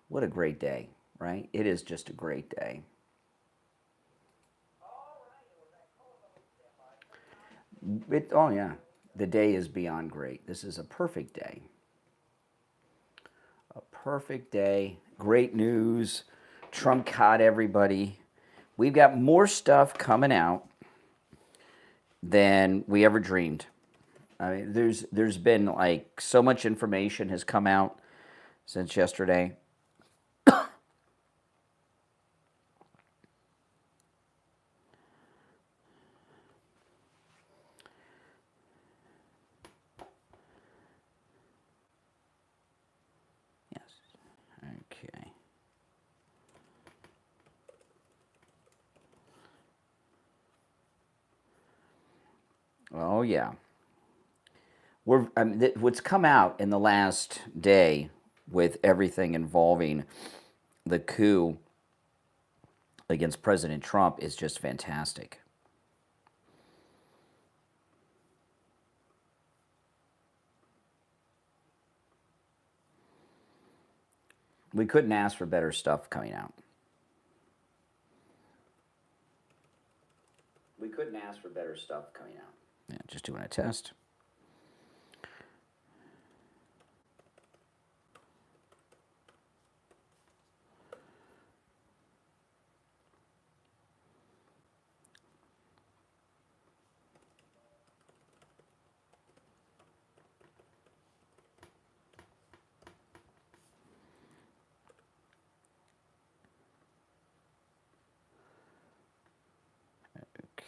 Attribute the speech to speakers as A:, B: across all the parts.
A: What a great day, right? It is just a great day. Oh, yeah. The day is beyond great. This is a perfect day. A perfect day. Great news. Trump caught everybody. We've got more stuff coming out than we ever dreamed. I mean, there's been like so much information has come out since yesterday. Yes. Okay. Oh yeah. What's come out in the last day with everything involving the coup against President Trump is just fantastic. We couldn't ask for better stuff coming out. We couldn't ask for better stuff coming out. Yeah, just doing a test.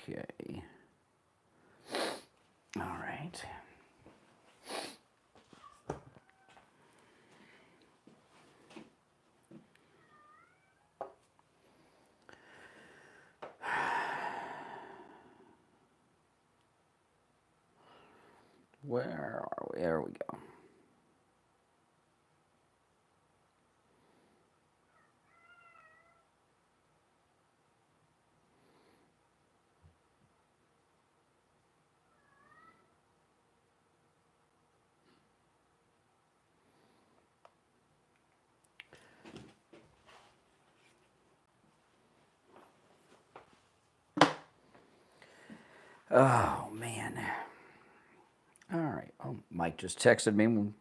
A: Okay. All right. Where are we? There we go. Oh, man. All right. Oh, Mike just texted me.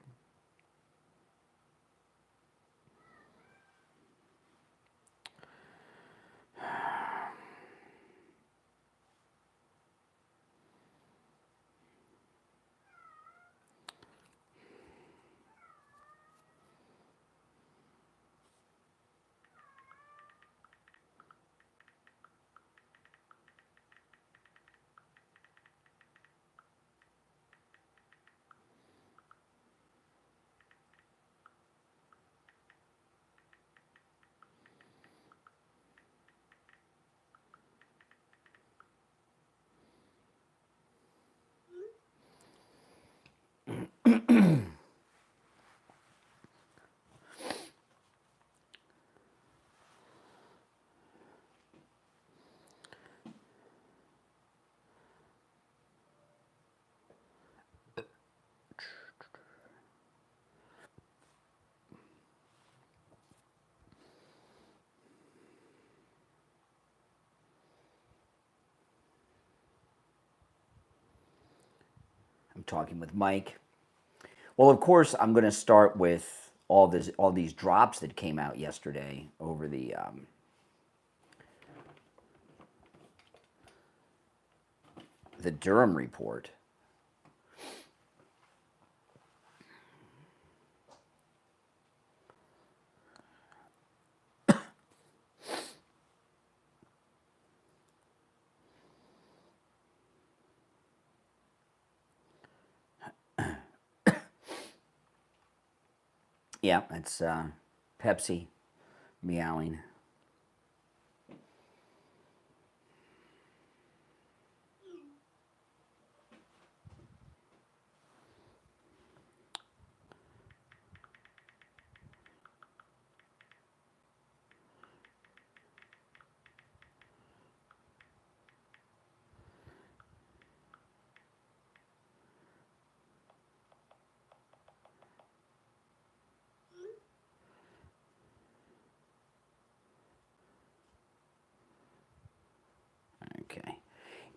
A: I'm talking with Mike. Well, of course, I'm going to start with all these drops that came out yesterday over the Durham report. Yeah, it's Pepsi meowing.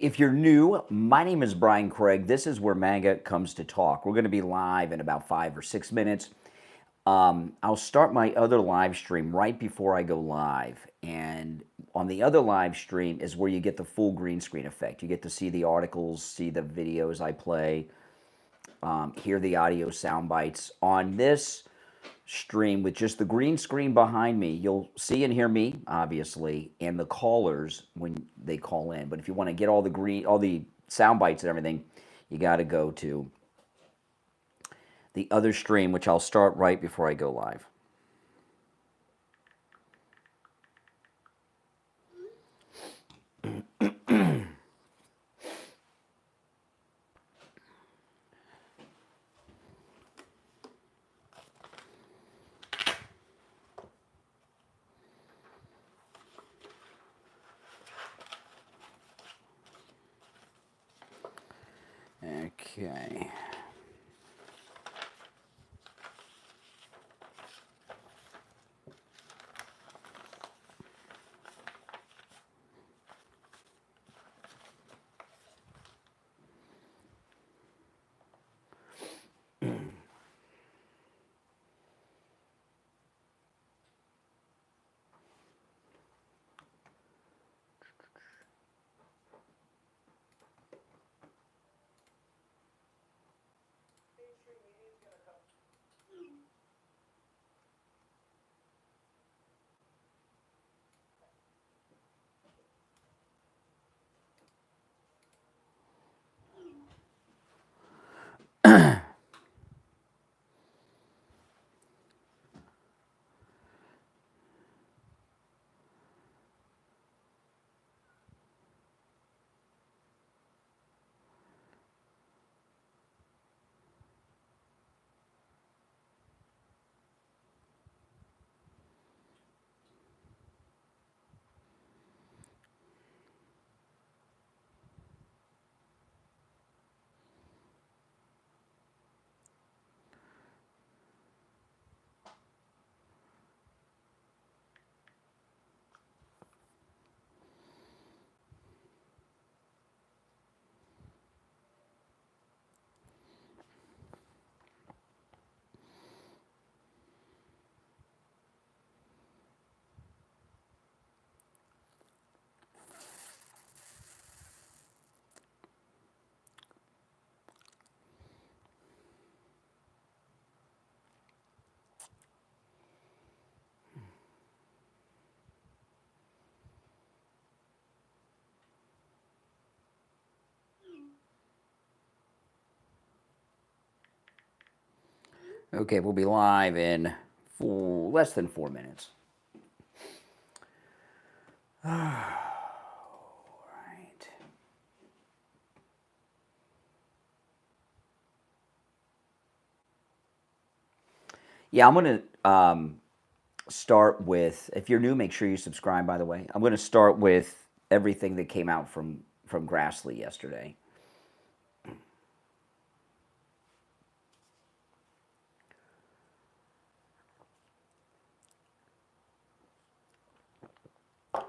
A: If you're new, my name is Brian Craig. This is where MAGA comes to talk. We're going to be live in about 5 or 6 minutes. I'll start my other live stream right before I go live. And on the other live stream is where you get the full green screen effect. You get to see the articles, see the videos I play, hear the audio sound bites. On this stream with just the green screen behind me, you'll see and hear me, obviously, and the callers when they call in. But if you want to get all the sound bites and everything, you got to go to the other stream, which I'll start right before I go live. Okay. Okay, we'll be live in less than 4 minutes. All right. Yeah, I'm going to start with, if you're new, make sure you subscribe, by the way. I'm going to start with everything that came out from Grassley yesterday.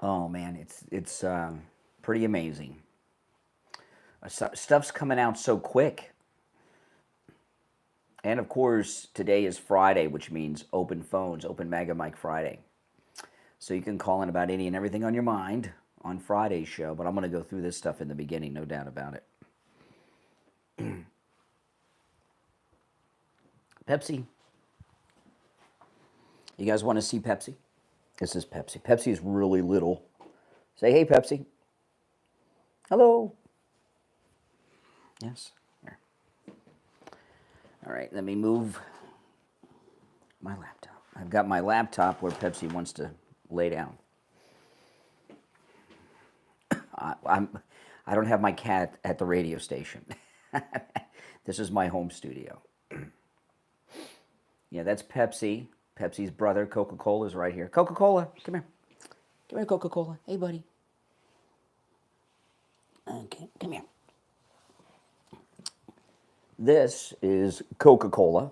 A: Oh man, it's pretty amazing. Stuff's coming out so quick. And of course, today is Friday, which means open phones, open MAGA Mic Friday. So you can call in about any and everything on your mind on Friday's show, but I'm going to go through this stuff in the beginning, no doubt about it. Pepsi. You guys want to see Pepsi? This is Pepsi. Pepsi is really little. Say, hey, Pepsi. Hello. Yes. Here. All right, let me move my laptop. I've got my laptop where Pepsi wants to lay down. I don't have my cat at the radio station. This is my home studio. Yeah, that's Pepsi. Pepsi's brother, Coca-Cola, is right here. Coca-Cola, come here. Come here, Coca-Cola. Hey, buddy. Okay, come here. This is Coca-Cola.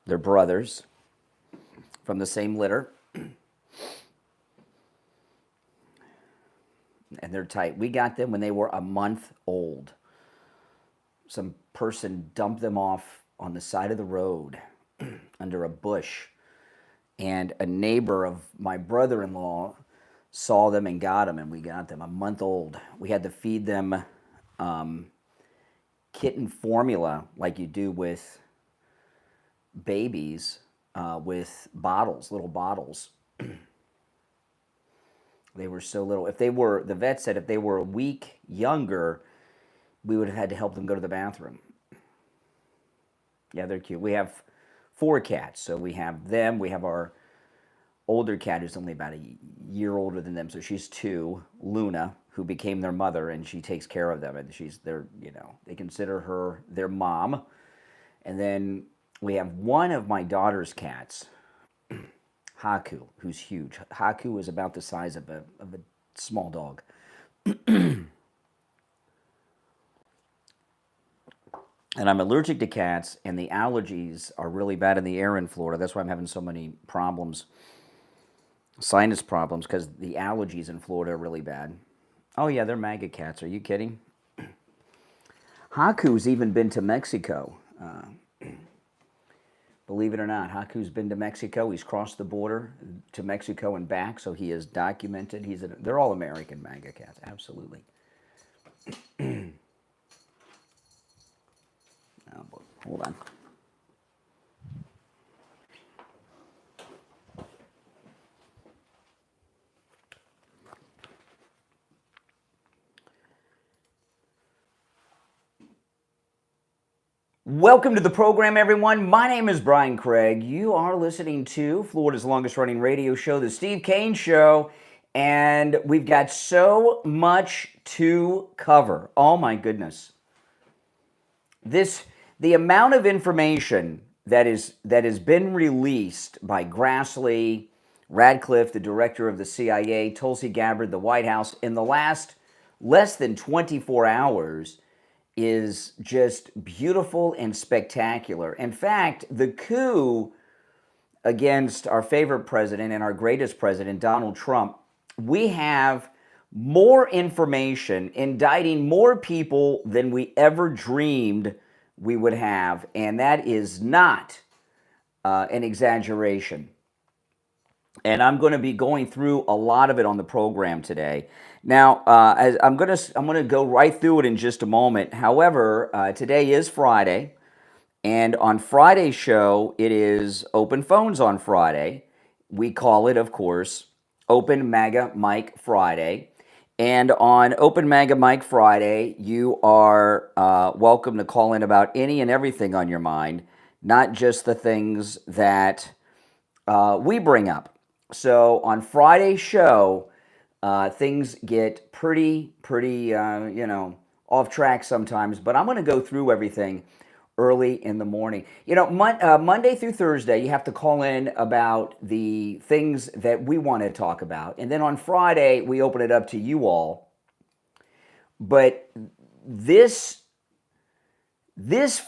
A: They're brothers from the same litter. and they're tight. We got them when they were a month old. Some person dumped them off on the side of the road under a bush, and a neighbor of my brother-in-law saw them and got them, and we got them a month old. We had to feed them kitten formula like you do with babies, with bottles, little bottles. They were so little. The vet said if they were a week younger, we would have had to help them go to the bathroom. Yeah, they're cute. We have 4 cats. So we have them. We have our older cat who's only about a year older than them. So she's 2, Luna, who became their mother, and she takes care of them. And they consider her their mom. And then we have one of my daughter's cats, Haku, who's huge. Haku is about the size of a small dog. And I'm allergic to cats, and the allergies are really bad in the air in Florida. That's why I'm having so many problems, sinus problems, because the allergies in Florida are really bad. Oh yeah, they're MAGA cats. Are you kidding? Haku's even been to Mexico. Believe it or not, Haku's been to Mexico. He's crossed the border to Mexico and back, so he is documented. They're all American MAGA cats, absolutely. Oh, boy. Hold on. Welcome to the program, everyone. My name is Brian Craig. You are listening to Florida's longest running radio show, the Steve Kane Show, and we've got so much to cover. Oh my goodness. The amount of information that has been released by Grassley, Radcliffe, the director of the CIA, Tulsi Gabbard, the White House, in the last less than 24 hours is just beautiful and spectacular. In fact, the coup against our favorite president and our greatest president, Donald Trump, we have more information indicting more people than we ever dreamed we would have, and that is not an exaggeration. And I'm going to be going through a lot of it on the program today. Now, I'm going to go right through it in just a moment. However, today is Friday, and on Friday's show, it is Open Phones on Friday. We call it, of course, Open MAGA Mike Friday. And on Open MAGA Mike Friday, you are welcome to call in about any and everything on your mind, not just the things that we bring up. So on Friday's show, things get pretty, off track sometimes. But I'm going to go through everything early in the morning. Monday through Thursday, you have to call in about the things that we want to talk about. And then on Friday, we open it up to you all. But this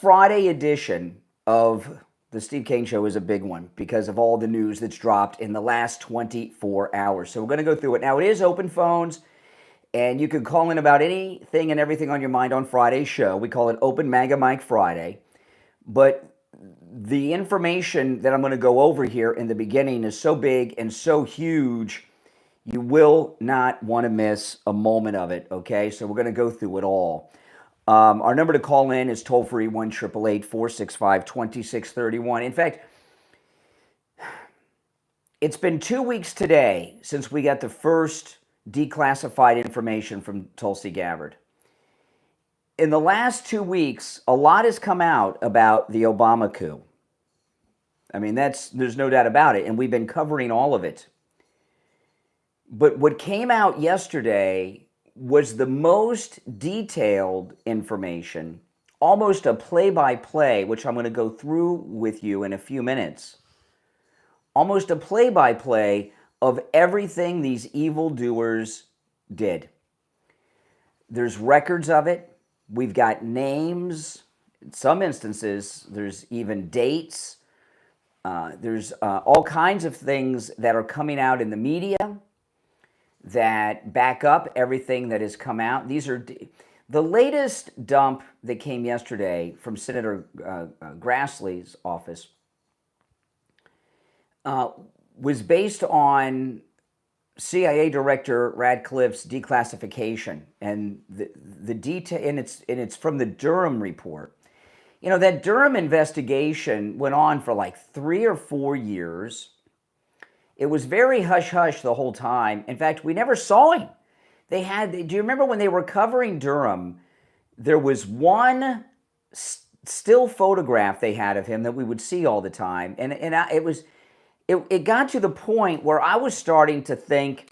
A: Friday edition of the Steve Kane Show is a big one because of all the news that's dropped in the last 24 hours. So we're going to go through it. Now, it is Open Phones, and you can call in about anything and everything on your mind on Friday's show. We call it Open MAGA Mike Friday. But the information that I'm going to go over here in the beginning is so big and so huge, you will not want to miss a moment of it, okay? So we're going to go through it all. Our number to call in is toll-free 1-888-465-2631. In fact, it's been 2 weeks today since we got the first declassified information from Tulsi Gabbard. In the last 2 weeks, a lot has come out about the Obama coup. I mean, there's no doubt about it, and we've been covering all of it. But what came out yesterday was the most detailed information, almost a play-by-play, which I'm going to go through with you in a few minutes. Almost a play-by-play of everything these evildoers did. There's records of it. We've got names. In some instances, there's even dates. There's all kinds of things that are coming out in the media that back up everything that has come out. These are the latest dump that came yesterday from Senator Grassley's office was based on CIA Director Radcliffe's declassification and the detail, and it's from the Durham report. You know, that Durham investigation went on for like 3 or 4 years. It was very hush-hush the whole time. In fact, we never saw him. Do you remember when they were covering Durham, there was one still photograph they had of him that we would see all the time. And it got to the point where I was starting to think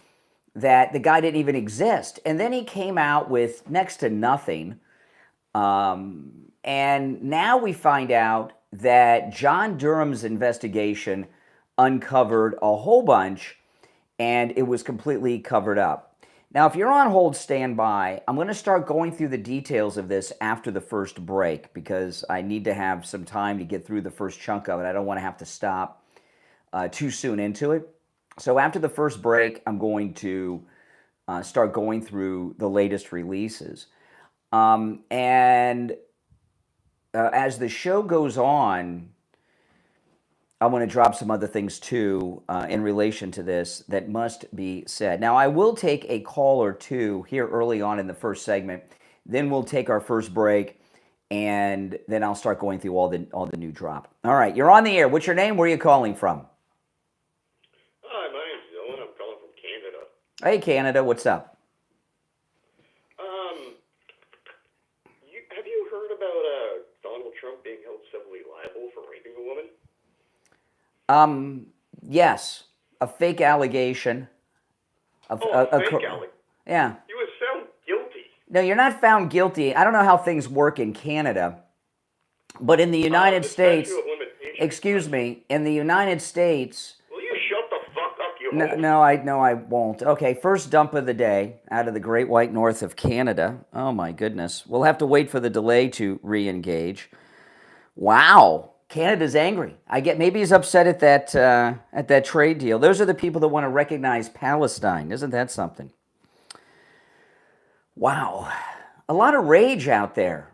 A: that the guy didn't even exist. And then he came out with next to nothing. And now we find out that John Durham's investigation uncovered a whole bunch, and it was completely covered up. Now, if you're on hold, stand by. I'm going to start going through the details of this after the first break because I need to have some time to get through the first chunk of it. I don't want to have to stop too soon into it. So after the first break, I'm going to start going through the latest releases. And as the show goes on, I want to drop some other things too in relation to this that must be said. Now, I will take a call or two here early on in the first segment. Then we'll take our first break, and then I'll start going through all the new drop. All right, you're on the air. What's your name? Where are you calling from?
B: Hi, my name's Dylan. I'm calling from Canada.
A: Hey, Canada. What's up?
B: Have you heard about Donald Trump being held civilly liable for raping a woman?
A: Yes, a fake allegation.
B: Fake allegation?
A: Yeah.
B: He was found guilty.
A: No, you're not found guilty. I don't know how things work in Canada, but in the United States, excuse me, in the United States.
B: Will you shut the fuck up, you
A: No, I won't. Okay, first dump of the day out of the Great White North of Canada. Oh my goodness. We'll have to wait for the delay to re-engage. Wow. Canada's angry. Maybe he's upset at that trade deal. Those are the people that want to recognize Palestine. Isn't that something? Wow, a lot of rage out there.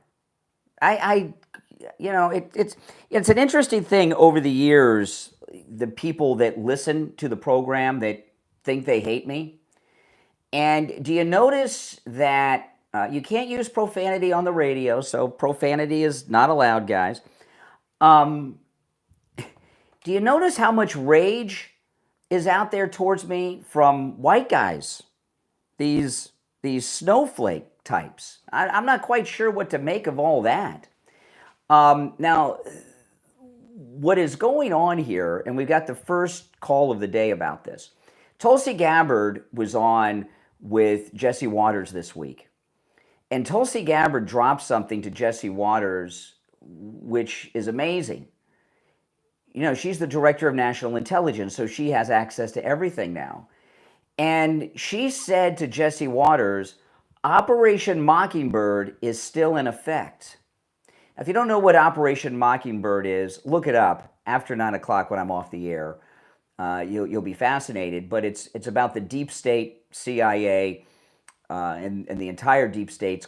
A: It's an interesting thing over the years. The people that listen to the program that think they hate me, and do you notice that you can't use profanity on the radio? So profanity is not allowed, guys. Do you notice how much rage is out there towards me from white guys? These snowflake types. I'm not quite sure what to make of all that. Now, what is going on here, and we've got the first call of the day about this. Tulsi Gabbard was on with Jesse Waters this week. And Tulsi Gabbard dropped something to Jesse Waters which is amazing. You know, she's the director of national intelligence, so she has access to everything now. And she said to Jesse Waters, Operation Mockingbird is still in effect. Now, if you don't know what Operation Mockingbird is, look it up after 9 o'clock when I'm off the air. You'll be fascinated, but it's about the deep state CIA and the entire deep state's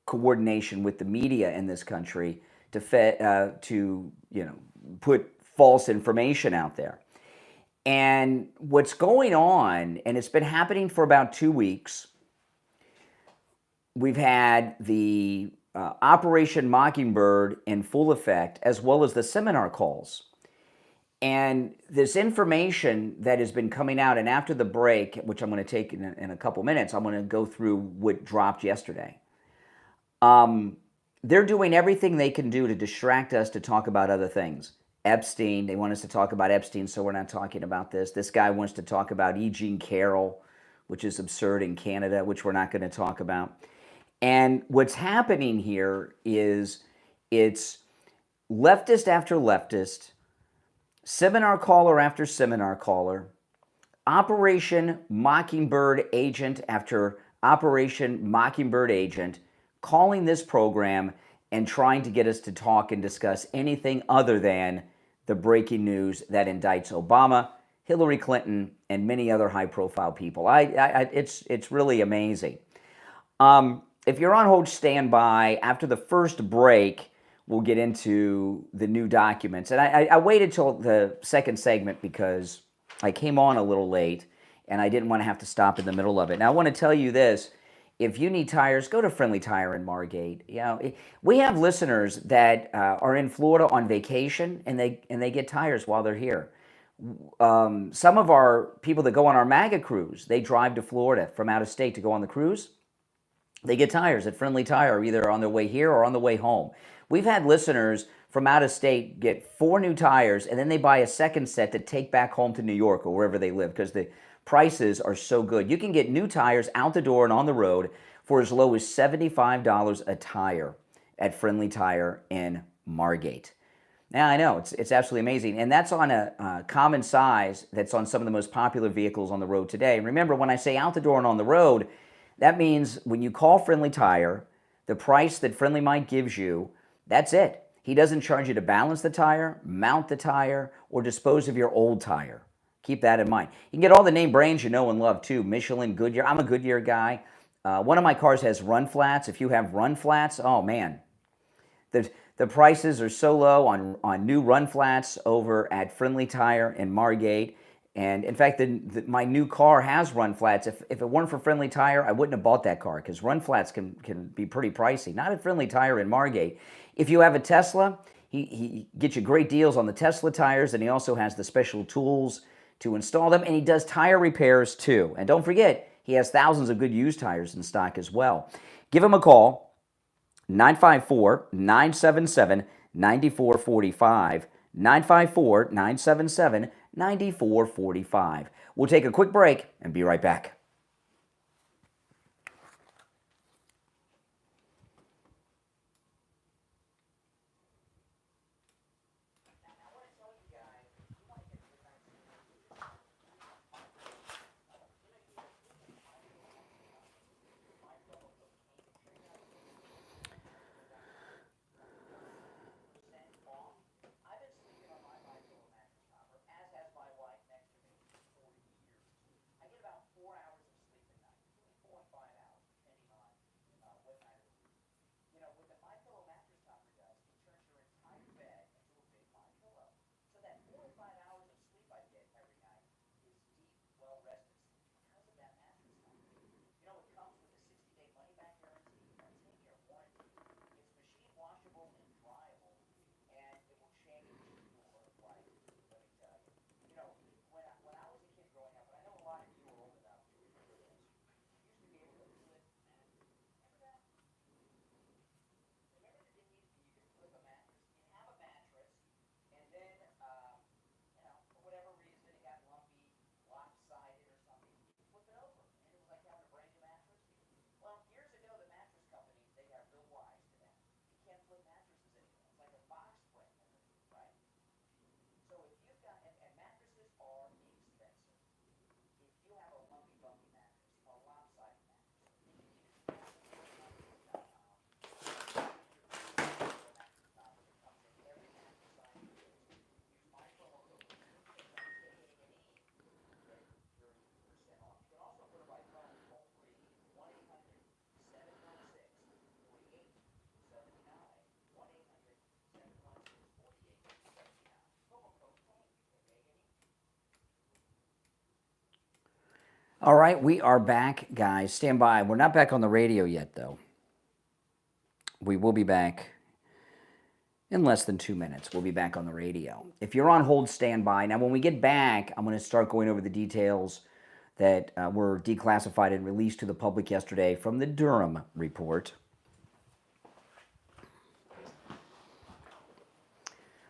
A: coordination with the media in this country to put false information out there. And what's going on, and it's been happening for about 2 weeks, we've had the Operation Mockingbird in full effect, as well as the seminar calls. And this information that has been coming out, and after the break, which I'm going to take in a couple minutes, I'm going to go through what dropped yesterday. They're doing everything they can do to distract us to talk about other things. Epstein, they want us to talk about Epstein, so we're not talking about this. This guy wants to talk about E. Jean Carroll, which is absurd in Canada, which we're not going to talk about. And what's happening here is it's leftist after leftist, seminar caller after seminar caller, Operation Mockingbird agent after Operation Mockingbird agent, calling this program and trying to get us to talk and discuss anything other than the breaking news that indicts Obama, Hillary Clinton, and many other high-profile people. It's really amazing. If you're on hold, stand by. After the first break, we'll get into the new documents. And I waited till the second segment because I came on a little late, and I didn't want to have to stop in the middle of it. Now, I want to tell you this. If you need tires, go to Friendly Tire in Margate. You know, we have listeners that are in Florida on vacation, and they get tires while they're here. Some of our people that go on our MAGA cruise, they drive to Florida from out of state to go on the cruise. They get tires at Friendly Tire, either on their way here or on the way home. We've had listeners from out of state get 4 new tires, and then they buy a second set to take back home to New York or wherever they live because the prices are so good. You can get new tires out the door and on the road for as low as $75 a tire at Friendly Tire in Margate. Now, I know, it's absolutely amazing. And that's on a common size that's on some of the most popular vehicles on the road today. And remember, when I say out the door and on the road, that means when you call Friendly Tire, the price that Friendly Mike gives you, that's it. He doesn't charge you to balance the tire, mount the tire, or dispose of your old tire. Keep that in mind. You can get all the name brands you know and love too. Michelin, Goodyear. I'm a Goodyear guy. One of my cars has run flats. If you have run flats, oh man. The prices are so low on new run flats over at Friendly Tire in Margate. And in fact, my new car has run flats. If it weren't for Friendly Tire, I wouldn't have bought that car because run flats can be pretty pricey. Not at Friendly Tire in Margate. If you have a Tesla, he gets you great deals on the Tesla tires, and he also has the special tools to install them, and he does tire repairs too. And don't forget, he has thousands of good used tires in stock as well. Give him a call, 954-977-9445, 954-977-9445. We'll take a quick break and be right back. All right, we are back, guys. Stand by. We're not back on the radio yet, though. We will be back in less than 2 minutes. We'll be back on the radio. If you're on hold, stand by. Now, when we get back, I'm going to start going over the details that were declassified and released to the public yesterday from the Durham report.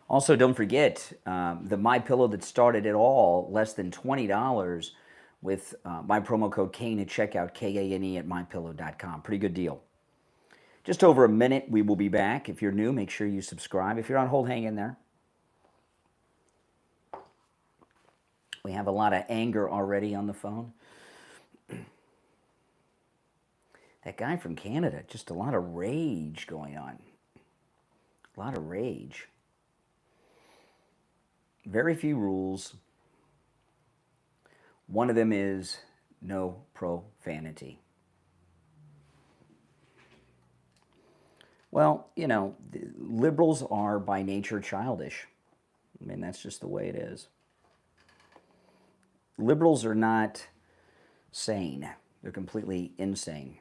A: Also, don't forget the MyPillow that started it all, less than $20 with my promo code Kane at checkout, Kane at mypillow.com. Pretty good deal. Just over a minute, we will be back. If you're new, make sure you subscribe. If you're on hold, hang in there. We have a lot of anger already on the phone. That guy from Canada, just a lot of rage going on. A lot of rage. Very few rules. One of them is no profanity. Well, you know, liberals are by nature childish. I mean, that's just the way it is. Liberals are not sane. They're completely insane.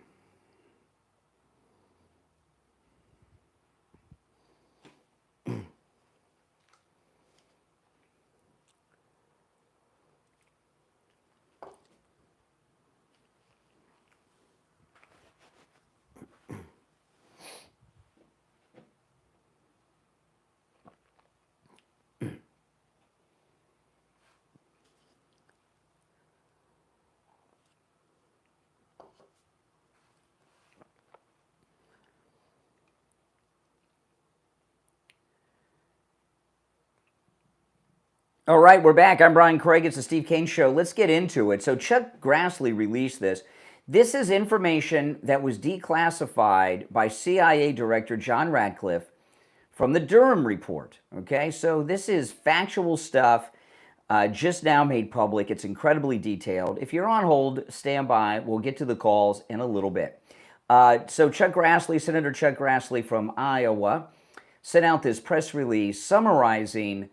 A: All right, we're back. I'm Brian Craig. It's the Steve Kane Show. Let's get into it. So Chuck Grassley released this. This is information that was declassified by CIA Director John Ratcliffe from the Durham report. Okay, so this is factual stuff just now made public. It's incredibly detailed. If you're on hold, stand by. We'll get to the calls in a little bit. So Chuck Grassley, Senator Chuck Grassley from Iowa, sent out this press release summarizing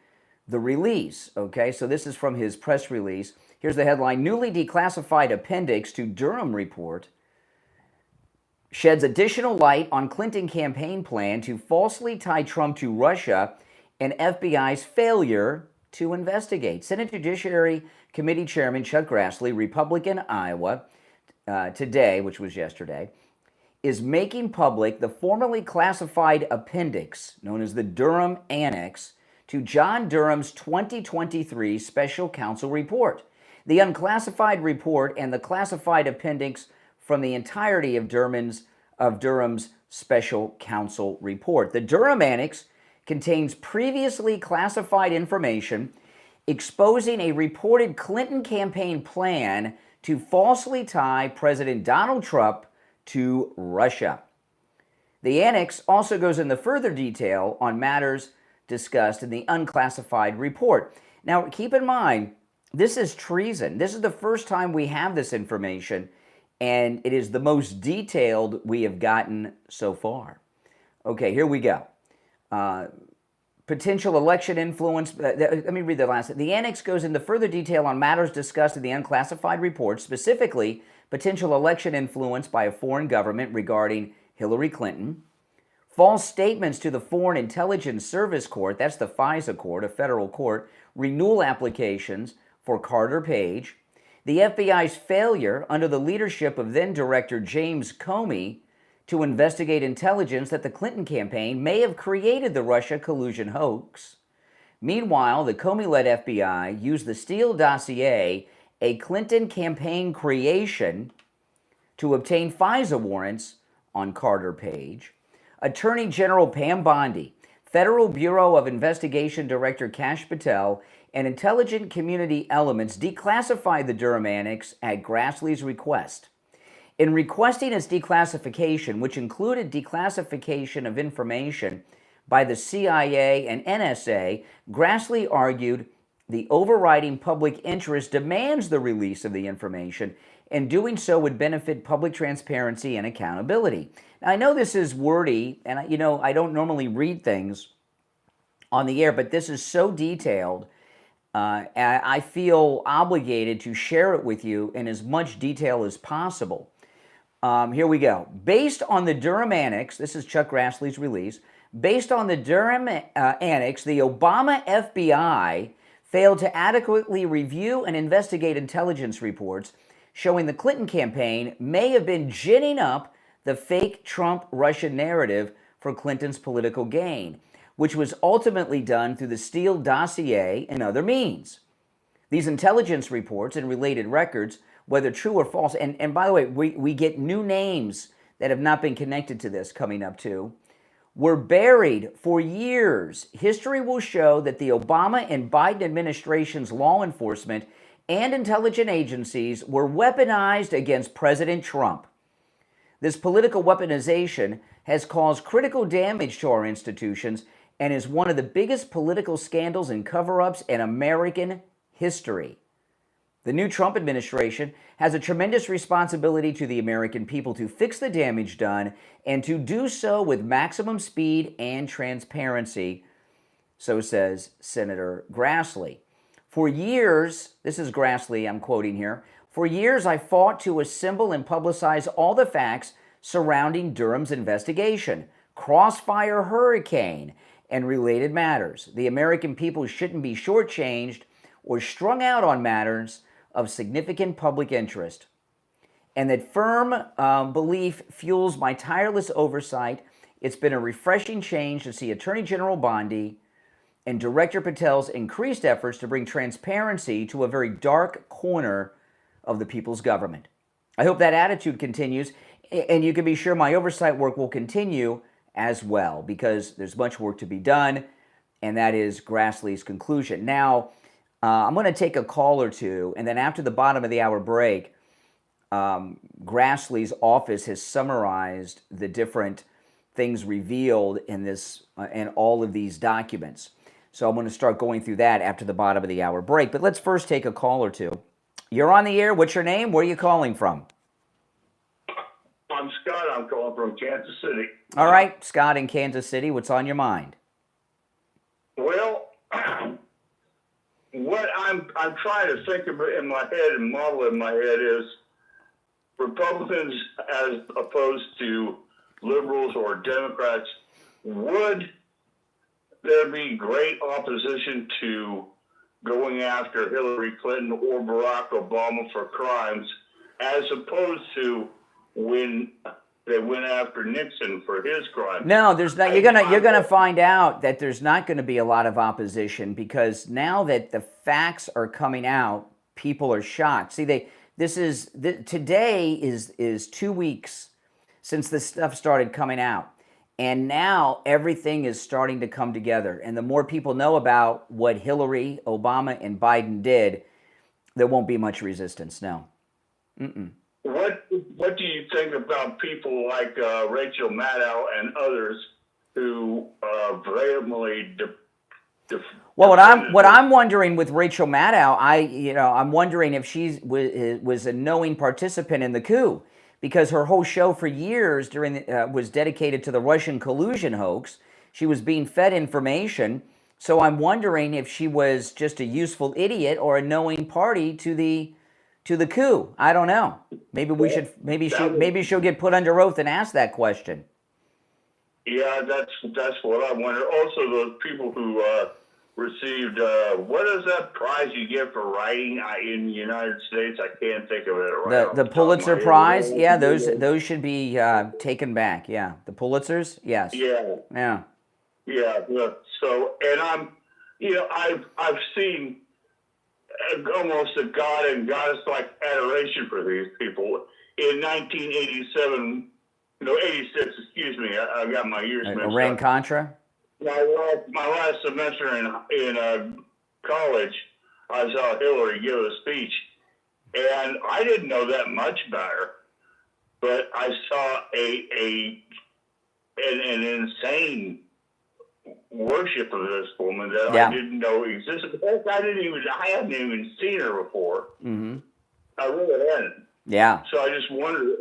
A: the release. Okay, so this is from his press release. Here's the headline: newly declassified appendix to Durham report sheds additional light on Clinton campaign plan to falsely tie Trump to Russia and FBI's failure to investigate. Senate Judiciary Committee Chairman Chuck Grassley, Republican, Iowa, today, which was yesterday, is making public the formerly classified appendix, known as the Durham Annex, to John Durham's 2023 Special Counsel report. The unclassified report and the classified appendix from the entirety of Durham's Special Counsel report. The Durham Annex contains previously classified information exposing a reported Clinton campaign plan to falsely tie President Donald Trump to Russia. The annex also goes into further detail on matters discussed in the unclassified report. Now, keep in mind, this is treason. This is the first time we have this information, and it is the most detailed we have gotten so far. Okay, here we go. Potential election influence. Let me read the last. The annex goes into further detail on matters discussed in the unclassified report, specifically potential election influence by a foreign government regarding Hillary Clinton, false statements to the Foreign Intelligence Service Court, that's the FISA court, a federal court, renewal applications for Carter Page, the FBI's failure under the leadership of then-Director James Comey to investigate intelligence that the Clinton campaign may have created the Russia collusion hoax. Meanwhile, the Comey-led FBI used the Steele dossier, a Clinton campaign creation, to obtain FISA warrants on Carter Page. Attorney General Pam Bondi, Federal Bureau of Investigation Director Kash Patel, and intelligent community elements declassified the Durham Annex at Grassley's request. In requesting its declassification, which included declassification of information by the CIA and NSA, Grassley argued the overriding public interest demands the release of the information, and doing so would benefit public transparency and accountability. Now, I know this is wordy, and I don't normally read things on the air, but this is so detailed, and I feel obligated to share it with you in as much detail as possible. Here we go. Based on the Durham Annex, this is Chuck Grassley's release, based on the Durham Annex, the Obama FBI failed to adequately review and investigate intelligence reports showing the Clinton campaign may have been ginning up the fake Trump-Russia narrative for Clinton's political gain, which was ultimately done through the Steele dossier and other means. These intelligence reports and related records, whether true or false, and by the way, we get new names that have not been connected to this coming up too, were buried for years. History will show that the Obama and Biden administration's law enforcement and intelligence agencies were weaponized against President Trump. This political weaponization has caused critical damage to our institutions and is one of the biggest political scandals and cover-ups in American history. The new Trump administration has a tremendous responsibility to the American people to fix the damage done and to do so with maximum speed and transparency, so says Senator Grassley. For years, this is Grassley I'm quoting here, for years I fought to assemble and publicize all the facts surrounding Durham's investigation, Crossfire Hurricane, and related matters. The American people shouldn't be shortchanged or strung out on matters of significant public interest. And that firm belief fuels my tireless oversight. It's been a refreshing change to see Attorney General Bondi and Director Patel's increased efforts to bring transparency to a very dark corner of the people's government. I hope that attitude continues, and you can be sure my oversight work will continue as well, because there's much work to be done, and that is Grassley's conclusion. Now, I'm going to take a call or two, and then after the bottom of the hour break, Grassley's office has summarized the different things revealed in this and all of these documents. So I'm going to start going through that after the bottom of the hour break. But let's first take a call or two. You're on the air. What's your name? Where are you calling from?
C: I'm Scott. I'm calling from Kansas City.
A: All right, Scott in Kansas City. What's on your mind?
C: Well, what I'm trying to think of in my head and model in my head is Republicans as opposed to liberals or Democrats. Would there be great opposition to going after Hillary Clinton or Barack Obama for crimes, as opposed to when they went after Nixon for his crimes?
A: No, there's not. You're gonna find out that there's not going to be a lot of opposition, because now that the facts are coming out, people are shocked. See, today is 2 weeks since this stuff started coming out, and now everything is starting to come together. And the more people know about what Hillary, Obama, and Biden did, there won't be much resistance. No.
C: What do you think about people like Rachel Maddow and others who vehemently
A: well, what I'm wondering with Rachel Maddow, I'm wondering if she was a knowing participant in the coup, because her whole show for years was dedicated to the Russian collusion hoax. She was being fed information, so I'm wondering if she was just a useful idiot or a knowing party to the coup. I don't know. Maybe she'll get put under oath and ask that question.
C: Yeah, that's what I wonder. Also, those people who received what is that prize you get for writing in the United States? I can't think of it right.
A: The Pulitzer Prize. Yeah, those should be taken back. Yeah, the Pulitzers. Yes.
C: Yeah. So, and I've seen almost a god and goddess-like adoration for these people. In 1987, 86, excuse me, I got my years mixed up.
A: Iran Contra?
C: My last semester in college, I saw Hillary give a speech, and I didn't know that much about her, but I saw an insane worship of this woman that I didn't know existed. I hadn't even seen her before. Mm-hmm. I really hadn't.
A: Yeah.
C: So I just wondered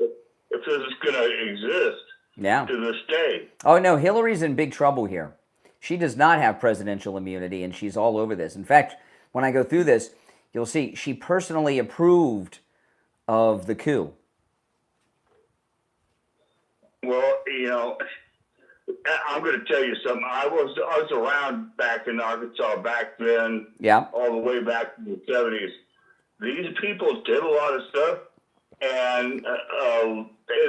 C: if this is going to exist to this day.
A: Oh, no, Hillary's in big trouble here. She does not have presidential immunity, and she's all over this. In fact, when I go through this, you'll see she personally approved of the coup.
C: Well, I'm going to tell you something. I was around back in Arkansas back then, all the way back in the 70s. These people did a lot of stuff, and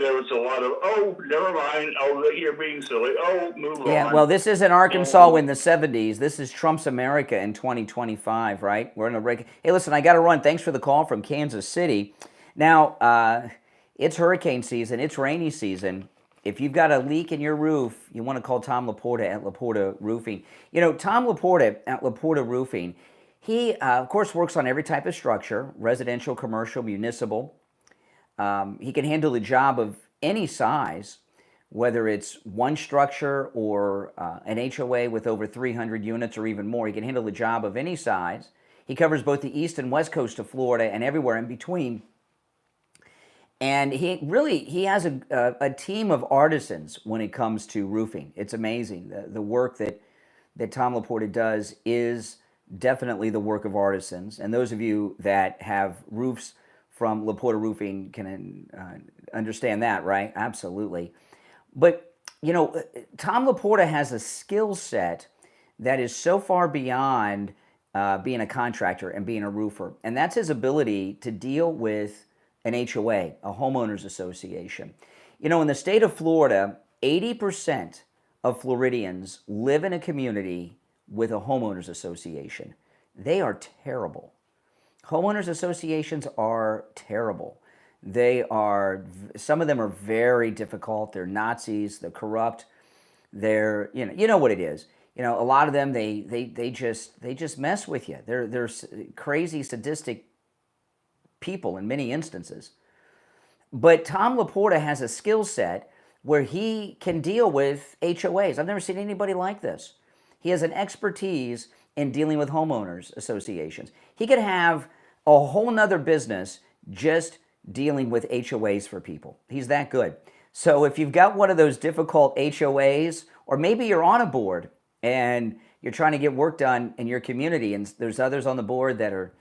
C: there was a lot of, never mind, you're being silly, move on.
A: Yeah, well, this isn't Arkansas in the 70s. This is Trump's America in 2025, right? We're in a break. Hey, listen, I got to run. Thanks for the call from Kansas City. Now, it's hurricane season. It's rainy season. If you've got a leak in your roof, you want to call Tom Laporta at Laporta Roofing. Tom Laporta at Laporta Roofing, he, of course, works on every type of structure, residential, commercial, municipal. He can handle the job of any size, whether it's one structure or an HOA with over 300 units or even more. He can handle the job of any size. He covers both the east and west coast of Florida and everywhere in between. And he has a team of artisans when it comes to roofing. It's amazing. The work that Tom Laporta does is definitely the work of artisans. And those of you that have roofs from Laporta Roofing can understand that, right? Absolutely. But, Tom Laporta has a skill set that is so far beyond being a contractor and being a roofer. And that's his ability to deal with an HOA, a homeowners association. In the state of Florida, 80% of Floridians live in a community with a homeowners association. They are terrible. Homeowners associations are terrible. Some of them are very difficult. They're Nazis, they're corrupt. They're, you know what it is. A lot of them, they just mess with you. They're crazy, sadistic people in many instances. But Tom Laporta has a skill set where he can deal with HOAs. I've never seen anybody like this. He has an expertise in dealing with homeowners associations. He could have a whole nother business just dealing with HOAs for people. He's that good. So if you've got one of those difficult HOAs, or maybe you're on a board and you're trying to get work done in your community and there's others on the board that are,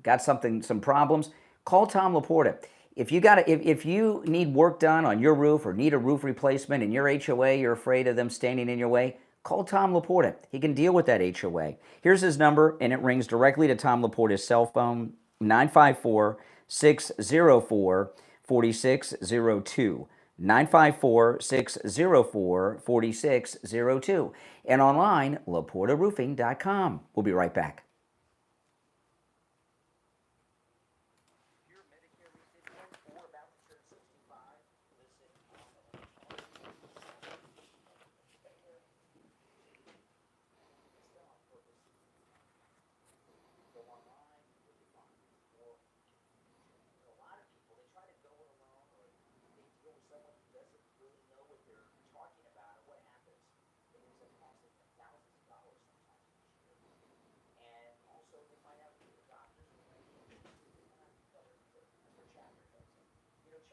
A: got some problems, call Tom Laporta. If you need work done on your roof or need a roof replacement in your HOA, you're afraid of them standing in your way, call Tom Laporta. He can deal with that HOA. Here's his number, and it rings directly to Tom Laporta's cell phone, 954-604-4602. 954-604-4602. And online, laportaroofing.com. We'll be right back.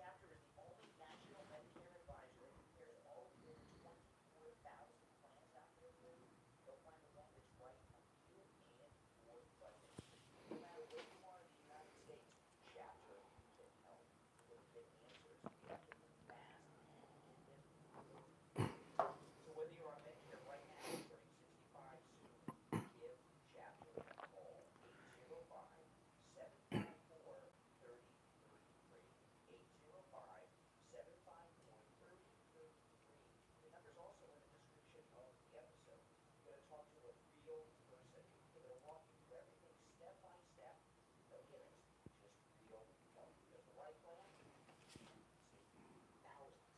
D: Chapter is the only national Medicare advisor that compares all of the 24,000 plans out there. They'll find the one that's right for you and for the budget. No matter where you are in the United States, Chapter can help. You can get answers. You have to move fast. So whether you're on Medicare right now or turning 65 soon, give Chapter a call. 805-754-3033. 805-754-3033. The number's also in the description of the episode. You're going to talk to a real person. They're going to walk you through everything step by step. They'll get it. Just real help. Because the right plan, thousands.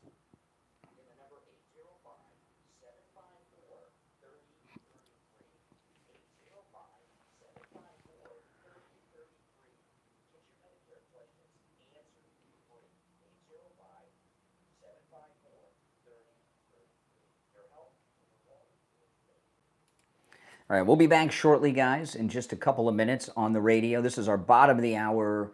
D: In the number 805-754-3033. 805-754-3033. Get your Medicare questions answered free. 805-754-3033. Your help will always be good.
A: All right, we'll be back shortly, guys, in just a couple of minutes on the radio. This is our bottom of the hour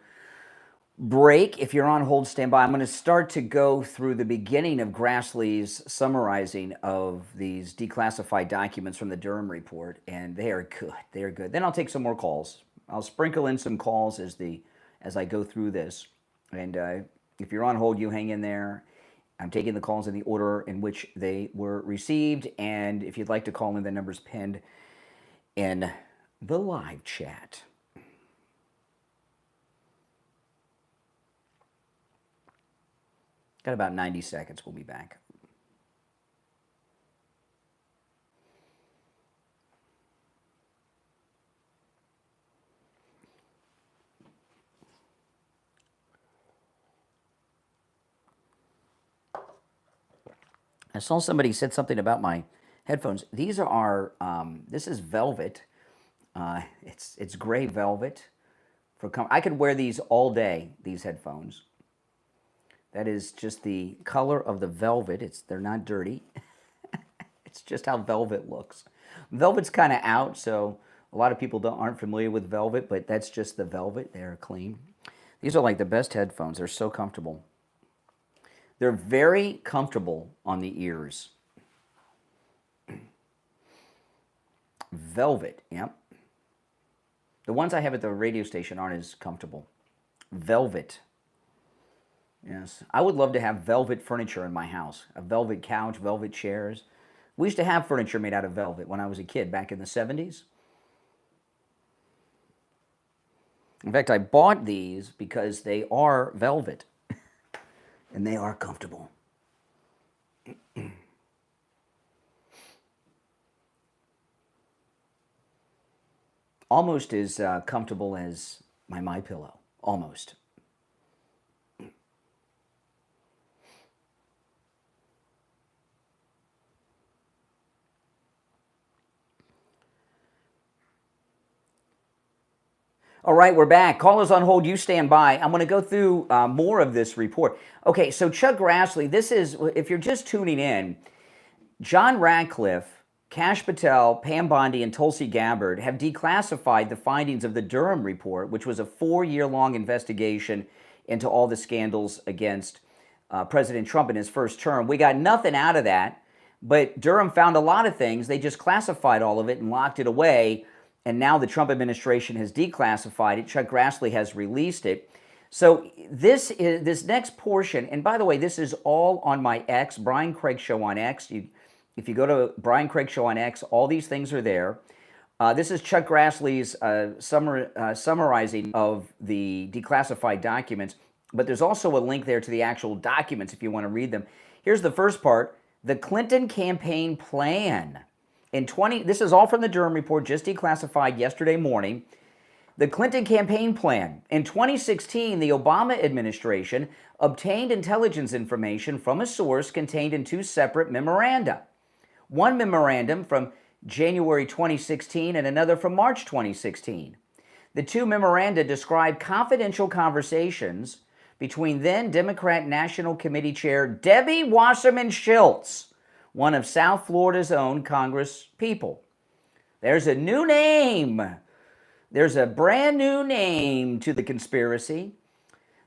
A: break. If you're on hold, stand by. I'm going to start to go through the beginning of Grassley's summarizing of these declassified documents from the Durham report, and they are good. They are good. Then I'll take some more calls. I'll sprinkle in some calls as I go through this. And if you're on hold, you hang in there. I'm taking the calls in the order in which they were received, and if you'd like to call in, the number's pinned in the live chat. Got about 90 seconds. We'll be back. I saw somebody said something about my headphones. These are, this is velvet. It's gray velvet. I could wear these all day, these headphones. That is just the color of the velvet. They're not dirty. It's just how velvet looks. Velvet's kind of out, so A lot of people aren't familiar with Velvet, but that's just the Velvet. They're clean. These are like the best headphones. They're so comfortable. They're very comfortable on the ears. Velvet, yep. The ones I have at the radio station aren't as comfortable. Velvet. Yes. I would love to have velvet furniture in my house. A velvet couch, velvet chairs. We used to have furniture made out of velvet when I was a kid back in the 70s. In fact, I bought these because they are velvet and they are comfortable. Almost as comfortable as my MyPillow. Almost. All right, we're back. Callers on hold, you stand by. I'm going to go through more of this report. Okay, so Chuck Grassley, this is, if you're just tuning in, John Ratcliffe, Kash Patel, Pam Bondi, and Tulsi Gabbard have declassified the findings of the Durham report, which was a 4-year-long investigation into all the scandals against President Trump in his first term. We got nothing out of that, but Durham found a lot of things. They just classified all of it and locked it away. And now the Trump administration has declassified it. Chuck Grassley has released it. So this next portion, and by the way, this is all on my X, Brian Craig Show on X. If you go to Brian Craig Show on X, all these things are there. This is Chuck Grassley's summarizing of the declassified documents, but there's also a link there to the actual documents if you want to read them. Here's the first part, the Clinton campaign plan. This is all from the Durham report, just declassified yesterday morning. The Clinton campaign plan. In 2016, the Obama administration obtained intelligence information from a source contained in 2 separate memoranda. One memorandum from January 2016 and another from March 2016. The 2 memoranda describe confidential conversations between then Democrat National Committee Chair Debbie Wasserman Schultz, one of South Florida's own Congress people. There's a new name. There's a brand new name to the conspiracy.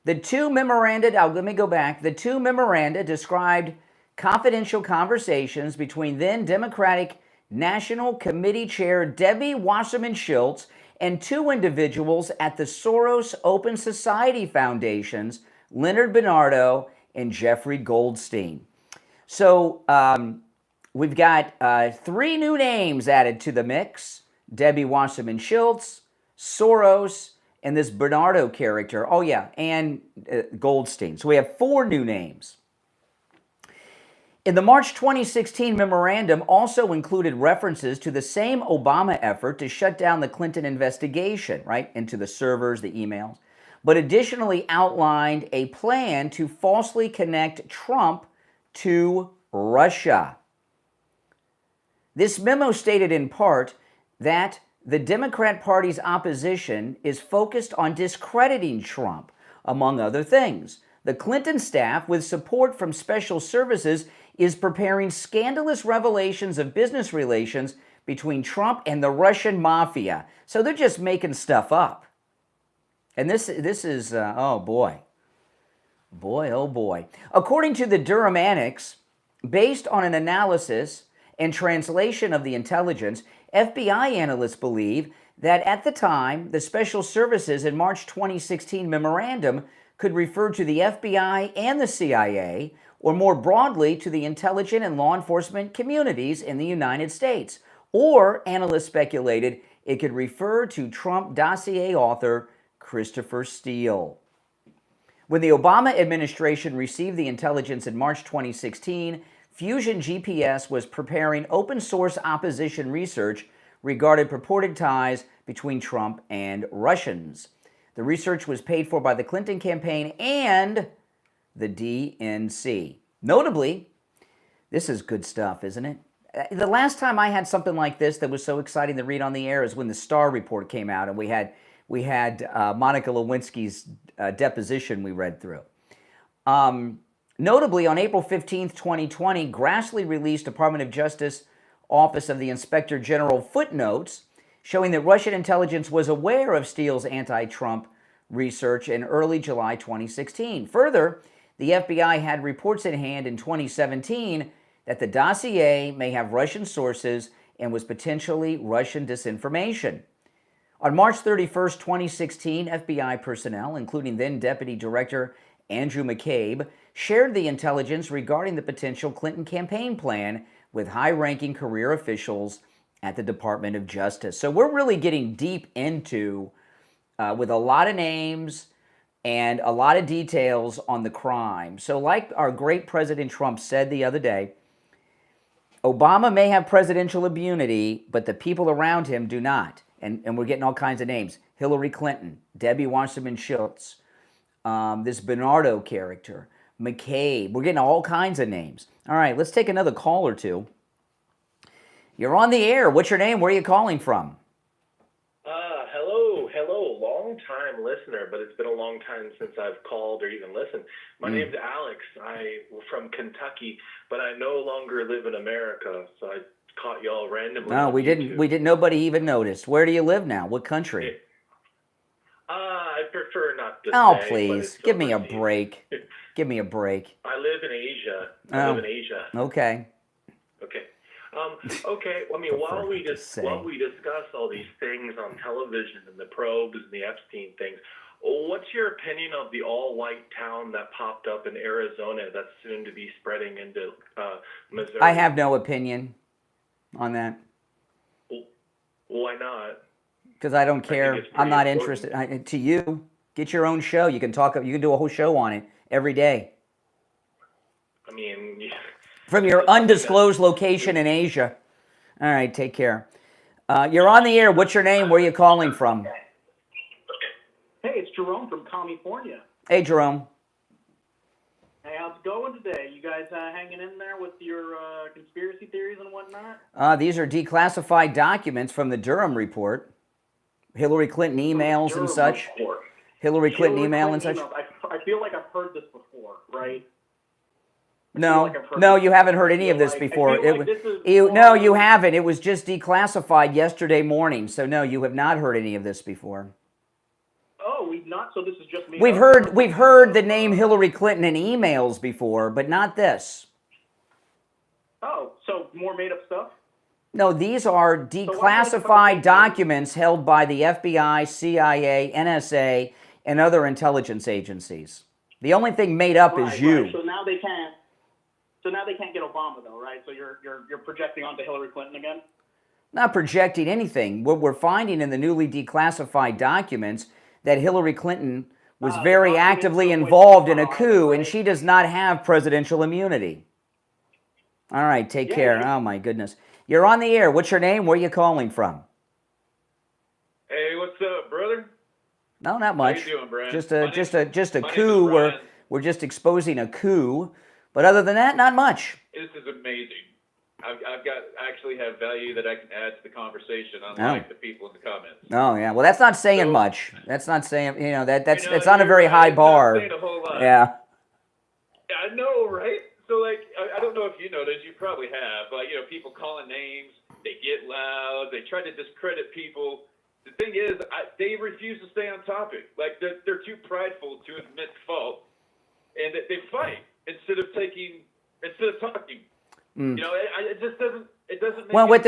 A: The 2 memoranda, let me go back. The 2 memoranda described confidential conversations between then Democratic National Committee Chair Debbie Wasserman Schultz and 2 individuals at the Soros Open Society Foundations, Leonard Bernardo and Jeffrey Goldstein. So we've got 3 new names added to the mix. Debbie Wasserman Schultz, Soros, and this Bernardo character. Oh yeah, and Goldstein. So we have 4 new names. In the March 2016 memorandum also included references to the same Obama effort to shut down the Clinton investigation, right, into the servers, the emails, but additionally outlined a plan to falsely connect Trump to Russia. This memo stated in part that the Democrat Party's opposition is focused on discrediting Trump, among other things. The Clinton staff, with support from special services, is preparing scandalous revelations of business relations between Trump and the Russian mafia. So they're just making stuff up. And this is, oh boy. Boy, oh boy. According to the Durham Annex, based on an analysis and translation of the intelligence, FBI analysts believe that at the time, the Special Services in March 2016 memorandum could refer to the FBI and the CIA, or more broadly to the intelligence and law enforcement communities in the United States. Or, analysts speculated, it could refer to Trump dossier author Christopher Steele. When the Obama administration received the intelligence in March 2016, Fusion GPS was preparing open source opposition research regarding purported ties between Trump and Russians. The research was paid for by the Clinton campaign and the DNC. Notably, this is good stuff, isn't it? The last time I had something like this that was so exciting to read on the air is when the Starr report came out, and we had Monica Lewinsky's deposition we read through. Notably, on April 15th, 2020, Grassley released Department of Justice Office of the Inspector General footnotes showing that Russian intelligence was aware of Steele's anti-Trump research in early July 2016. Further, the FBI had reports in hand in 2017 that the dossier may have Russian sources and was potentially Russian disinformation. On March 31st, 2016, FBI personnel, including then Deputy Director Andrew McCabe, shared the intelligence regarding the potential Clinton campaign plan with high-ranking career officials at the Department of Justice. So we're really getting deep into, with a lot of names and a lot of details on the crime. So like our great President Trump said the other day, Obama may have presidential immunity, but the people around him do not. And we're getting all kinds of names. Hillary Clinton, Debbie Wasserman Schultz, this Bernardo character, McCabe. We're getting all kinds of names. All right, let's take another call or two. You're on the air. What's your name? Where are you calling from?
E: Hello. Long-time listener, but it's been a long time since I've called or even listened. My name's Alex. I'm from Kentucky, but I no longer live in America, so I caught y'all randomly.
A: No, we didn't. Nobody even noticed. Where do you live now? What country?
E: I prefer not to
A: Oh,
E: say,
A: please. Give me a break. Give me a break.
E: I live in Asia. I live in Asia.
A: Okay.
E: Okay. Okay. I mean, while we discuss all these things on television and the probes and the Epstein things, what's your opinion of the all-white town that popped up in Arizona that's soon to be spreading into Missouri?
A: I have no opinion on that.
E: Why not?
A: Because I don't care. I'm not interested. To you, get your own show. You can talk. You can do a whole show on it every day.
E: I mean,
A: from your undisclosed location in Asia. All right, take care. You're on the air. What's your name? Where are you calling from?
F: Hey, it's Jerome from California.
A: Hey, Jerome.
F: Hey, how's it going today? You guys hanging in there with your conspiracy theories and whatnot?
A: These are declassified documents from the Durham report. Hillary Clinton emails and such. Hillary Clinton email and such.
F: I feel like I've heard this before, right?
A: No, you haven't heard any of this before. No, you haven't. It was just declassified yesterday morning. So no, you have not heard any of this before.
F: Oh, we've not. So this is just me.
A: We've heard the name Hillary Clinton in emails before, but not this.
F: Oh, so more made up stuff?
A: No, these are declassified documents held by the FBI, CIA, NSA, and other intelligence agencies. The only thing made up is you.
F: Right. So now they can't. So now they can't get Obama, though, right? So you're projecting onto Hillary Clinton again?
A: Not projecting anything. What we're finding in the newly declassified documents that Hillary Clinton was very actively involved in a coup, and she does not have presidential immunity. All right, take care. Oh my goodness, you're on the air. What's your name? Where are you calling from?
G: Hey, what's up, brother?
A: No, not much.
G: How you doing, Brian?
A: Just a coup. We're just exposing a coup. But other than that, not much.
G: This is amazing. I've got actually have value that I can add to the conversation, unlike the people in the comments.
A: Oh yeah, well that's not saying much. That's not saying that's on a very high bar.
G: Not saying a whole lot.
A: Yeah.
G: I know, right? So like, I don't know if you noticed, you probably have, but people calling names, they get loud, they try to discredit people. The thing is, they refuse to stay on topic. Like they're too prideful to admit fault, and they fight instead of talking. It just doesn't. It doesn't. Make
A: well, what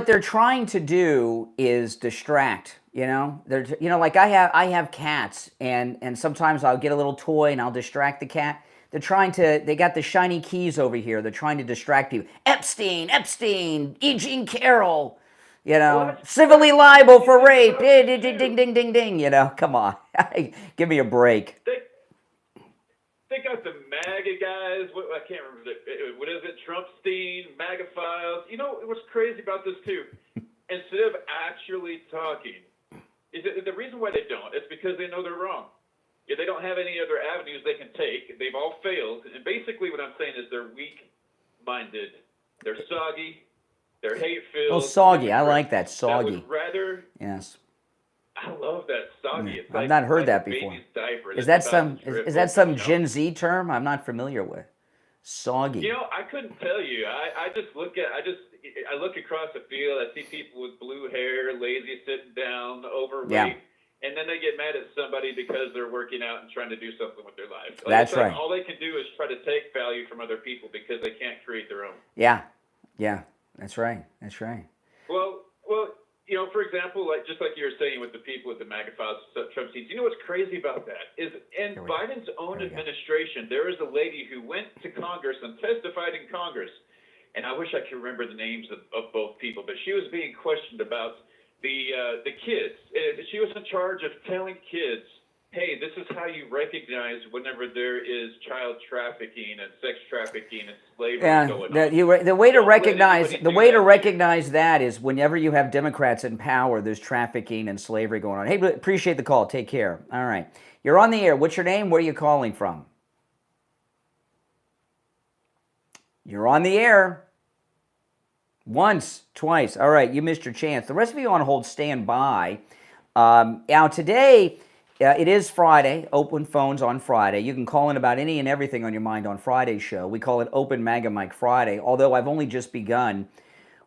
A: they're trying to do is distract. Like I have cats, and sometimes I'll get a little toy and I'll distract the cat. They got the shiny keys over here. They're trying to distract people. Epstein, E. Jean Carroll, civilly liable for rape. Ding, ding, ding, ding, ding. Come on, give me a break.
G: They got the MAGA guys. I can't remember. What is it? Trumpstein, MAGA files. What's crazy about this too? Instead of actually talking, the reason why they don't? It's because they know they're wrong. They don't have any other avenues they can take. They've all failed. And basically what I'm saying is they're weak-minded. They're soggy. They're hate-filled.
A: Oh, soggy. I like that, soggy. Yes.
G: I love that, soggy.
A: Yeah.
G: It's
A: I've not heard that before. Is that some Gen Z term I'm not familiar with? Soggy.
G: I couldn't tell you. I just look at, I look across the field, I see people with blue hair, lazy, sitting down, overweight.
A: Yeah.
G: And then they get mad at somebody because they're working out and trying to do something with their life.
A: That's right.
G: All they can do is try to take value from other people because they can't create their own.
A: Yeah, that's right.
G: Well, for example, just like you were saying with the people with the MAGA files, Trump seats, you know what's crazy about that is in Biden's own administration, there is a lady who went to Congress and testified in Congress, and I wish I could remember the names of both people, but she was being questioned about the kids. She was in charge of telling kids, hey, this is how you recognize whenever there is child trafficking and sex trafficking and slavery going on.
A: The way to recognize that is whenever you have Democrats in power, there's trafficking and slavery going on. Hey, appreciate the call. Take care. All right. You're on the air. What's your name? Where are you calling from? You're on the air. Once, twice. All right, you missed your chance. The rest of you on hold, stand by. Now, today, it is Friday, open phones on Friday. You can call in about any and everything on your mind on Friday's show. We call it Open MAGA Mike Friday, although I've only just begun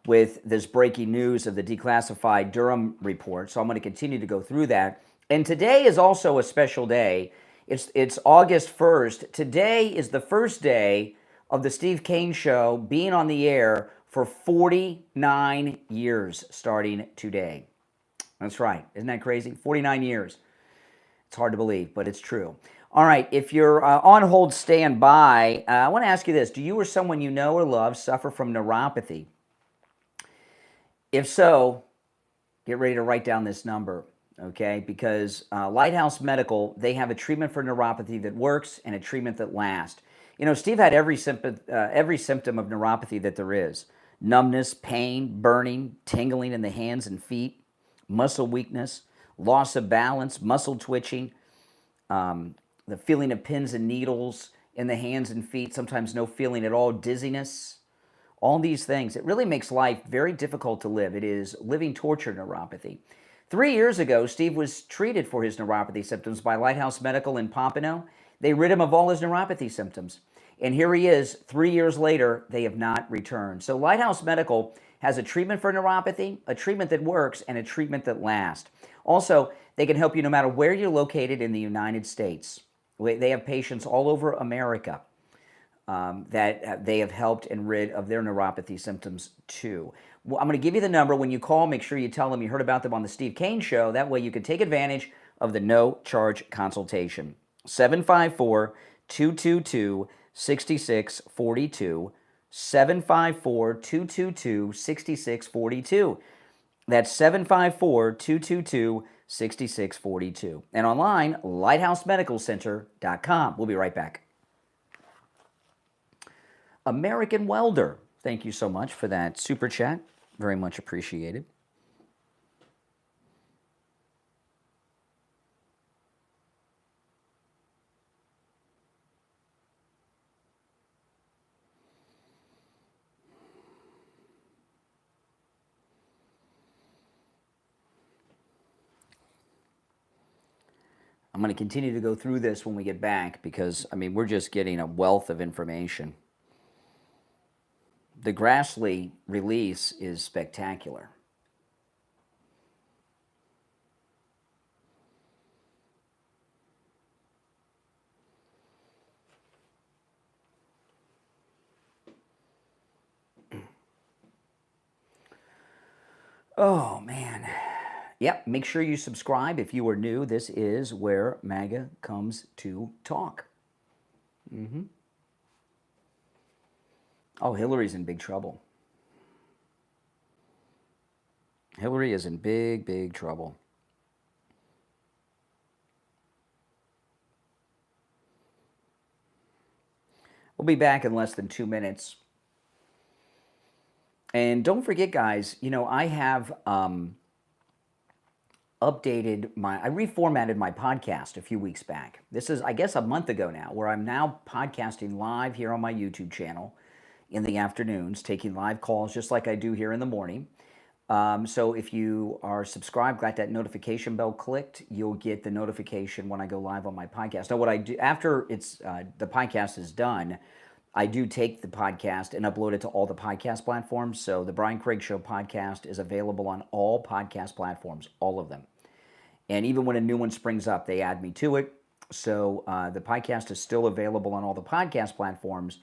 A: with this breaking news of the declassified Durham report, so I'm going to continue to go through that. And today is also a special day. It's August 1st. Today is the first day of the Steve Kane Show being on the air for 49 years starting today. That's right. Isn't that crazy? 49 years. It's hard to believe, but it's true. All right. If you're on hold, stand by. I want to ask you this. Do you or someone you know or love suffer from neuropathy? If so, get ready to write down this number, okay? Because Lighthouse Medical, they have a treatment for neuropathy that works and a treatment that lasts. You know, Steve had every symptom of neuropathy that there is. Numbness, pain, burning, tingling in the hands and feet, muscle weakness, loss of balance, muscle twitching, the feeling of pins and needles in the hands and feet, sometimes no feeling at all, dizziness, all these things. It really makes life very difficult to live. It is living torture neuropathy. 3 years ago, Steve was treated for his neuropathy symptoms by Lighthouse Medical in Pompano. They rid him of all his neuropathy symptoms. And here he is, 3 years later, they have not returned. So Lighthouse Medical has a treatment for neuropathy, a treatment that works, and a treatment that lasts. Also, they can help you no matter where you're located in the United States. They have patients all over America that they have helped and rid of their neuropathy symptoms too. Well, I'm going to give you the number. When you call, make sure you tell them you heard about them on the Steve Kane Show. That way you can take advantage of the no-charge consultation. 754-222-6642. 754-222-6642. That's 754-222-6642. And online, lighthousemedicalcenter.com. We'll be right back. American Welder, thank you so much for that super chat. Very much appreciated. I'm going to continue to go through this when we get back because, I mean, we're just getting a wealth of information. The Grassley release is spectacular. Oh, man. Yep, make sure you subscribe if you are new. This is where MAGA comes to talk. Oh, Hillary's in big trouble. Hillary is in big, big trouble. We'll be back in less than 2 minutes. And don't forget, guys, you know, I have I reformatted my podcast a few weeks back. This is, I guess, a month ago now, where I'm now podcasting live here on my YouTube channel in the afternoons, taking live calls just like I do here in the morning. So if you are subscribed, got that notification bell clicked, you'll get the notification when I go live on my podcast. Now, what I do after the podcast is done, I do take the podcast and upload it to all the podcast platforms. So the Brian Craig Show podcast is available on all podcast platforms, all of them. And even when a new one springs up, they add me to it. So the podcast is still available on all the podcast platforms,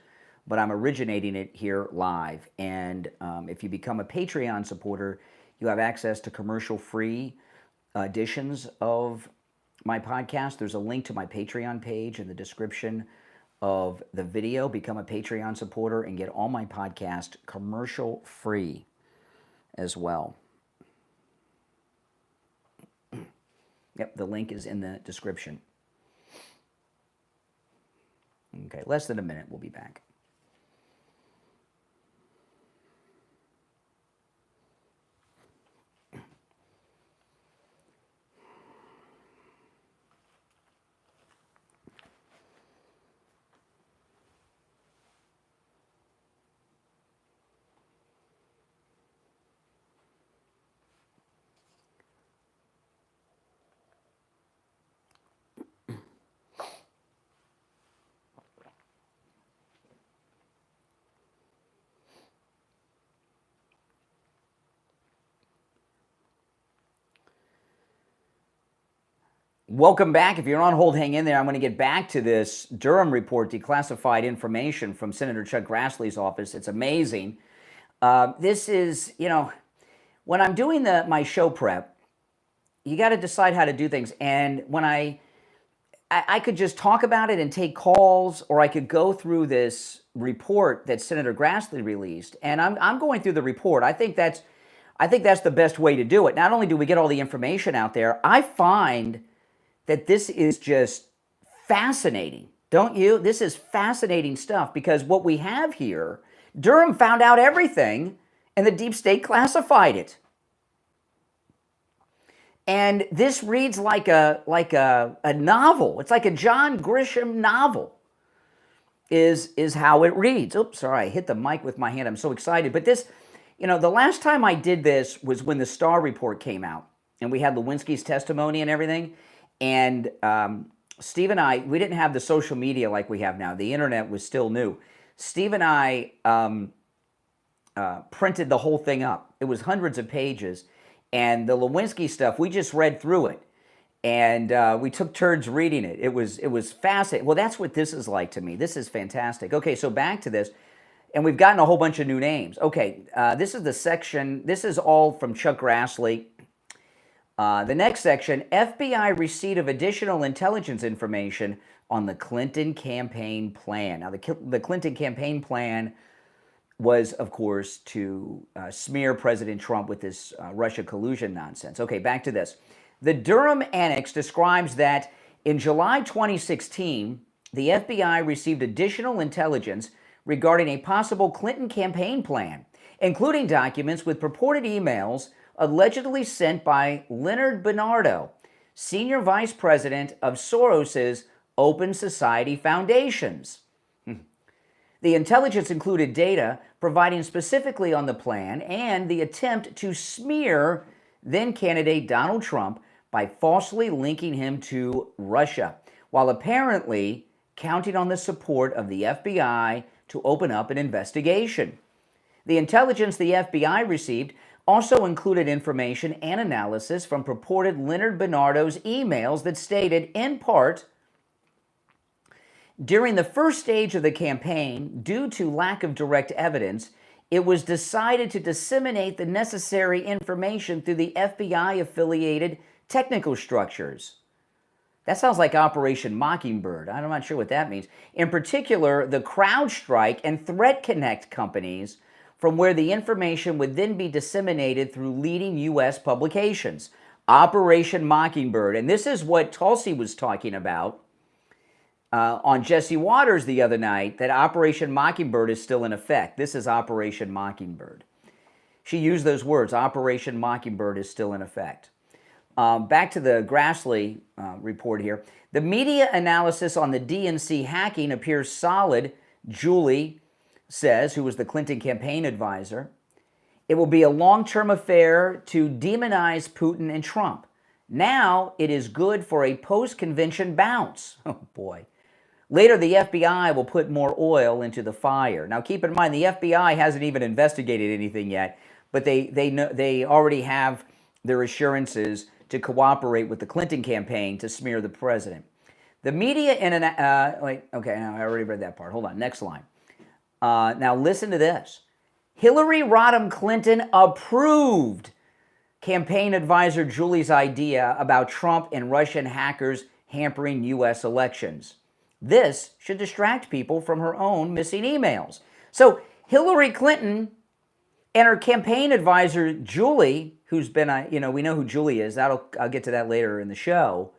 A: but I'm originating it here live. And if you become a Patreon supporter, you have access to commercial-free editions of my podcast. There's a link to my Patreon page in the description of the video. Become a Patreon supporter and get all my podcast commercial-free as well. Yep, the link is in the description. Okay, less than a minute, we'll be back. Welcome back. If you're on hold, hang in there. I'm going to get back to this Durham report, declassified information from Senator Chuck Grassley's office. It's amazing. This is, when I'm doing my show prep, you got to decide how to do things. And when I could just talk about it and take calls, or I could go through this report that Senator Grassley released. And I'm going through the report. I think that's the best way to do it. Not only do we get all the information out there, I find that this is just fascinating, don't you? This is fascinating stuff, because what we have here, Durham found out everything and the deep state classified it. And this reads like a novel. It's like a John Grisham novel is how it reads. Oops, sorry, I hit the mic with my hand. I'm so excited. But this, the last time I did this was when the Starr report came out and we had Lewinsky's testimony and everything. And Steve and I, we didn't have the social media like we have now. The internet was still new. Steve and I printed the whole thing up. It was hundreds of pages. And the Lewinsky stuff, we just read through it. And we took turns reading it. It was fascinating. Well, that's what this is like to me. This is fantastic. Okay, so back to this. And we've gotten a whole bunch of new names. Okay, this is the section. This is all from Chuck Grassley. The next section, FBI receipt of additional intelligence information on the Clinton campaign plan. Now, the Clinton campaign plan was, of course, to smear President Trump with this Russia collusion nonsense. Okay, back to this. The Durham Annex describes that in July 2016, the FBI received additional intelligence regarding a possible Clinton campaign plan, including documents with purported emails allegedly sent by Leonard Bernardo, senior vice president of Soros's Open Society Foundations. The intelligence included data providing specifically on the plan and the attempt to smear then-candidate Donald Trump by falsely linking him to Russia, while apparently counting on the support of the FBI to open up an investigation. The intelligence the FBI received also included information and analysis from purported Leonard Bernardo's emails that stated, in part, during the first stage of the campaign, due to lack of direct evidence, it was decided to disseminate the necessary information through the FBI-affiliated technical structures. That sounds like Operation Mockingbird. I'm not sure what that means. In particular, the CrowdStrike and Threat Connect companies, from where the information would then be disseminated through leading U.S. publications. Operation Mockingbird. And this is what Tulsi was talking about on Jesse Waters the other night, that Operation Mockingbird is still in effect. This is Operation Mockingbird. She used those words, Operation Mockingbird is still in effect. Back to the Grassley report here. The media analysis on the DNC hacking appears solid, Julie says, who was the Clinton campaign advisor. It will be a long-term affair to demonize Putin and Trump. Now it is good for a post-convention bounce. Oh boy. Later, the FBI will put more oil into the fire. Now, keep in mind, the FBI hasn't even investigated anything yet, but they already have their assurances to cooperate with the Clinton campaign to smear the president. The media okay, now I already read that part. Hold on, next line. Now listen to this. Hillary Rodham Clinton approved campaign advisor Julie's idea about Trump and Russian hackers hampering U.S. elections. This should distract people from her own missing emails. So Hillary Clinton and her campaign advisor Julie, who's been, we know who Julie is. I'll get to that later in the show.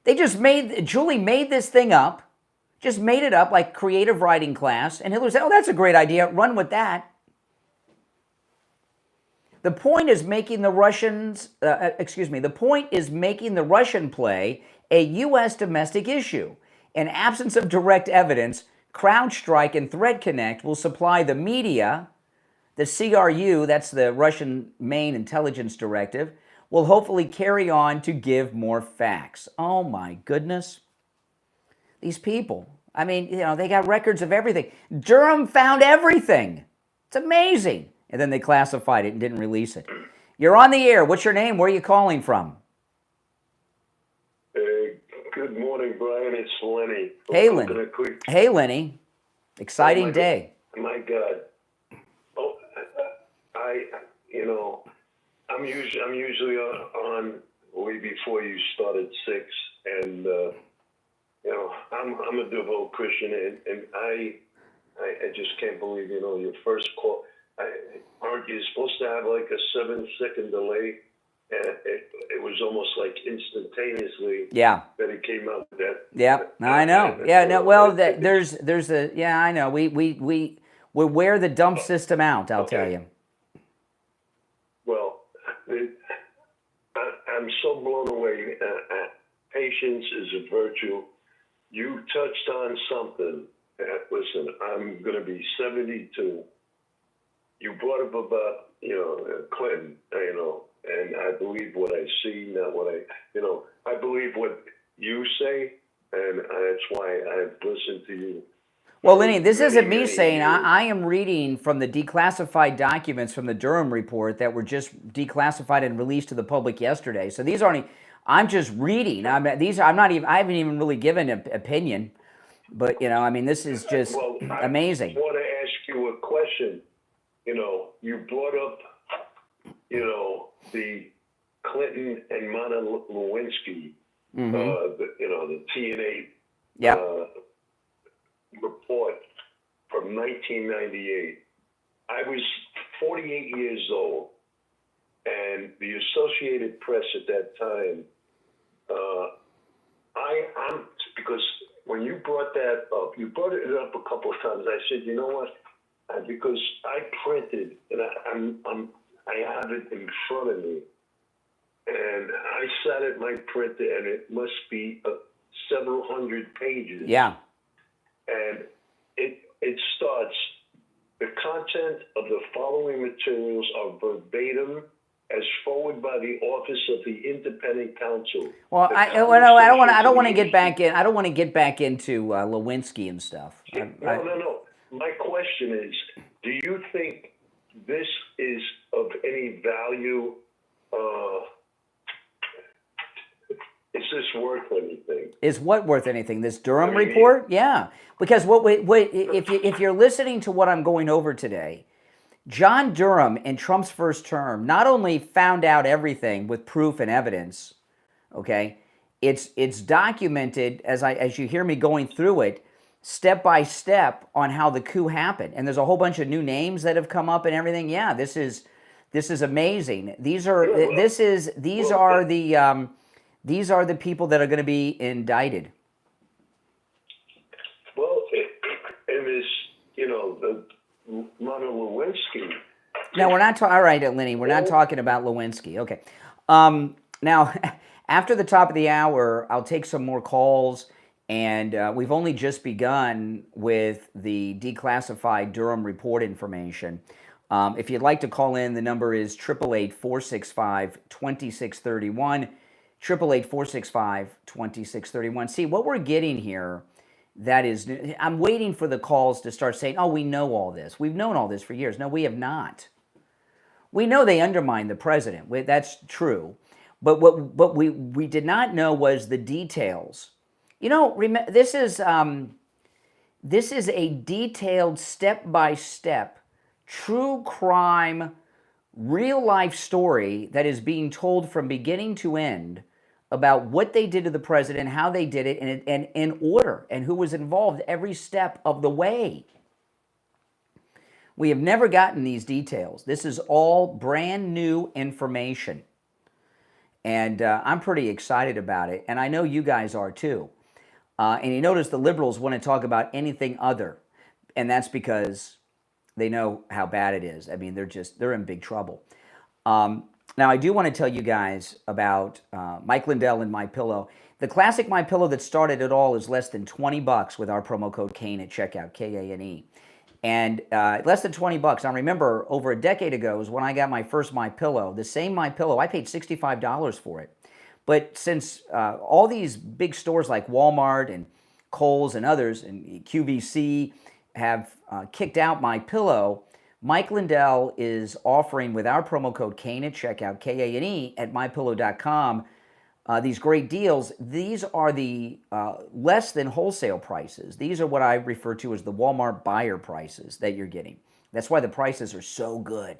A: Julie made this thing up, just made it up like creative writing class, and Hillary said, "Oh, that's a great idea. Run with that." The point is making the Russian play a U.S. domestic issue. In absence of direct evidence, CrowdStrike and ThreatConnect will supply the media. The CRU, that's the Russian main intelligence directive, will hopefully carry on to give more facts. Oh my goodness. These people, I mean, they got records of everything. Durham found everything. It's amazing. And then they classified it and didn't release it. You're on the air. What's your name? Where are you calling from?
B: Good morning, Brian. It's Lenny.
A: Hey, Lenny. Hey, Lenny. Exciting day.
B: My God. Oh, I'm usually on way before you start at 6, and I'm a devout Christian, and I just can't believe your first call. Aren't you supposed to have like a 7-second delay? And it was almost like instantaneously.
A: Yeah.
B: That it came out with that.
A: Yeah, I know. Yeah, no. Well, there's a. Yeah, I know. We wear the dump system out. I'll tell you.
B: Well, I'm so blown away. Patience is a virtue. You touched on something. Listen, I'm going to be 72. You brought up about Clinton, and I believe what I see, not what I believe what you say, and that's why I've listened to you.
A: Well, Lenny, this isn't me saying. I am reading from the declassified documents from the Durham report that were just declassified and released to the public yesterday. So these aren't. I'm just reading. I haven't even really given an opinion, but this is just amazing.
B: I want to ask you a question. You brought up, the Clinton and Monica Lewinsky, the TNA report from 1998. I was 48 years old, and the Associated Press at that time, because when you brought that up, you brought it up a couple of times. I said, you know what? Because I printed, and I have it in front of me, and I sat at my printer, and it must be several hundred pages.
A: Yeah.
B: And it starts, the content of the following materials are verbatim as forwarded by the Office of the Independent Counsel.
A: Well, I don't want to get back in. I don't want to get back into Lewinsky and stuff.
B: No. My question is, do you think this is of any value? Is this worth anything?
A: Is what worth anything? This Durham report? Yeah, because if you're listening to what I'm going over today, John Durham in Trump's first term not only found out everything with proof and evidence, okay, it's documented as you hear me going through it, step by step on how the coup happened, and there's a whole bunch of new names that have come up and everything. Yeah, this is amazing. These are the people that are going to be indicted.
B: Well, and this, the Monica Lewinsky.
A: No, we're not talking. All right, Lenny, we're not talking about Lewinsky. Okay. Now, after the top of the hour, I'll take some more calls. And we've only just begun with the declassified Durham report information. If you'd like to call in, the number is 888-465-2631, 888-465-2631. See, what we're getting here that is, I'm waiting for the calls to start saying, oh, we know all this. We've known all this for years. No, we have not. We know they undermined the president. That's true. But what we did not know was the details. You know, this is a detailed, step-by-step, true crime, real-life story that is being told from beginning to end about what they did to the president, how they did it, and in order, and who was involved every step of the way. We have never gotten these details. This is all brand new information. And I'm pretty excited about it. And I know you guys are too. And you notice the liberals want to talk about anything other. And that's because they know how bad it is. I mean, they're in big trouble. Now, I do want to tell you guys about Mike Lindell and MyPillow. The classic MyPillow that started it all is less than $20 with our promo code Kane at checkout, K-A-N-E. And less than $20. I remember over a decade ago was when I got my first MyPillow. The same MyPillow, I paid $65 for it. But since all these big stores like Walmart and Kohl's and others and QVC have kicked out MyPillow, Mike Lindell is offering with our promo code Kane at checkout, K-A-N-E, at MyPillow.com, these great deals. These are the less than wholesale prices. These are what I refer to as the Walmart buyer prices that you're getting. That's why the prices are so good.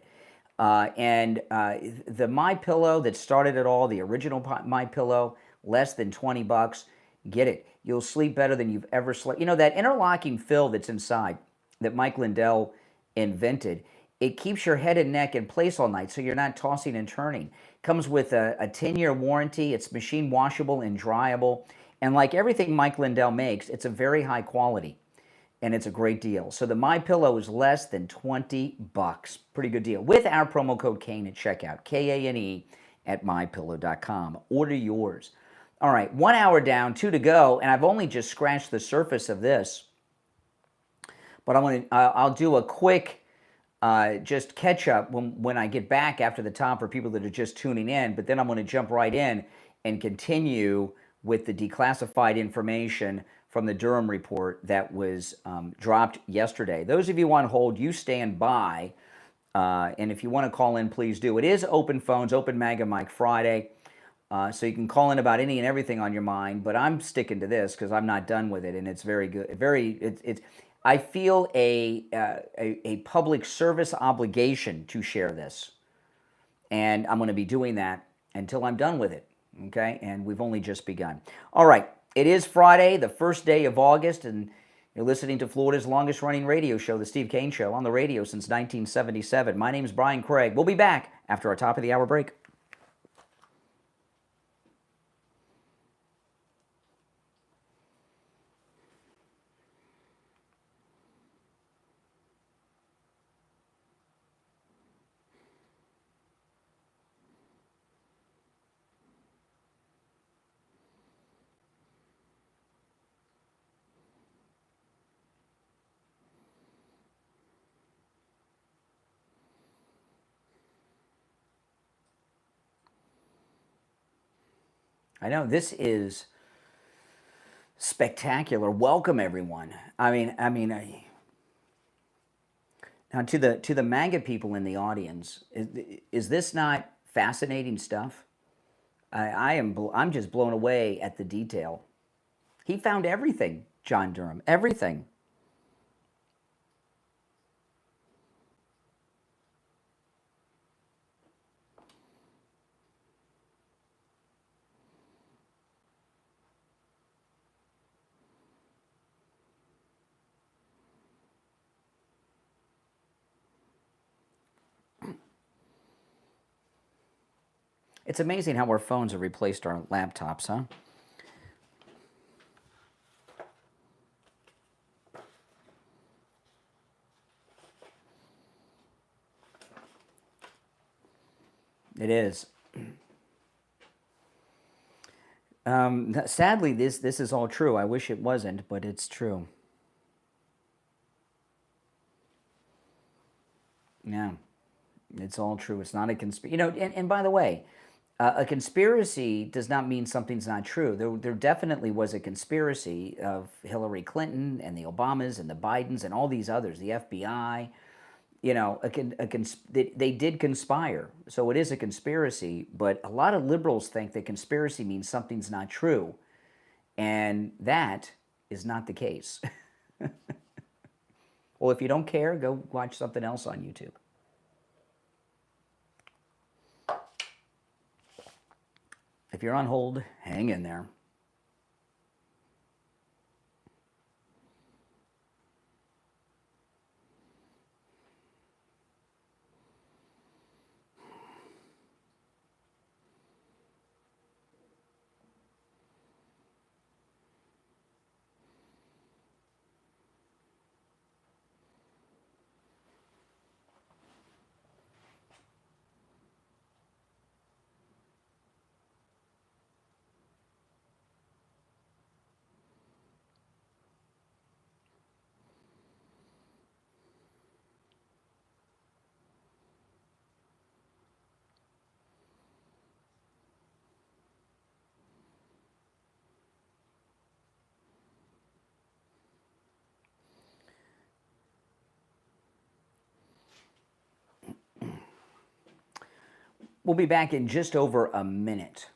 A: And the MyPillow that started it all, the original MyPillow, less than $20. Get it. You'll sleep better than you've ever slept. You know, that interlocking fill that's inside that Mike Lindell invented, it keeps your head and neck in place all night so you're not tossing and turning. Comes with a 10-year warranty. It's machine washable and dryable. And like everything Mike Lindell makes, it's a very high quality. And it's a great deal. So the MyPillow is less than $20. Pretty good deal. With our promo code Kane at checkout, K-A-N-E, at MyPillow.com. Order yours. All right, 1 hour down, 2 to go, and I've only just scratched the surface of this. But I'll do a quick just catch up when I get back after the top for people that are just tuning in. But then I'm going to jump right in and continue with the declassified information from the Durham report that was dropped yesterday. Those of you on hold, you stand by. And if you want to call in, please do. It is open phones, open MAGA Mike Friday. So you can call in about any and everything on your mind. But I'm sticking to this because I'm not done with it. And it's very good. I feel a public service obligation to share this. And I'm going to be doing that until I'm done with it. Okay? And we've only just begun. All right. It is Friday, the first day of August, and you're listening to Florida's longest-running radio show, The Steve Kane Show, on the radio since 1977. My name is Brian Craig. We'll be back after our top-of-the-hour break. I know this is spectacular. Welcome, everyone. I mean, now to the MAGA people in the audience, is this not fascinating stuff? I'm just blown away at the detail. He found everything, John Durham, everything. It's amazing how our phones have replaced our laptops, huh? It is. Sadly, this is all true. I wish it wasn't, but it's true. Yeah, it's all true. It's not a conspiracy. You know, and by the way, A conspiracy does not mean something's not true. There definitely was a conspiracy of Hillary Clinton and the Obamas and the Bidens and all these others, the FBI. You know, they did conspire. So it is a conspiracy, but a lot of liberals think that conspiracy means something's not true. And that is not the case. Well, if you don't care, go watch something else on YouTube. If you're on hold, hang in there. We'll be back in just over a minute.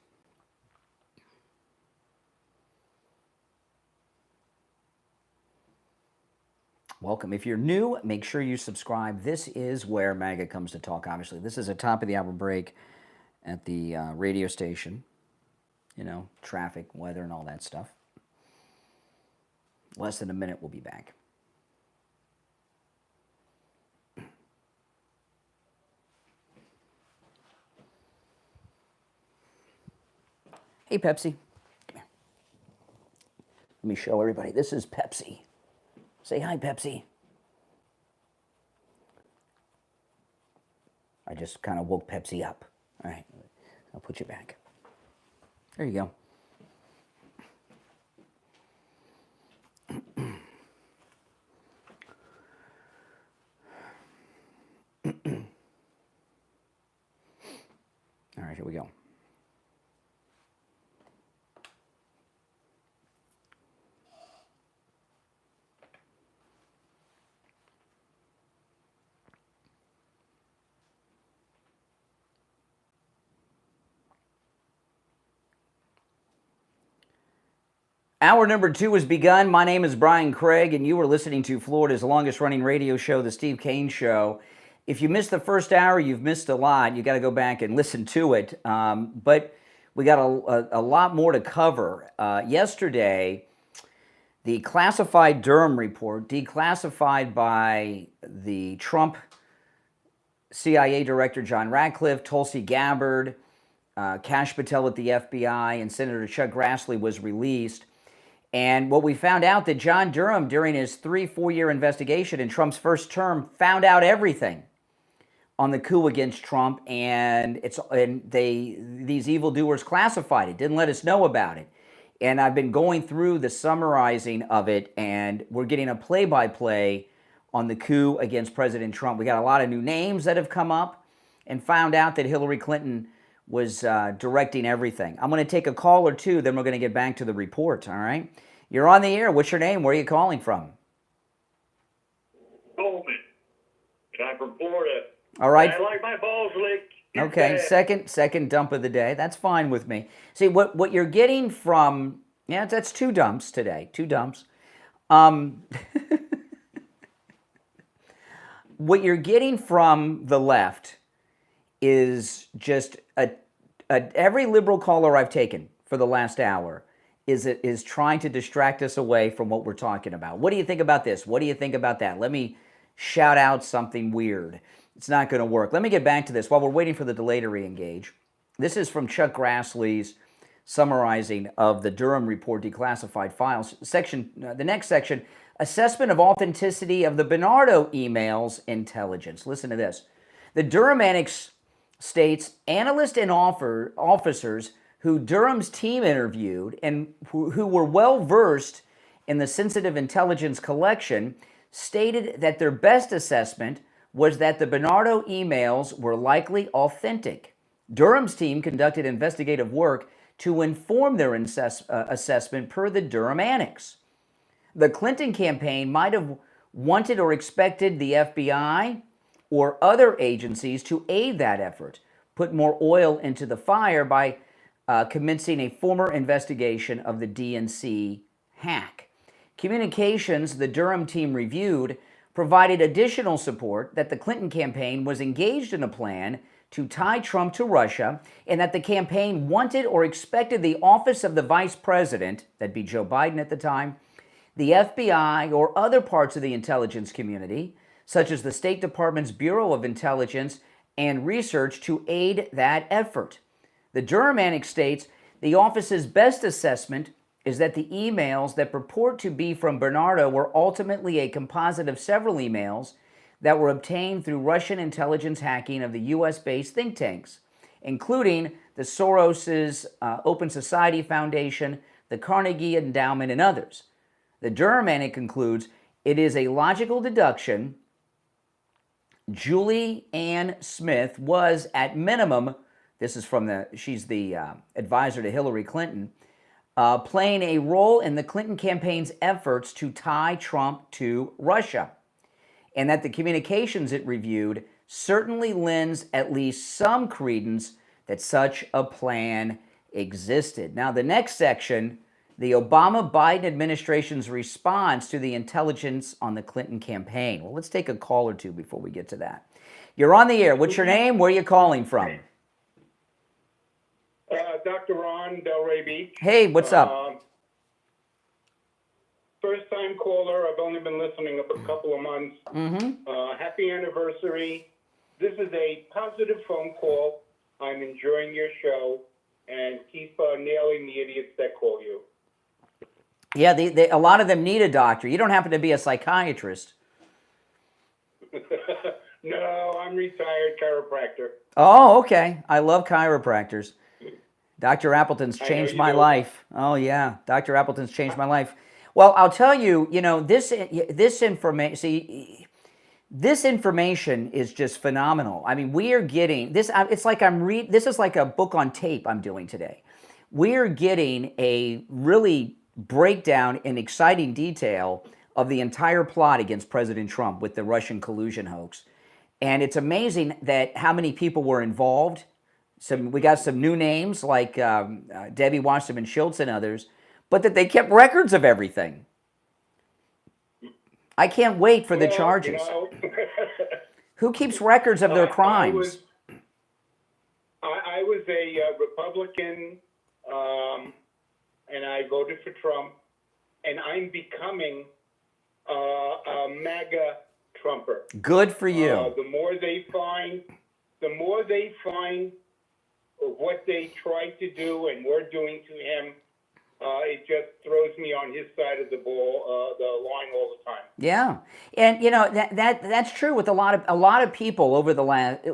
A: Welcome. If you're new, make sure you subscribe. This is where MAGA comes to talk, obviously. This is a top of the hour break at the radio station. You know, traffic, weather, and all that stuff. Less than a minute, we'll be back. Hey, Pepsi. Come here. Let me show everybody. This is Pepsi. Say hi, Pepsi. I just kind of woke Pepsi up. All right, I'll put you back. There you go. All right, here we go. Hour number 2 has begun. My name is Brian Craig, and you are listening to Florida's longest-running radio show, The Steve Kane Show. If you missed the first hour, you've missed a lot. You got to go back and listen to it. But we got a lot more to cover. Yesterday, the classified Durham report, declassified by the Trump CIA Director John Ratcliffe, Tulsi Gabbard, Kash Patel at the FBI, and Senator Chuck Grassley, was released. And what we found out that John Durham, during his 4-year investigation in Trump's first term, found out everything on the coup against Trump, and these evildoers classified it, didn't let us know about it. And I've been going through the summarizing of it, and we're getting a play-by-play on the coup against President Trump. We got a lot of new names that have come up, and found out that Hillary Clinton was directing everything. I'm going to take a call or two, then we're going to get back to the report, all right? You're on the air. What's your name? Where are you calling from?
C: Coleman. I'm from Florida.
A: All right.
C: I like my balls licked.
A: Okay, second dump of the day. That's fine with me. See, what you're getting from, yeah, that's 2 dumps today, 2 dumps. What you're getting from the left is just every liberal caller I've taken for the last hour is trying to distract us away from what we're talking about. What do you think about this? What do you think about that? Let me shout out something weird. It's not going to work. Let me get back to this while we're waiting for the delay to re-engage. This is from Chuck Grassley's summarizing of the Durham report, declassified files. The next section, assessment of authenticity of the Bernardo emails intelligence. Listen to this. The Durham Annex states analysts and officers who Durham's team interviewed and who were well-versed in the sensitive intelligence collection stated that their best assessment was that the Bernardo emails were likely authentic. Durham's team conducted investigative work to inform their assessment per the Durham Annex. The Clinton campaign might have wanted or expected the FBI or other agencies to aid that effort, put more oil into the fire by commencing a formal investigation of the DNC hack. Communications the Durham team reviewed provided additional support that the Clinton campaign was engaged in a plan to tie Trump to Russia, and that the campaign wanted or expected the office of the vice president, that'd be Joe Biden at the time, the FBI, or other parts of the intelligence community, such as the State Department's Bureau of Intelligence and Research, to aid that effort. The Durham Annex states the office's best assessment is that the emails that purport to be from Bernardo were ultimately a composite of several emails that were obtained through Russian intelligence hacking of the U.S.-based think tanks, including the Soros's Open Society Foundation, the Carnegie Endowment, and others. The Durham Annex concludes, it is a logical deduction Julie Ann Smith was, at minimum, this is from she's the advisor to Hillary Clinton, playing a role in the Clinton campaign's efforts to tie Trump to Russia, and that the communications it reviewed certainly lends at least some credence that such a plan existed. Now, the next section, the Obama-Biden administration's response to the intelligence on the Clinton campaign. Well, let's take a call or two before we get to that. You're on the air. What's your name? Where are you calling from?
H: Dr. Ron, Delray Beach.
A: Hey, what's up?
H: First-time caller. I've only been listening a couple of months. Happy anniversary. This is a positive phone call. I'm enjoying your show, and keep nailing the idiots that call you.
A: Yeah, a lot of them need a doctor. You don't happen to be a psychiatrist.
H: No, I'm retired chiropractor.
A: Oh, okay. I love chiropractors. Dr. Appleton's changed my life. Oh, yeah. Dr. Appleton's changed my life. Well, I'll tell you, this information, see, this information is just phenomenal. I mean, we are getting this. It's like this is like a book on tape I'm doing today. We are getting a really breakdown in exciting detail of the entire plot against President Trump with the Russian collusion hoax, and it's amazing that how many people were involved. We got some new names like Debbie Wasserman Schultz and others, but that they kept records of everything. I can't wait for the charges. Who keeps records of their crimes?
H: I was a Republican, and I voted for Trump, and I'm becoming a MAGA Trumper.
A: Good for you.
H: The more they find what they tried to do and were doing to him, it just throws me on his side of the line all the time.
A: Yeah, and that's true with a lot of people over the last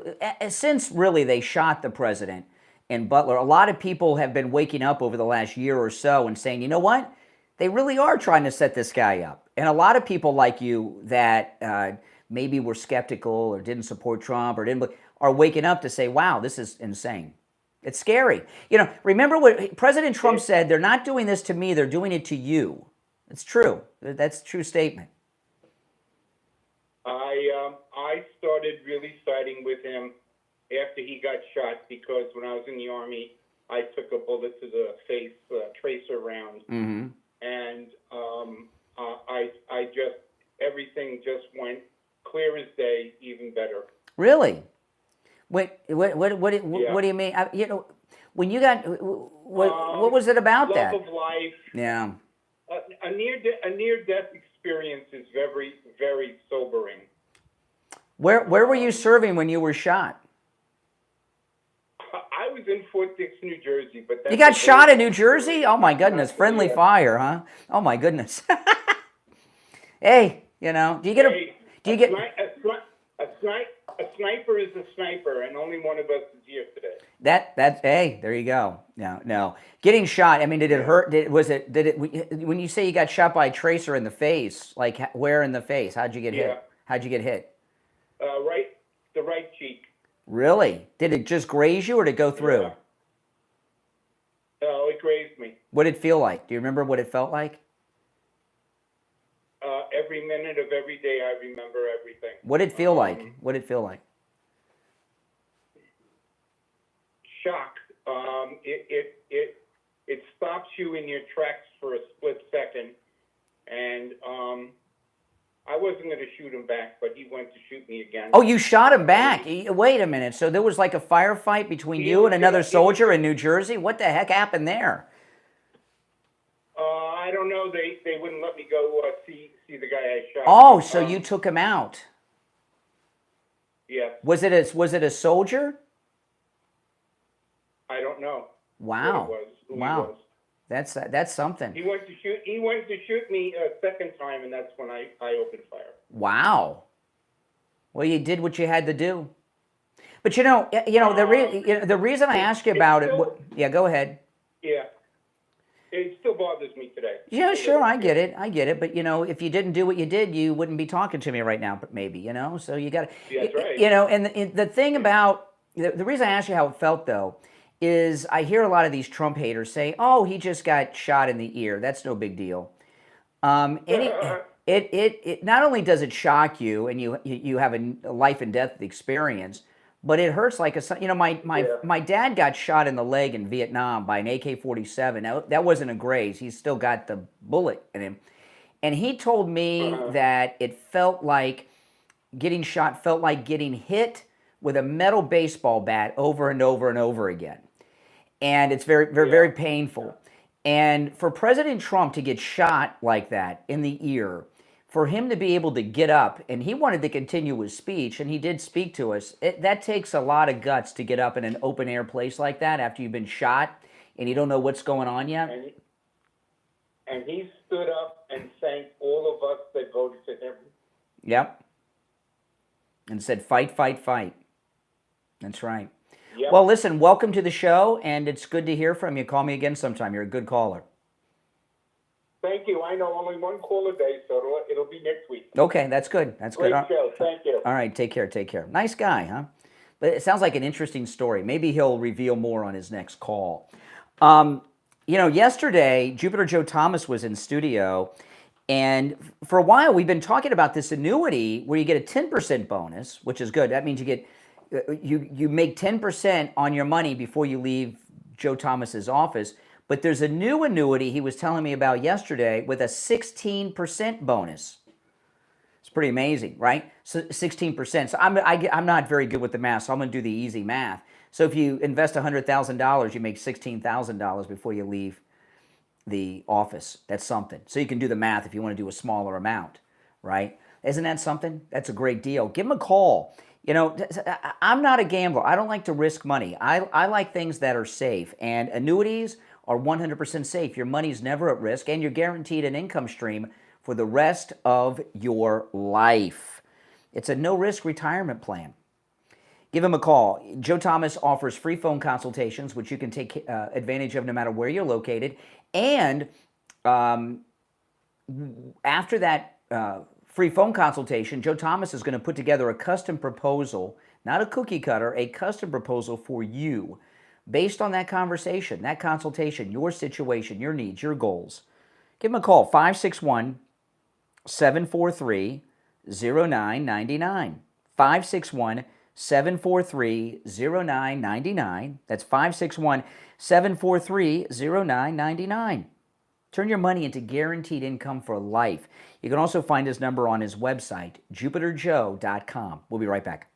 A: since really they shot the president and Butler. A lot of people have been waking up over the last year or so and saying, you know what, they really are trying to set this guy up. And a lot of people like you that maybe were skeptical or didn't support Trump or are waking up to say, wow, this is insane. It's scary. Remember what President Trump said, they're not doing this to me, they're doing it to you. It's true. That's a true statement.
H: I started really siding with him after he got shot because when I was in the Army, I took a bullet to the face, tracer round.
A: Mm-hmm.
H: And everything just went clear as day, even better.
A: Really? What do you mean? When you got what was it about that?
H: Love of life.
A: Yeah.
H: A near-death experience is very, very sobering.
A: Where were you serving when you were shot?
H: I was in Fort Dix, New Jersey, but
A: you got shot in New Jersey? Oh my goodness! Friendly fire, huh? Oh my goodness! Hey, do you get
H: a sniper is a sniper, and only one of us is here today.
A: Hey, there you go. No. Getting shot, I mean, did it hurt? When you say you got shot by a tracer in the face, like where in the face? How'd you get hit? How'd you get hit?
H: The right cheek.
A: Really? Did it just graze you or did it go through?
H: Yeah. No, it grazed me.
A: What did it feel like? Do you remember what it felt like?
H: Every minute of every day, I remember everything.
A: What did it feel like? What did it feel like?
H: Shock. It stops you in your tracks for a split second, and I wasn't going to shoot him back, but he went to shoot me again.
A: Oh, you shot him back. Wait a minute. So there was like a firefight between you and another soldier in New Jersey? What the heck happened there?
H: I don't know. They wouldn't let me go see the guy I shot.
A: Oh, so you took him out.
H: Yeah.
A: Was it a soldier?
H: I don't know.
A: Wow.
H: Who he
A: Wow.
H: was.
A: That's something.
H: He went to shoot me a second time, and that's when I opened fire.
A: Wow. Well, you did what you had to do. But the reason I ask you about it. Yeah, go ahead.
H: Yeah. It still bothers me today.
A: Yeah, sure, I get it. But if you didn't do what you did, you wouldn't be talking to me right now. But maybe, So you got to.
H: That's right.
A: And the thing about the reason I asked you how it felt though, is I hear a lot of these Trump haters say, "Oh, he just got shot in the ear. That's no big deal." And it not only does it shock you, and you have a life and death experience, but it hurts like my dad got shot in the leg in Vietnam by an AK-47. Now, that wasn't a graze. He's still got the bullet in him. And he told me that it felt like getting shot felt like getting hit with a metal baseball bat over and over and over again. And it's very painful. And for President Trump to get shot like that in the ear, for him to be able to get up, and he wanted to continue his speech, and he did speak to us, that takes a lot of guts to get up in an open air place like that after you've been shot and you don't know what's going on yet.
H: And he stood up and thanked all of us that voted for him.
A: Yep. And said, fight, fight, fight. That's right.
H: Yep.
A: Well, listen, welcome to the show, and it's good to hear from you. Call me again sometime. You're a good caller.
H: Thank you. I know only one call a day, so it'll be next week.
A: Okay, that's good. That's
H: Great
A: good.
H: show. Thank you.
A: All right, take care. Nice guy, huh? But it sounds like an interesting story. Maybe he'll reveal more on his next call. Yesterday, Jupiter Joe Thomas was in studio, and for a while we've been talking about this annuity where you get a 10% bonus, which is good. That means you make 10% on your money before you leave Joe Thomas's office. But there's a new annuity he was telling me about yesterday with a 16% bonus. It's pretty amazing, right? So 16%. So I'm not very good with the math, so I'm going to do the easy math. So if you invest $100,000, you make $16,000 before you leave the office. That's something. So you can do the math if you want to do a smaller amount, right? Isn't that something? That's a great deal. Give him a call. I'm not a gambler. I don't like to risk money. I like things that are safe, and annuities are 100% safe. Your money's never at risk, and you're guaranteed an income stream for the rest of your life. It's a no-risk retirement plan. Give him a call. Joe Thomas offers free phone consultations, which you can take advantage of no matter where you're located. And after that free phone consultation, Joe Thomas is going to put together a custom proposal, not a cookie cutter, a custom proposal for you based on that conversation, that consultation, your situation, your needs, your goals. Give him a call, 561-743-0999. 561-743-0999. That's 561-743-0999. Turn your money into guaranteed income for life. You can also find his number on his website, jupiterjoe.com. We'll be right back.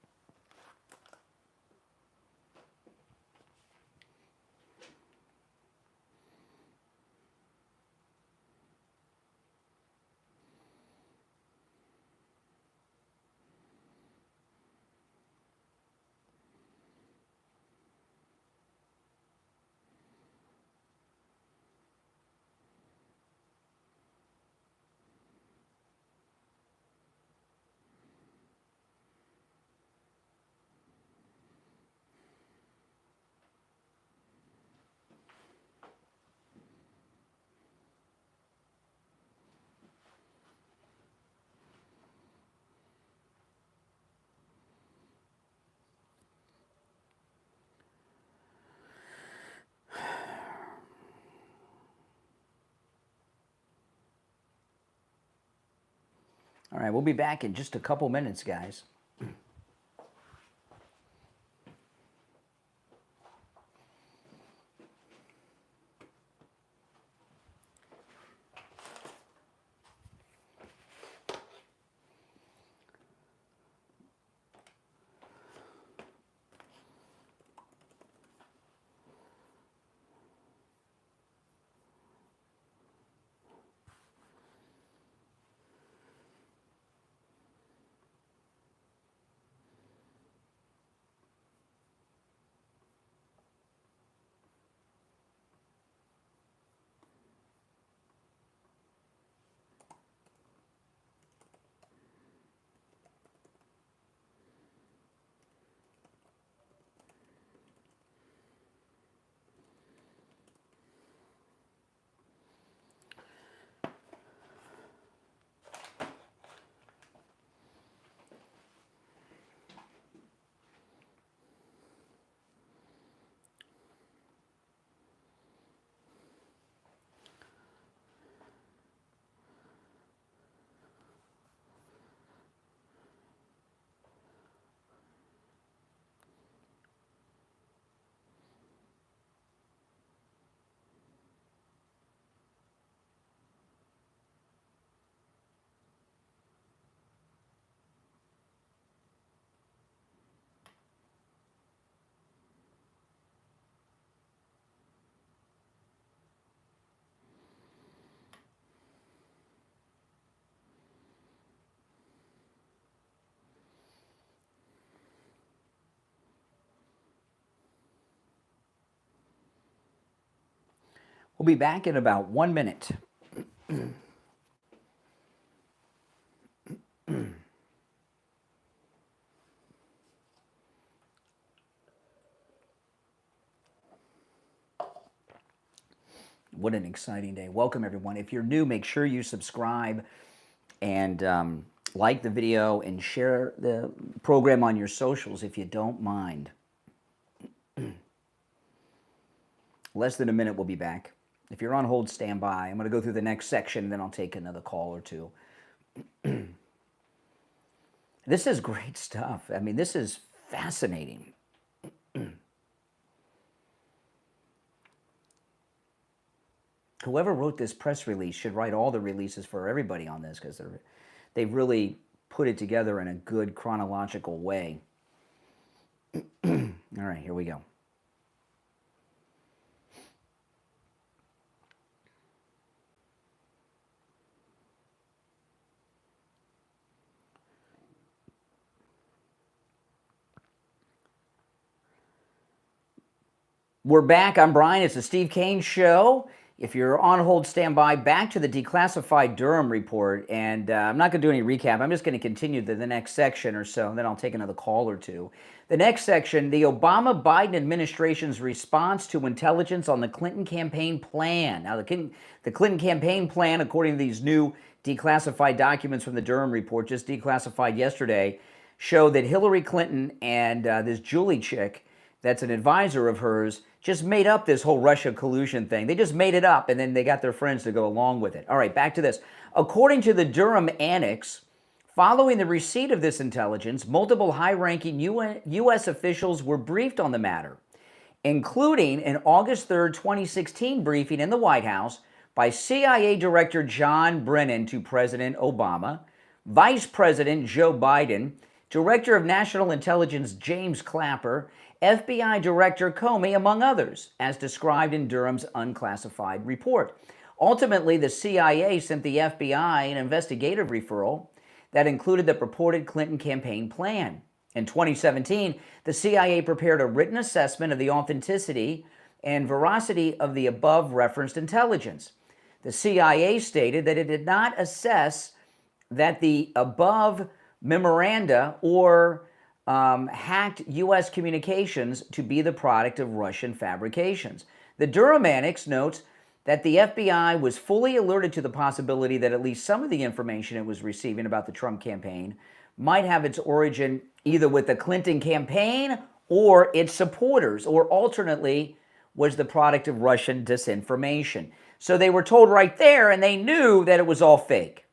A: All right, we'll be back in just a couple minutes, guys. We'll be back in about 1 minute. What an exciting day. Welcome, everyone. If you're new, make sure you subscribe and like the video and share the program on your socials if you don't mind. Less than a minute, we'll be back. If you're on hold, stand by. I'm going to go through the next section, and then I'll take another call or two. This is great stuff. I mean, this is fascinating. Whoever wrote this press release should write all the releases for everybody on this, because they've really put it together in a good chronological way. All right, here we go. We're back. I'm Brian. It's the Steve Kane Show. If you're on hold, stand by. Back to the declassified Durham report. And I'm not going to do any recap. I'm just going to continue to the next section or so, and then I'll take another call or two. The next section, the Obama-Biden administration's response to intelligence on the Clinton campaign plan. Now, the Clinton campaign plan, according to these new declassified documents from the Durham report, just declassified yesterday, show that Hillary Clinton and this Julie chick, that's an advisor of hers, just made up this whole Russia collusion thing. They just made it up, and then they got their friends to go along with it. All right, back to this. According to the Durham Annex, following the receipt of this intelligence, multiple high-ranking U.S. officials were briefed on the matter, including an August 3rd, 2016 briefing in the White House by CIA Director John Brennan to President Obama, Vice President Joe Biden, Director of National Intelligence James Clapper, FBI Director Comey, among others, as described in Durham's unclassified report. Ultimately, the CIA sent the FBI an investigative referral that included the purported Clinton campaign plan. In 2017, the CIA prepared a written assessment of the authenticity and veracity of the above-referenced intelligence. The CIA stated that it did not assess that the above memoranda or hacked U.S. communications to be the product of Russian fabrications. The Durham Annex notes that the FBI was fully alerted to the possibility that at least some of the information it was receiving about the Trump campaign might have its origin either with the Clinton campaign or its supporters, or alternately was the product of Russian disinformation. So they were told right there, and they knew that it was all fake.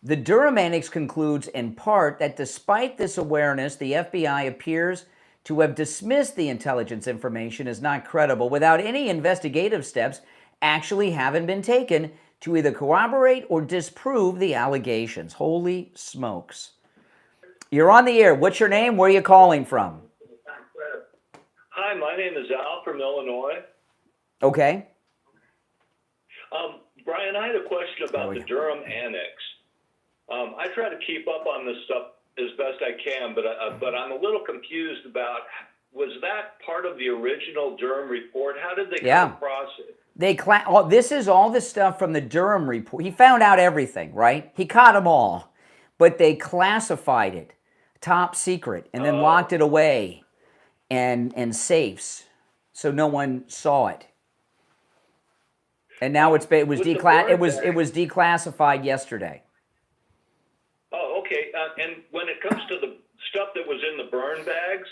A: The Durham annex concludes in part that despite this awareness, the FBI appears to have dismissed the intelligence information as not credible without any investigative steps actually having been taken to either corroborate or disprove the allegations. Holy smokes. You're on the air. What's your name? Where are you calling from?
I: Hi, my name is Al from Illinois.
A: Okay.
I: Brian, I had a question about the Durham annex. I try to keep up on this stuff as best I can, but I'm a little confused about, was that part of the original Durham report? How did they come across it?
A: This is all the stuff from the Durham report. He found out everything, right? He caught them all, but they classified it top secret and then locked it away in safes so no one saw it. And now it was declassified yesterday.
I: Oh, okay. And when it comes to the stuff that was in the burn bags,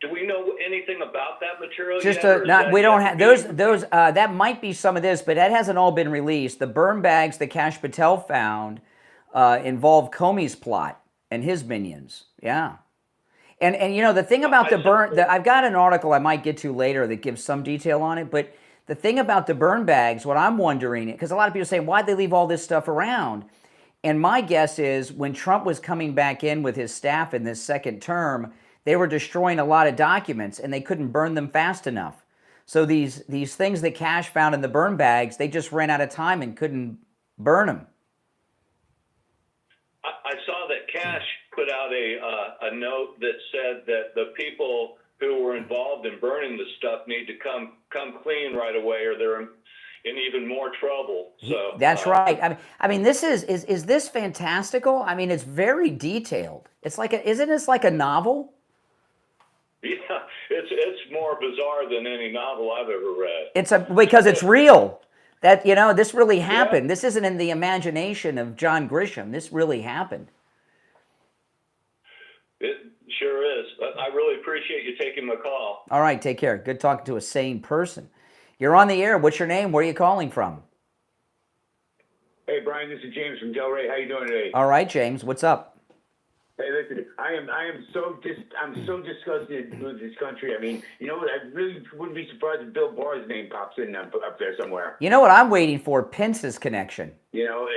I: do we know anything about that material yet?
A: We don't have those. That might be some of this, but that hasn't all been released. The burn bags that Kash Patel found involved Comey's plot and his minions. Yeah. And you know, the thing about I've got an article I might get to later that gives some detail on it, but the thing about the burn bags, what I'm wondering, because a lot of people say, why'd they leave all this stuff around? And my guess is when Trump was coming back in with his staff in this second term, they were destroying a lot of documents and they couldn't burn them fast enough. So these things that Kash found in the burn bags, they just ran out of time and couldn't burn them.
I: I saw that Kash put out a note that said that the people who were involved in burning the stuff need to come clean right away, or they're in even more trouble. So
A: that's right. I mean, this is this fantastical? I mean, it's very detailed. It's like isn't this like a novel?
I: Yeah, it's more bizarre than any novel I've ever read.
A: Because it's real. That, you know, this really happened. Yeah. This isn't in the imagination of John Grisham. This really happened.
I: It sure is. I really appreciate you taking my call.
A: All right, take care. Good talking to a sane person. You're on the air. What's your name? Where are you calling from?
J: Hey, Brian, this is James from Delray. How you doing today?
A: All right, James. What's up?
J: Hey, listen, I'm so disgusted with this country. I mean, you know what? I really wouldn't be surprised if Bill Barr's name pops in up there somewhere.
A: You know what I'm waiting for? Pence's connection.
J: You know,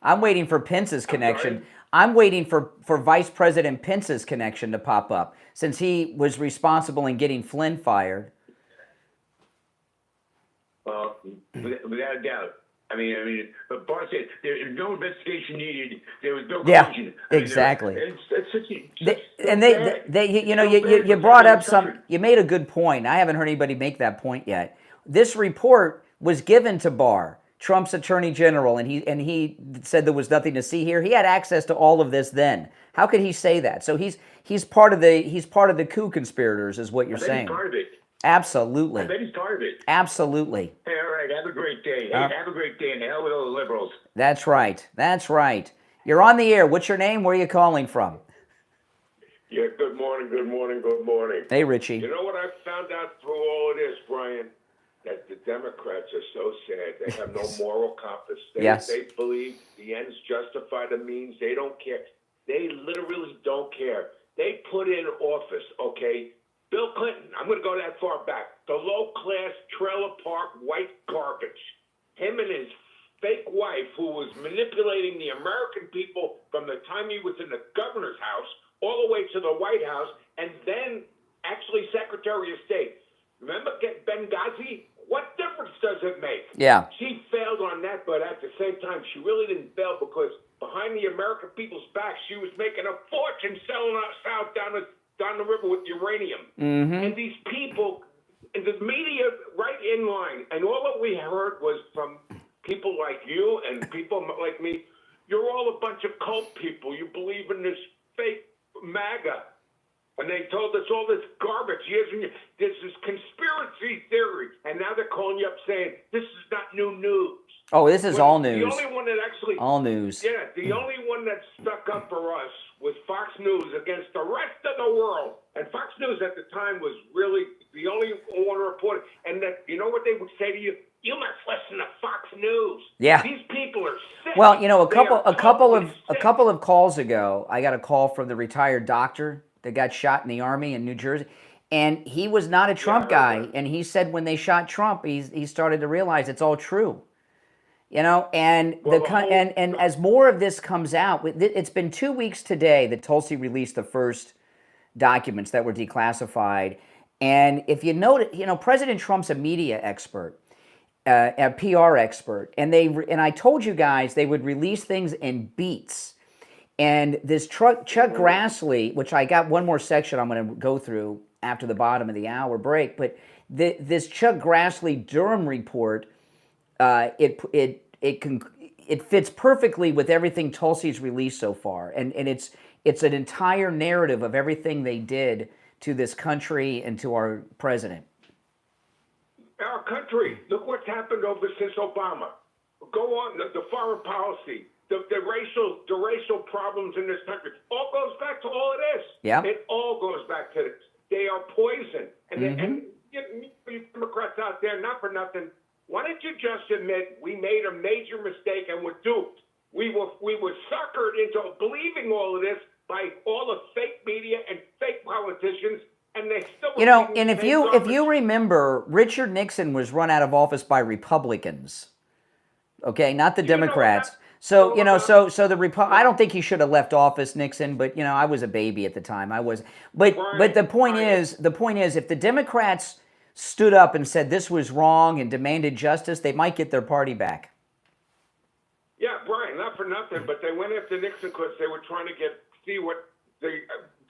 A: I'm waiting for Pence's connection. I'm waiting for Vice President Pence's connection to pop up, since he was responsible in getting Flynn fired.
J: Well, without a doubt. I mean, but Barr said there's no investigation needed. There was no collusion.
A: Yeah, exactly.
J: It's such
A: you brought up you made a good point. I haven't heard anybody make that point yet. This report was given to Barr, Trump's Attorney General, and he said there was nothing to see here. He had access to all of this then. How could he say that? So he's part of the coup conspirators, is what you're saying.
J: He's part of it.
A: Absolutely.
J: I bet he's part of it.
A: Absolutely.
J: Hey, all right. Have a great day. Have a great day, and the hell with all the liberals.
A: That's right. That's right. You're on the air. What's your name? Where are you calling from?
K: Yeah, good morning, good morning, good morning.
A: Hey, Richie.
K: You know what I found out through all of this, Brian? That the Democrats are so sad. They have no moral compass. They believe the ends justify the means. They don't care. They literally don't care. They put in office, okay? Bill Clinton, I'm going to go that far back. The low-class trailer park white garbage. Him and his fake wife, who was manipulating the American people from the time he was in the governor's house all the way to the White House, and then actually Secretary of State. Remember Benghazi? What difference does it make?
A: Yeah.
K: She failed on that, but at the same time, she really didn't fail because behind the American people's back, she was making a fortune selling us out down the river with uranium.
A: Mm-hmm.
K: And these people, and the media right in line, and all that we heard was from people like you and people like me, you're all a bunch of cult people. You believe in this fake MAGA. And they told us all this garbage. This is conspiracy theory. And now they're calling you up saying, this is not new news.
A: Oh, this is all news.
K: The only one that actually...
A: All news.
K: Yeah, the only one that stuck up for us was Fox News against the rest of the world. And Fox News at the time was really the only one reported. And that, you know what they would say to you? You must listen to Fox News.
A: Yeah.
K: These people are sick.
A: Well, you know, a
K: They are
A: couple of calls ago, I got a call from the retired doctor that got shot in the Army in New Jersey, and he was not a Trump guy, and he said when they shot Trump, he started to realize it's all true. You know, and and as more of this comes out, it's been 2 weeks today that Tulsi released the first documents that were declassified, and if you notice, you know, President Trump's a media expert. A PR expert, and I told you guys they would release things in beats. And this Chuck Grassley, which I got one more section I'm going to go through after the bottom of the hour break, but this Chuck Grassley Durham report, it fits perfectly with everything Tulsi's released so far, and it's an entire narrative of everything they did to this country and to our president.
K: Our country, look what's happened over since Obama. Go on, the foreign policy, the racial problems in this country, all goes back to all of this.
A: Yeah.
K: It all goes back to this. They are poison. And you Democrats out there, not for nothing, why don't you just admit we made a major mistake and were duped? We were suckered into believing all of this by all the fake media and fake politicians. And they still,
A: you know, and if you remember, Richard Nixon was run out of office by Republicans, okay, not the Democrats. So you know, so the I don't think he should have left office, Nixon. But you know, I was a baby at the time. I was, but the point is, if the Democrats stood up and said this was wrong and demanded justice, they might get their party back.
K: Yeah, Brian, not for nothing, but they went after Nixon because they were trying to see what the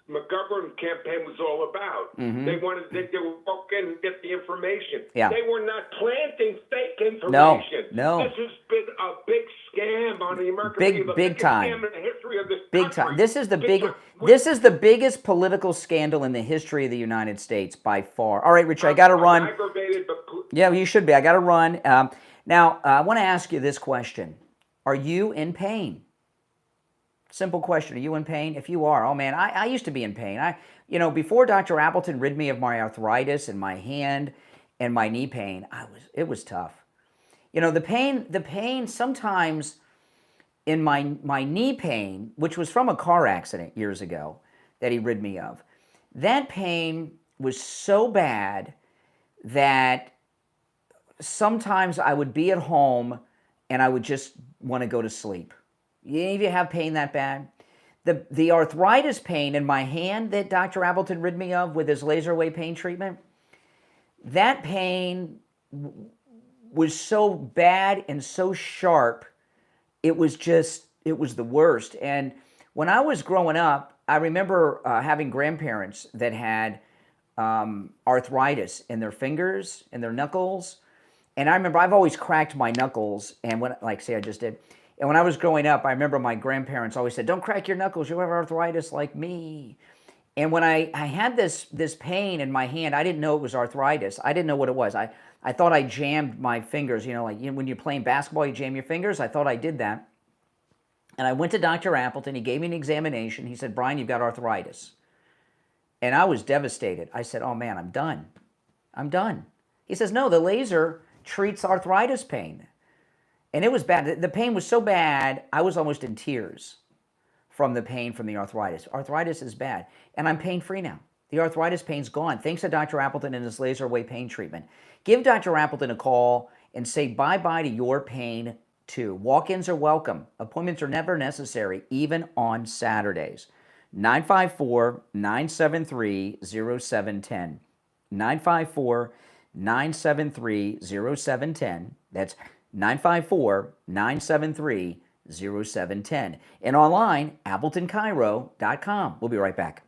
K: McGovern campaign was all about. They wanted they were walk in and get the information.
A: Yeah.
K: They were not planting fake information.
A: No.
K: This has been a big scam on the American people.
A: Big time.
K: Scam in the history of this
A: big
K: country.
A: Time. This is the biggest political scandal in the history of the United States by far. All right, Richard, I got to run.
K: Aggravated, but
A: yeah, you should be. I got to run. Now, I want to ask you this question: are you in pain? Simple question. Are you in pain? If you are, oh man, I used to be in pain. Before Dr. Appleton rid me of my arthritis and my hand and my knee pain, it was tough. You know, the pain sometimes in my knee pain, which was from a car accident years ago that he rid me of, that pain was so bad that sometimes I would be at home and I would just want to go to sleep. Any of you have pain that bad? The arthritis pain in my hand that Dr. Appleton rid me of with his laser wave pain treatment, that pain was so bad and so sharp, it was the worst. And when I was growing up, I remember having grandparents that had arthritis in their fingers and their knuckles. And I remember I've always cracked my knuckles, and I just did. And when I was growing up, I remember my grandparents always said, "Don't crack your knuckles, you'll have arthritis like me." And when I had this pain in my hand, I didn't know it was arthritis. I didn't know what it was. I thought I jammed my fingers, when you're playing basketball, you jam your fingers. I thought I did that. And I went to Dr. Appleton. He gave me an examination. He said, "Brian, you've got arthritis." And I was devastated. I said, "Oh man, I'm done. I'm done." He says, "No, the laser treats arthritis pain." And it was bad. The pain was so bad, I was almost in tears from the pain from the arthritis. Arthritis is bad. And I'm pain-free now. The arthritis pain's gone, thanks to Dr. Appleton and his laser wave pain treatment. Give Dr. Appleton a call and say bye-bye to your pain, too. Walk-ins are welcome. Appointments are never necessary, even on Saturdays. 954-973-0710. 954-973-0710. That's 954-973-0710. And online, AppletonCairo.com. We'll be right back.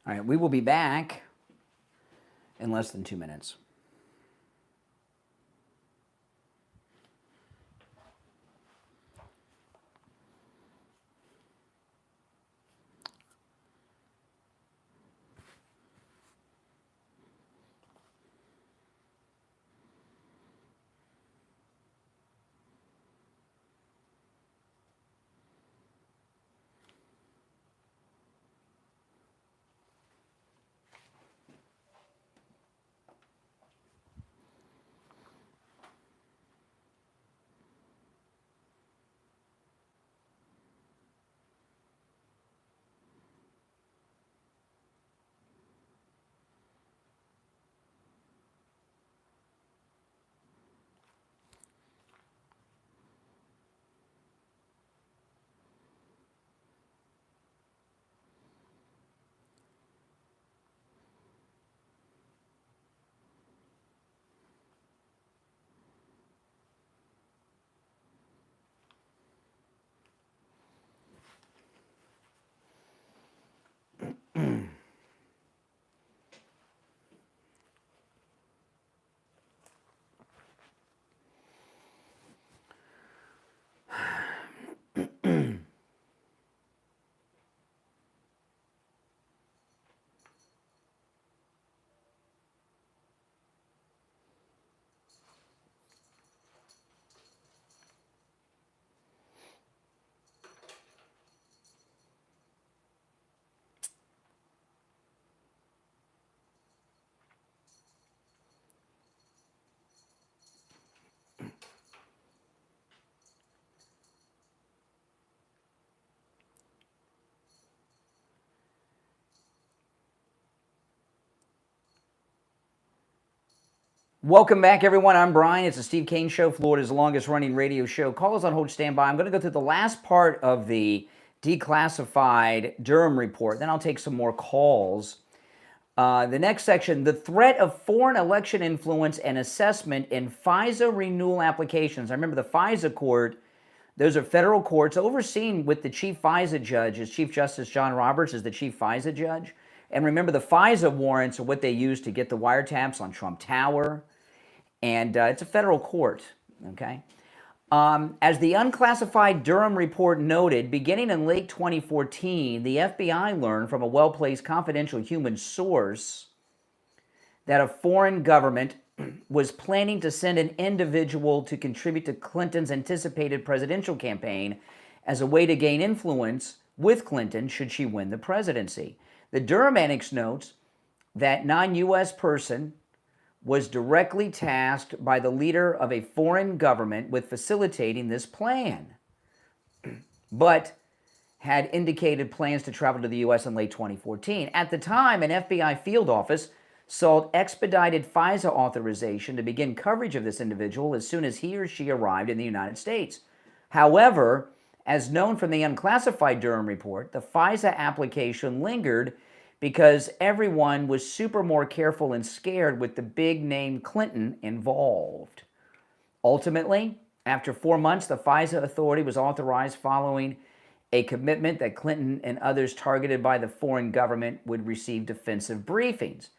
A: All right, we will be back in less than 2 minutes. Welcome back, everyone. I'm Brian. It's the Steve Kane Show, Florida's longest-running radio show. Call us on hold, stand by. I'm going to go through the last part of the declassified Durham report. Then I'll take some more calls. The next section, the threat of foreign election influence and assessment in FISA renewal applications. I remember the FISA court, those are federal courts overseen with the chief FISA judge, as Chief Justice John Roberts is the chief FISA judge. And remember, the FISA warrants are what they use to get the wiretaps on Trump Tower. And it's a federal court, okay? As the unclassified Durham report noted, beginning in late 2014, the FBI learned from a well-placed confidential human source that a foreign government was planning to send an individual to contribute to Clinton's anticipated presidential campaign as a way to gain influence with Clinton should she win the presidency. The Durham Annex notes that non-U.S. person was directly tasked by the leader of a foreign government with facilitating this plan, but had indicated plans to travel to the U.S. in late 2014. At the time, an FBI field office sought expedited FISA authorization to begin coverage of this individual as soon as he or she arrived in the United States. However, as known from the unclassified Durham report, the FISA application lingered because everyone was super more careful and scared with the big name Clinton involved. Ultimately, after 4 months, the FISA authority was authorized following a commitment that Clinton and others targeted by the foreign government would receive defensive briefings.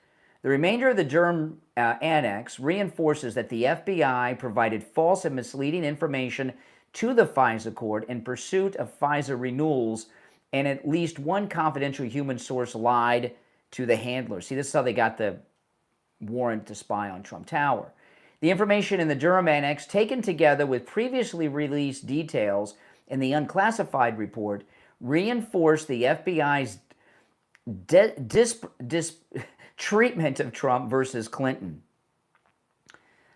A: The remainder of the Durham Annex reinforces that the FBI provided false and misleading information to the FISA court in pursuit of FISA renewals, and at least one confidential human source lied to the handler. See, this is how they got the warrant to spy on Trump Tower. The information in the Durham Annex, taken together with previously released details in the unclassified report, reinforced the FBI's treatment of Trump versus Clinton.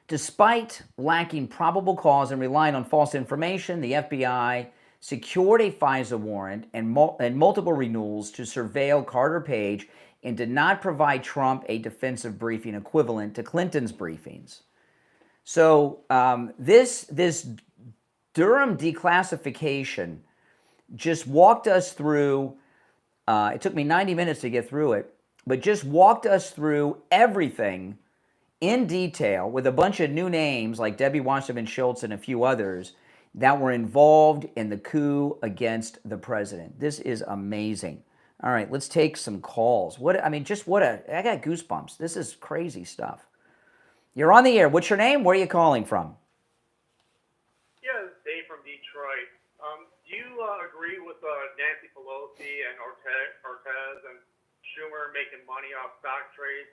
A: Despite lacking probable cause and relying on false information, the FBI secured a FISA warrant and multiple renewals to surveil Carter Page and did not provide Trump a defensive briefing equivalent to Clinton's briefings. So this Durham declassification just walked us through, it took me 90 minutes to get through it, but just walked us through everything in detail with a bunch of new names like Debbie Wasserman Schultz and a few others that were involved in the coup against the president. This is amazing. All right, let's take some calls. I got goosebumps. This is crazy stuff. You're on the air. What's your name? Where are you calling from?
L: Yeah, it's Dave from Detroit. Do you agree with Nancy Pelosi and Ortez and Schumer making money off stock trades?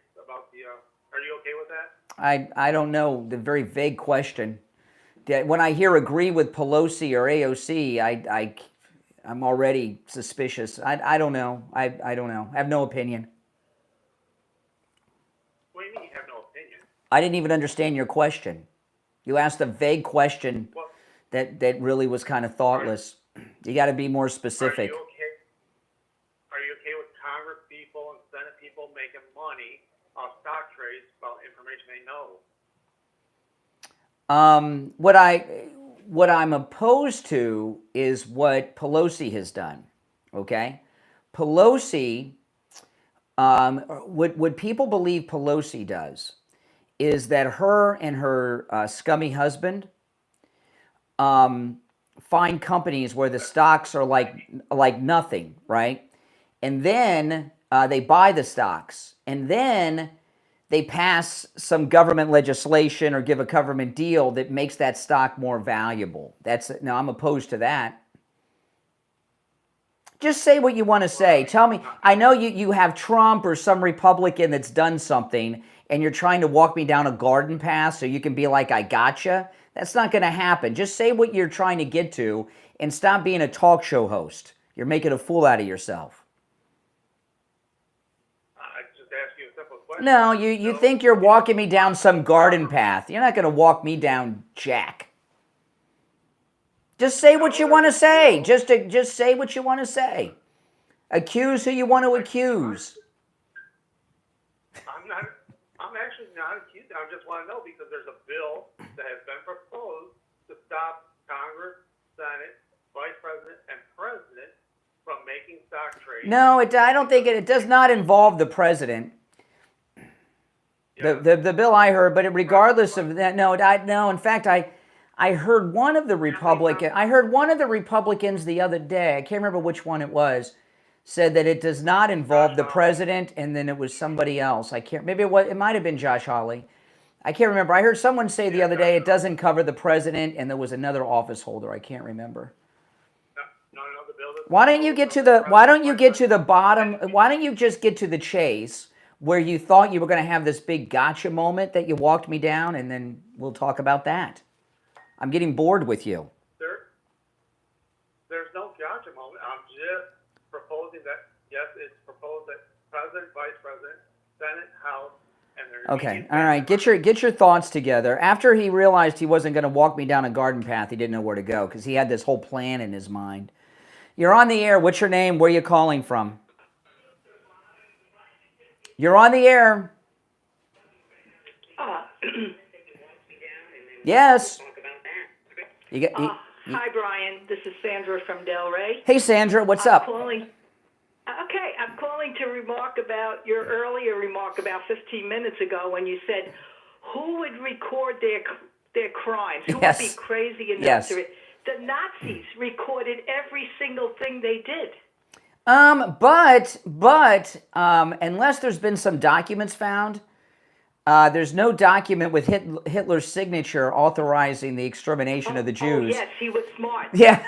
L: Are you okay with that?
A: I don't know. The very vague question. When I hear agree with Pelosi or AOC, I'm already suspicious. I don't know. I don't know. I have no opinion.
L: What do you mean you have no opinion?
A: I didn't even understand your question. You asked a vague question that really was kind of thoughtless. You got to be more specific.
L: Are you okay with Congress people and Senate people making money off stock trades about information they know?
A: What I'm opposed to is what Pelosi has done. Okay, Pelosi. What people believe Pelosi does is that her and her scummy husband find companies where the stocks are like nothing, right? And then they buy the stocks, and then they pass some government legislation or give a government deal that makes that stock more valuable. Now, I'm opposed to that. Just say what you want to say. Tell me, I know you have Trump or some Republican that's done something, and you're trying to walk me down a garden path so you can be like, I gotcha. That's not going to happen. Just say what you're trying to get to and stop being a talk show host. You're making a fool out of yourself. No, you think you're walking me down some garden path. You're not going to walk me down jack. Just say what you want to say. Just say what you want to say. Accuse who you want to accuse.
L: I'm actually not accused. I just want to know because there's a bill that has been proposed to stop Congress, Senate, Vice President, and President from making stock trades.
A: No, I don't think it does not involve the president. The bill I heard, but regardless of that, no. In fact, I heard one of the Republicans the other day. I can't remember which one it was. Said that it does not involve the president, and then it was somebody else. It might have been Josh Hawley. I can't remember. I heard someone say the other day it doesn't cover the president, and there was another office holder. I can't remember.
L: The bill doesn't.
A: Why don't you get to the bottom? Why don't you just get to the chase? Where you thought you were going to have this big gotcha moment that you walked me down, and then we'll talk about that. I'm getting bored with you.
L: There's no gotcha moment. I'm just proposing that, yes, it's proposed that President, Vice President, Senate, House, and there's...
A: Okay, all right, get your thoughts together. After he realized he wasn't going to walk me down a garden path, he didn't know where to go because he had this whole plan in his mind. You're on the air. What's your name? Where are you calling from? You're on the air. Yes.
M: Hi, Brian. This is Sandra from Delray.
A: Hey, Sandra. What's up?
M: I'm calling to remark about your earlier remark about 15 minutes ago when you said, who would record their crimes? Who would be crazy enough to... The Nazis recorded every single thing they did.
A: But unless there's been some documents found, there's no document with Hitler's signature authorizing the extermination of the Jews.
M: Oh, yes, he was smart.
A: Yeah,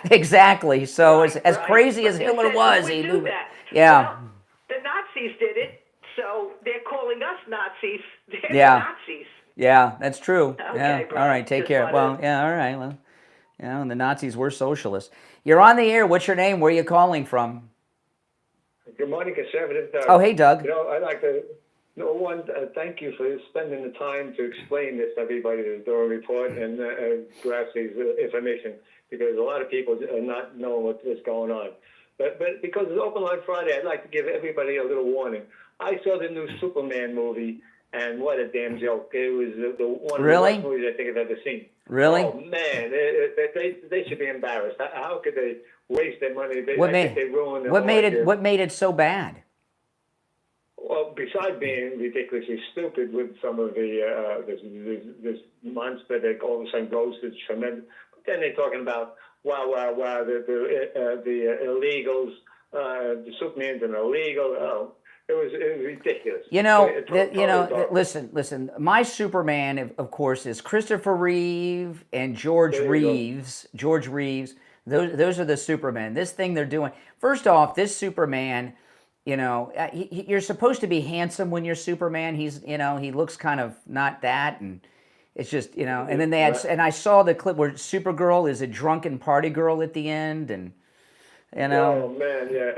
A: exactly. So as crazy as Hitler was, he knew that. Yeah.
M: Well, the Nazis did it, so they're calling us Nazis. They're the Nazis.
A: Yeah, that's true.
M: Okay,
A: yeah.
M: Brian,
A: all right, take care. Well, yeah, all right. Well, and the Nazis were socialists. You're on the air. What's your name? Where are you calling from?
N: Good morning, Conservative Doug.
A: Oh, hey, Doug.
N: I'd like to, thank you for spending the time to explain this to everybody, the Durham report, and grasp these information, because a lot of people are not knowing what's going on. But because it's Open Line Friday, I'd like to give everybody a little warning. I saw the new Superman movie, and what a damn joke. It was one of the best movies I think I've ever seen.
A: Really?
N: Oh, man. They should be embarrassed. How could they waste their money?
A: What made it so bad?
N: Well, besides being ridiculously stupid with some of this monster that all of a sudden goes to tremendous. But then they're talking about, wow, the illegals the Superman's an illegal. Oh, it was ridiculous.
A: Listen. My Superman, of course, is Christopher Reeve and George Reeves. George Reeves. Those are the Supermen. This thing they're doing. First off, this Superman, you're supposed to be handsome when you're Superman. He's, he looks kind of not that, and it's just, And then they had, and I saw the clip where Supergirl is a drunken party girl at the end, and
N: Oh man, yeah.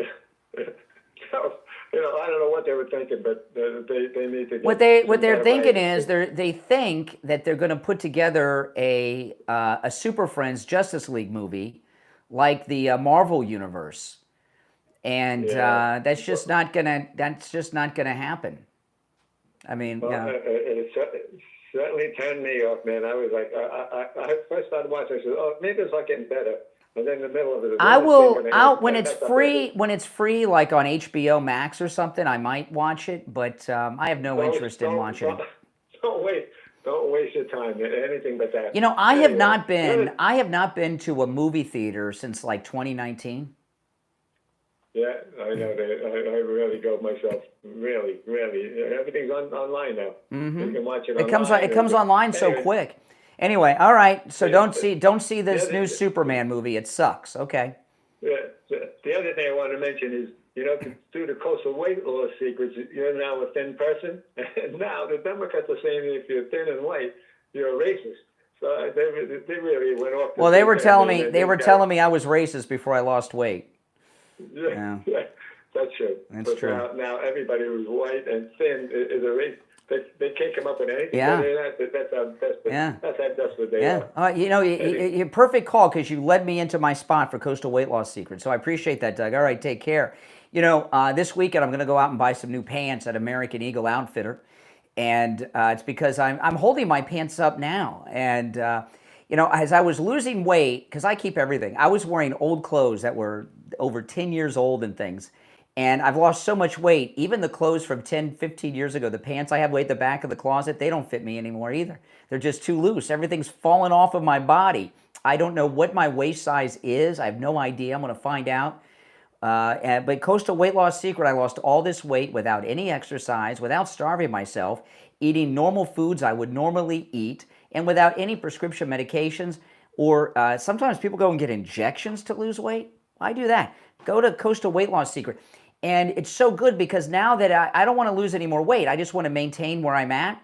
N: I don't know what they were thinking, but they need to.
A: What they're thinking is they think that they're going to put together a Super Friends Justice League movie, like the Marvel universe, and that's just not gonna happen. I mean,
N: it certainly turned me off, man. I was like, I first started watching. I said, oh, maybe it's not getting better. And then in the middle of it,
A: when it's free, like on HBO Max or something, I might watch it, but I have no interest in watching it.
N: Don't waste your time. Anything but that.
A: I have not been to a movie theater since like 2019.
N: Yeah, I know. I really go myself. Really, everything's online now.
A: Mm-hmm.
N: You can watch it online.
A: It comes online so quick. Anyway, all right. So don't see this new Superman movie. It sucks. Okay.
N: Yeah. The other thing I want to mention is, through the coastal weight loss secrets, you're now a thin person, and now the Democrats are saying if you're thin and white, you're a racist. So they really went off.
A: Well, they were telling me I was racist before I lost weight.
N: Yeah. That's true.
A: That's true.
N: Now everybody who's white and thin is a racist. They can't come up with anything.
A: Yeah.
N: That's how desperate. That's how desperate they are.
A: You're perfect call because you led me into my spot for Coastal Weight Loss Secrets. So I appreciate that, Doug. All right, take care. This weekend I'm going to go out and buy some new pants at American Eagle Outfitter, and it's because I'm holding my pants up now. And as I was losing weight, because I keep everything, I was wearing old clothes that were over 10 years old and things. And I've lost so much weight, even the clothes from 10, 15 years ago, the pants I have way at the back of the closet, they don't fit me anymore either. They're just too loose. Everything's fallen off of my body. I don't know what my waist size is. I have no idea. I'm going to find out. But Coastal Weight Loss Secret, I lost all this weight without any exercise, without starving myself, eating normal foods I would normally eat, and without any prescription medications. Or sometimes people go and get injections to lose weight. I do that. Go to Coastal Weight Loss Secret. And it's so good because now that I don't want to lose any more weight, I just want to maintain where I'm at.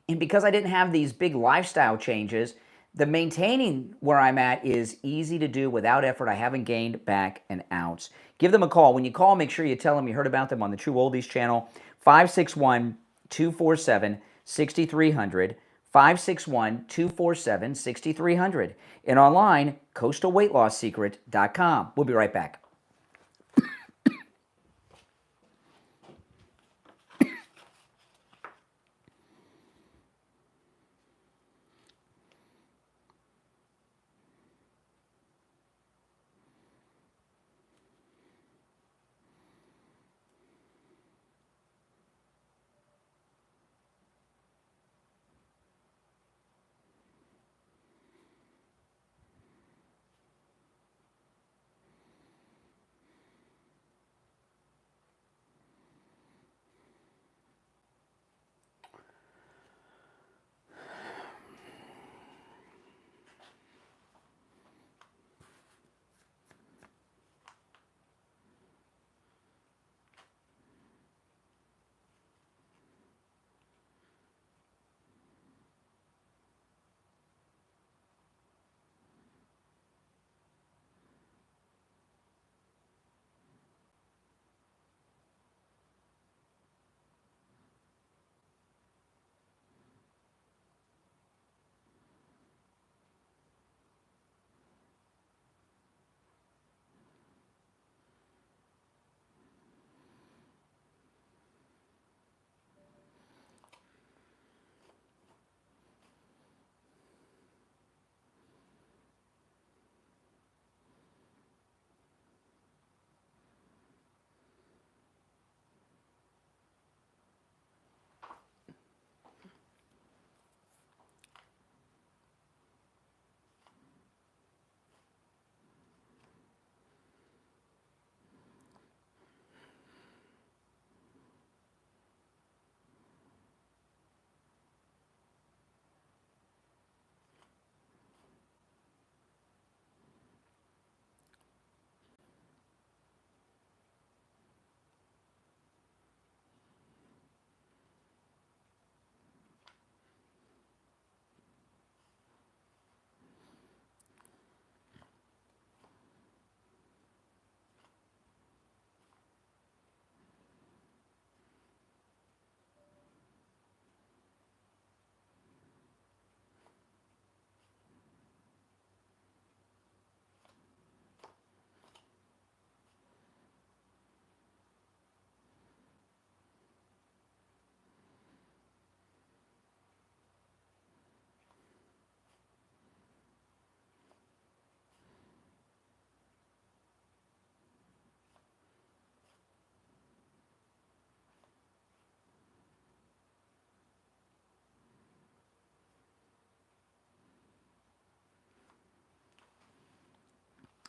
A: And because I didn't have these big lifestyle changes, the maintaining where I'm at is easy to do without effort. I haven't gained back an ounce. Give them a call. When you call, make sure you tell them you heard about them on the True Oldies channel, 561-247-6300, 561-247-6300, and online, coastalweightlosssecret.com. We'll be right back.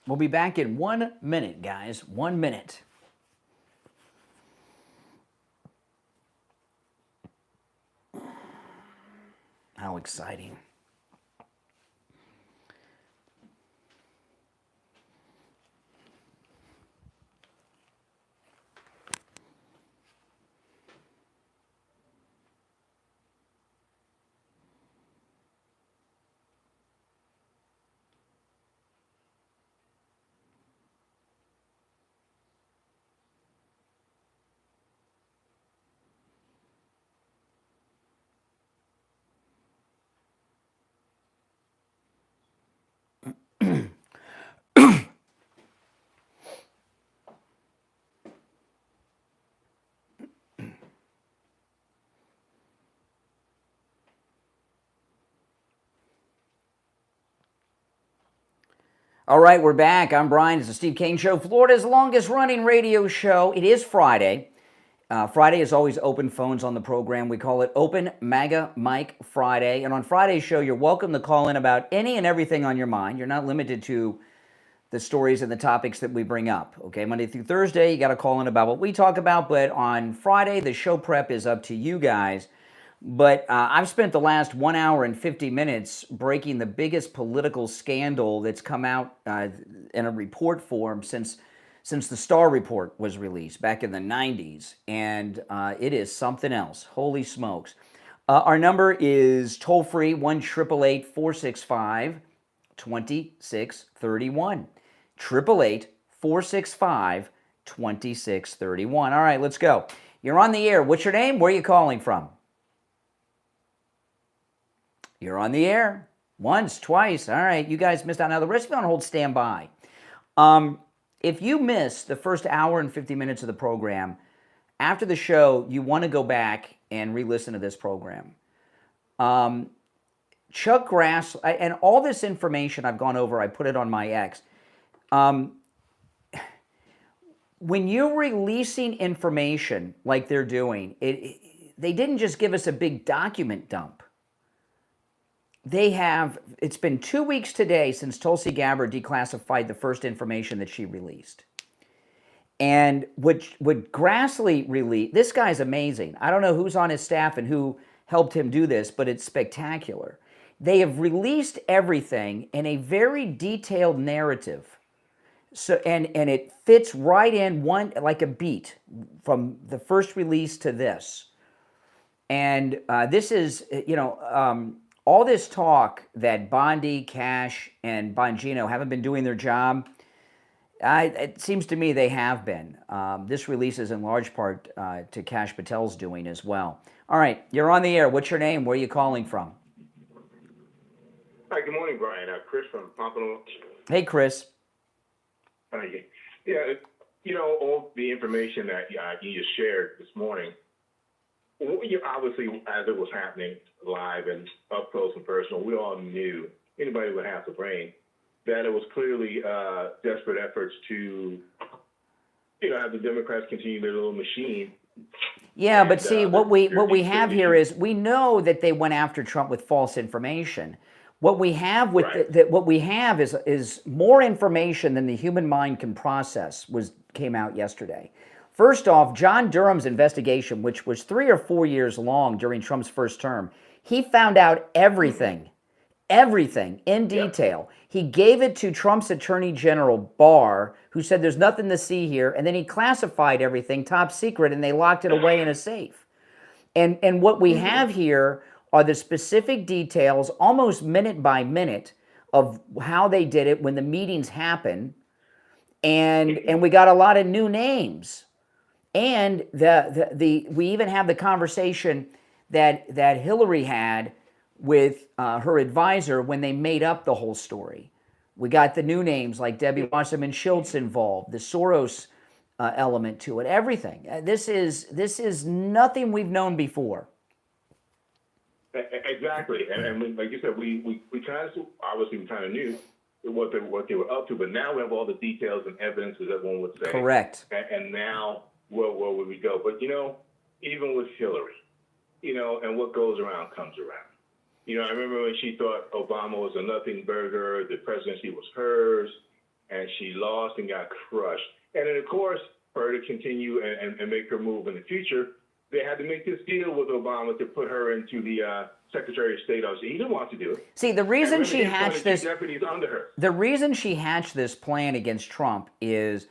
A: We'll be back in 1 minute, guys. 1 minute. How exciting. All right, we're back. I'm Brian. It's the Steve Kane Show, Florida's longest running radio show. It is Friday. Friday is always open phones on the program. We call it Open MAGA Mike Friday. And on Friday's show, you're welcome to call in about any and everything on your mind. You're not limited to the stories and the topics that we bring up. Okay, Monday through Thursday, you got to call in about what we talk about. But on Friday, the show prep is up to you guys. But I've spent the last 1 hour and 50 minutes breaking the biggest political scandal that's come out in a report form since the Starr Report was released back in the 90s. And it is something else. Holy smokes. Our number is toll-free, 1-888-465-2631. 888-465-2631. All right, let's go. You're on the air. What's your name? Where are you calling from? You're on the air. Once, twice. All right, you guys missed out. Now, the rest of you on hold, stand by. If you missed the first hour and 50 minutes of the program, after the show, you want to go back and re-listen to this program. Chuck Grass, and all this information I've gone over, I put it on my X. When you're releasing information like they're doing, they didn't just give us a big document dump. It's been 2 weeks today since Tulsi Gabbard declassified the first information that she released. And what Grassley released, this guy's amazing. I don't know who's on his staff and who helped him do this, but it's spectacular. They have released everything in a very detailed narrative. So and it fits right in one like a beat from the first release to this. And this is, all this talk that Bondi, Cash, and Bongino haven't been doing their job, it seems to me they have been. This release is in large part to Cash Patel's doing as well. All right, you're on the air. What's your name? Where are you calling from?
O: Hi, good morning, Brian. Chris from Pompano.
A: Hey, Chris.
O: Yeah, all the information that you just shared this morning, obviously, as it was happening live and up close and personal, we all knew, anybody with half a brain, that it was clearly desperate efforts to, have the Democrats continue their little machine.
A: Yeah, but see, what we have here is we know that they went after Trump with false information. What we have is more information than the human mind can process. Came out yesterday. First off, John Durham's investigation, which was 3 or 4 years long during Trump's first term, he found out everything in detail. Yep. He gave it to Trump's Attorney General Barr, who said there's nothing to see here, and then he classified everything top secret, and they locked it away in a safe. And what we have here are the specific details, almost minute by minute, of how they did it when the meetings happen, and we got a lot of new names. And we even have the conversation that Hillary had with her advisor when they made up the whole story. We got the new names like Debbie Wasserman Schultz involved, the Soros element to it, everything. This is nothing we've known before.
O: Exactly, and like you said, we kind of obviously knew what they were up to, but now we have all the details and evidence, as everyone would say.
A: Correct.
O: And now where would we go? But even with Hillary, and what goes around comes around. I remember when she thought Obama was a nothing burger, the presidency was hers, and she lost and got crushed. And then, of course, for her to continue and make her move in the future, they had to make this deal with Obama to put her into the Secretary of State. He didn't want to do it.
A: See, the reason she hatched this,
O: deputies under her.
A: The reason she hatched this plan against Trump is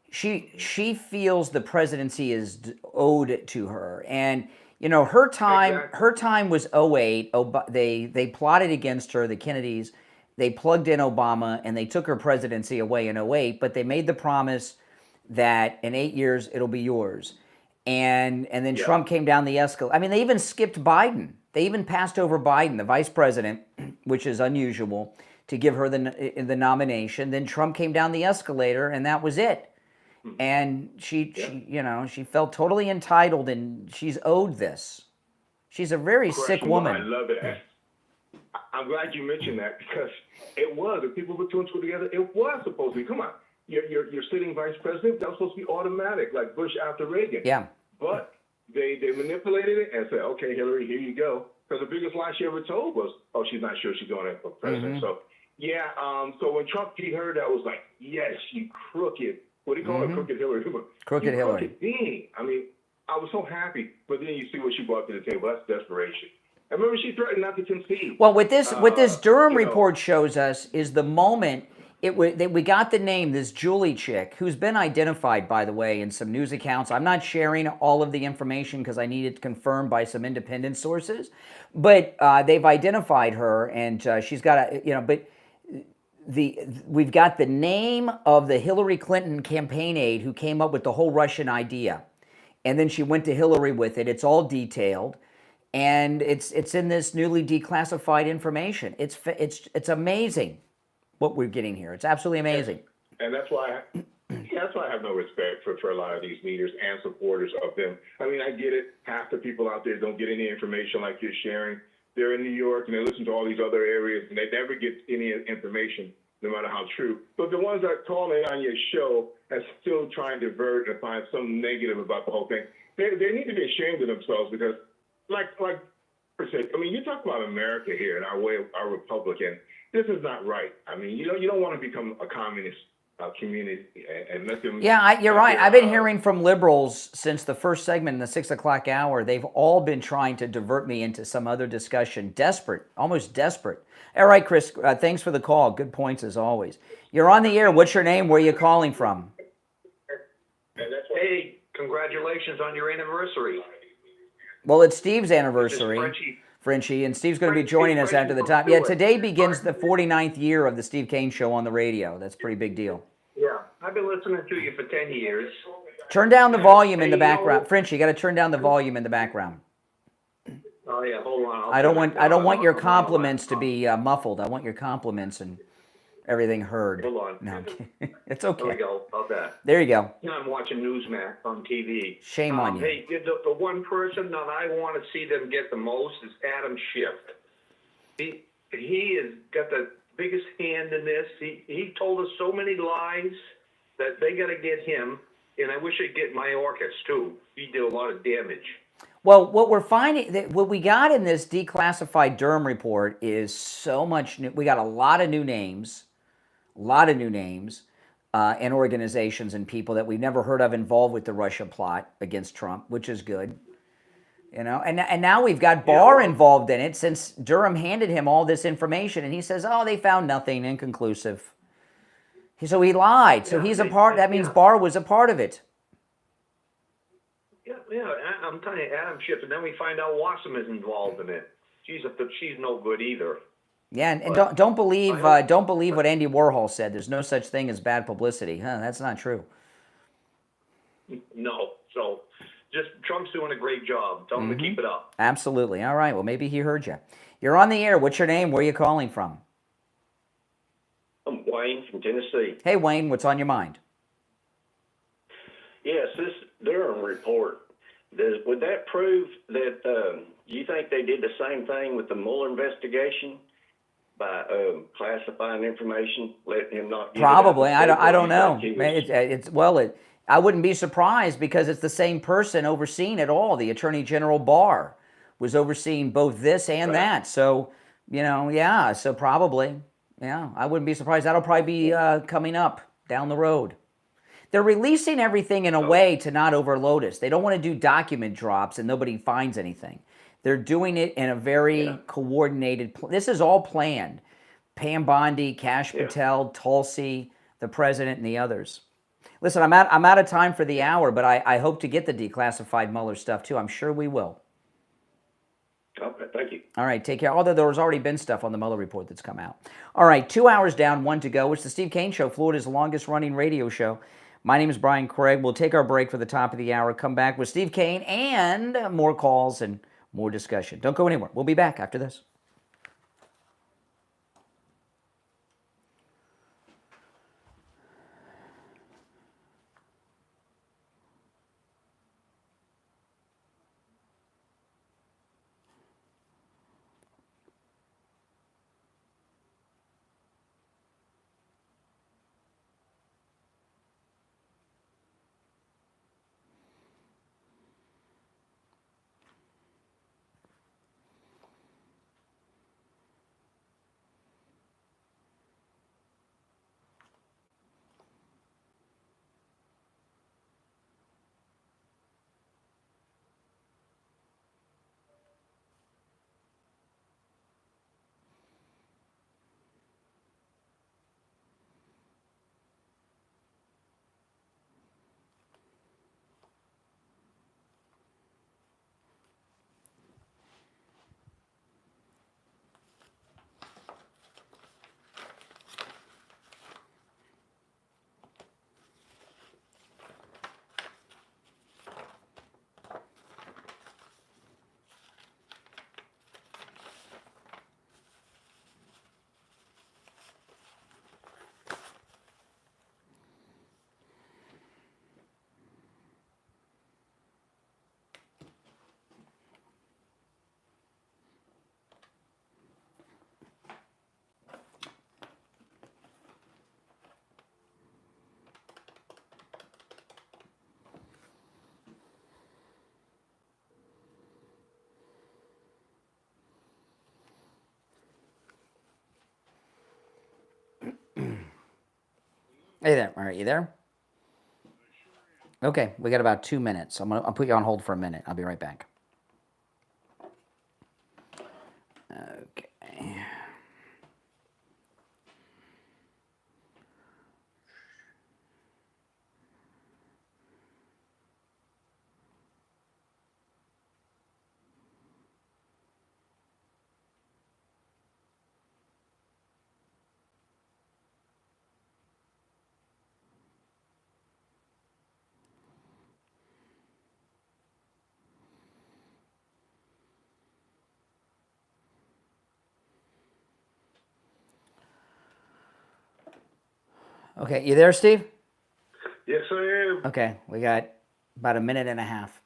A: she feels the presidency is owed to her, and you know her time was 2008. They plotted against her, the Kennedys. They plugged in Obama and they took her presidency away in 2008, but they made the promise that in 8 years it'll be yours. And then Trump came down the escalator. I mean, they even skipped Biden. They even passed over Biden, the vice president, which is unusual, to give her the nomination. Then Trump came down the escalator, and that was it. And she felt totally entitled, and she's owed this. She's a very sick woman.
O: I love it. I'm glad you mentioned that because it was. If people put two and two together, it was supposed to be. Come on. You're sitting vice president. That was supposed to be automatic, like Bush after Reagan.
A: Yeah.
O: But they manipulated it and said, okay, Hillary, here you go. Because the biggest lie she ever told was, oh, she's not sure she's going for president. So, so when Trump beat her, that was like, yes, you crooked. What do you call her? Crooked Hillary.
A: Crooked Hillary.
O: Crooked being. I mean, I was so happy. But then you see what she brought to the table. That's desperation. I remember she threatened not to concede.
A: Well, what this Durham report shows us is the moment we got the name, this Julie chick, who's been identified, by the way, in some news accounts. I'm not sharing all of the information because I need it confirmed by some independent sources, but they've identified her, and she's got we've got the name of the Hillary Clinton campaign aide who came up with the whole Russian idea, and then she went to Hillary with it. It's all detailed. And it's in this newly declassified information. It's amazing what we're getting here. It's absolutely amazing.
O: And that's why I have no respect for a lot of these leaders and supporters of them. I mean, I get it. Half the people out there don't get any information like you're sharing. They're in New York and they listen to all these other areas and they never get any information, no matter how true. But the ones that call in on your show and still try and divert and find something negative about the whole thing, they need to be ashamed of themselves because like I mean, you talk about America here and our Republican. This is not right. I mean, you don't want to become a communist community and let them.
A: Yeah, you're right. I've been hearing from liberals since the first segment in the 6 o'clock hour. They've all been trying to divert me into some other discussion. Desperate, almost desperate. All right, Chris, thanks for the call. Good points as always. You're on the air. What's your name? Where are you calling from?
P: Hey, congratulations on your anniversary.
A: Well, it's Steve's anniversary, Frenchie, and Steve's going to be joining us after the time. Yeah, today begins the 49th year of the Steve Kane Show on the radio. That's a pretty big deal.
P: Yeah, I've been listening to you for 10 years.
A: Turn down the volume in the background. Frenchie, you got to turn down the volume in the background.
P: Oh, yeah, hold on.
A: I don't want your compliments to be muffled. I want your compliments and everything heard.
P: Hold on.
A: No, I'm kidding. It's okay.
P: There we go. About that.
A: There you go.
P: I'm watching Newsmax on TV.
A: Shame on you.
P: Hey, the one person that I want to see them get the most is Adam Schiff. He has got the biggest hand in this. He told us so many lies that they got to get him. And I wish they'd get Mayorkas too. He did a lot of damage.
A: Well, what we're finding, what we got in this declassified Durham report is so much new. We got a lot of new names. And organizations and people that we've never heard of involved with the Russia plot against Trump, which is good. You know, and now we've got Barr involved in it since Durham handed him all this information, and he says, "Oh, they found nothing, inconclusive." So he lied. So he's a part. That means Barr was a part of it.
P: Yeah, I'm telling you, Adam Schiff, and then we find out Wasserman is involved in it. She's no good either.
A: Yeah, and don't believe what Andy Warhol said. There's no such thing as bad publicity. That's not true.
P: No. So just Trump's doing a great job. Tell him to keep it up.
A: Absolutely. All right. Well, maybe he heard you. You're on the air. What's your name? Where are you calling from?
Q: I'm Wayne from Tennessee.
A: Hey, Wayne. What's on your mind?
Q: Yes, this Durham report. Would that prove that you think they did the same thing with the Mueller investigation? By classifying information, letting him not give
A: probably.
Q: It out.
A: I don't know. I wouldn't be surprised because it's the same person overseeing it all. The Attorney General Barr was overseeing both this and that. So, So probably, Yeah, I wouldn't be surprised. That'll probably be coming up down the road. They're releasing everything in a way to not overload us. They don't want to do document drops and nobody finds anything. They're doing it in a very coordinated. This is all planned. Pam Bondi, Kash Patel, Tulsi, the president, and the others. Listen, I'm out of time for the hour, but I hope to get the declassified Mueller stuff too. I'm sure we will.
Q: Okay, thank you.
A: All right, take care. Although there's already been stuff on the Mueller report that's come out. All right, 2 hours down, 1 to go. It's the Steve Kane Show, Florida's longest running radio show. My name is Brian Craig. We'll take our break for the top of the hour, come back with Steve Kane and more calls and more discussion. Don't go anywhere. We'll be back after this. Hey there. All right, you there? Okay, we got about 2 minutes. I'll put you on hold for a minute. I'll be right back. Okay. Okay, you there, Steve?
K: Yes, I am.
A: Okay, we got about a minute and a half.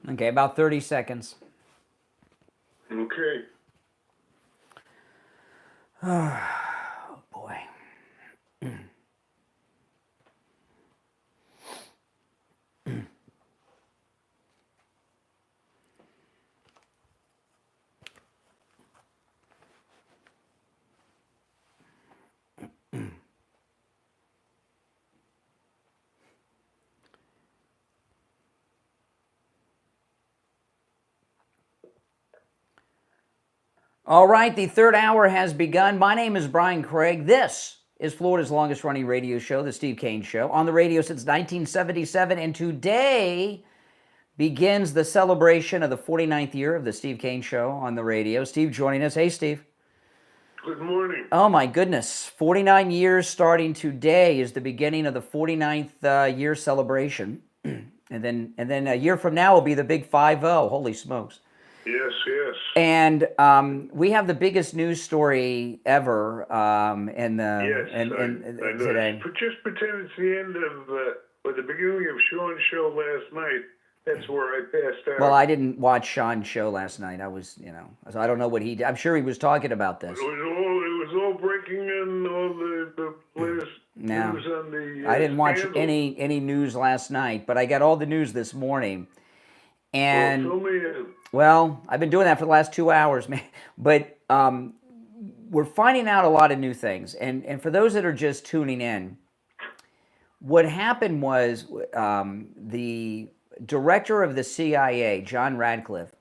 A: Okay, about 30 seconds.
K: Okay.
A: Oh, boy. All right, the third hour has begun. My name is Brian Craig. This is Florida's longest running radio show, The Steve Kane Show, on the radio since 1977. And today begins the celebration of the 49th year of The Steve Kane Show on the radio. Steve joining us. Hey, Steve.
B: Good morning.
A: Oh, my goodness. 49 years starting today is the beginning of the 49th year celebration. And then a year from now will be the big 5-0. Holy smokes.
B: Yes, yes.
A: And we have the biggest news story ever today.
B: Just pretend it's the end of, or the beginning of Sean's show last night. That's where I passed out.
A: Well, I didn't watch Sean's show last night. I was, so I don't know what he did. I'm sure he was talking about this.
B: It was all breaking in, all the latest news on the
A: I didn't watch
B: scandal.
A: any news last night, but I got all the news this morning. And well, I've been doing that for the last 2 hours, man. But we're finding out a lot of new things. And for those that are just tuning in, what happened was the director of the CIA, John Radcliffe,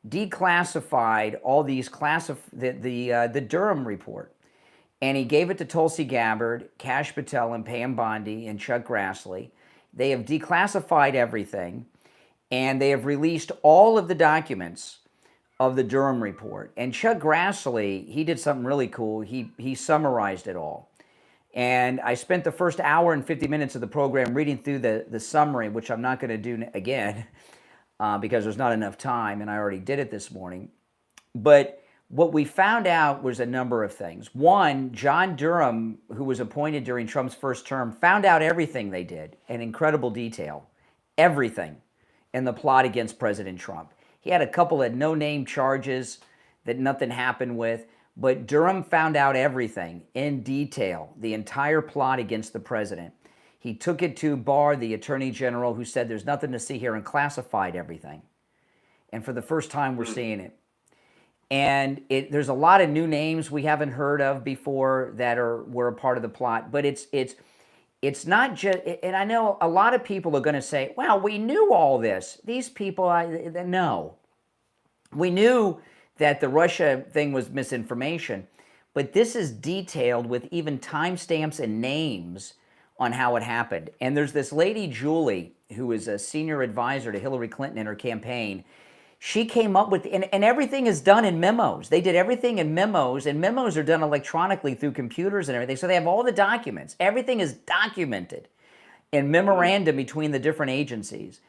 A: declassified all these the Durham report. And he gave it to Tulsi Gabbard, Kash Patel, and Pam Bondi, and Chuck Grassley. They have declassified everything. And they have released all of the documents of the Durham report. And Chuck Grassley, he did something really cool. He summarized it all. And I spent the first hour and 50 minutes of the program reading through the summary, which I'm not going to do again because there's not enough time, and I already did it this morning. But what we found out was a number of things. One, John Durham, who was appointed during Trump's first term, found out everything they did in incredible detail. Everything. In the plot against President Trump. He had a couple of no-name charges that nothing happened with, but Durham found out everything in detail, the entire plot against the president. He took it to Barr, the Attorney General, who said there's nothing to see here, and classified everything. And for the first time, we're seeing it. And there's a lot of new names we haven't heard of before that were a part of the plot, but it's not just, and I know a lot of people are going to say, well, we knew all this. These people, no. We knew that the Russia thing was misinformation, but this is detailed with even timestamps and names on how it happened. And there's this lady, Julie, who is a senior advisor to Hillary Clinton in her campaign. She came up with, and everything is done in memos. They did everything in memos, and memos are done electronically through computers and everything. So they have all the documents. Everything is documented in memorandum between the different agencies.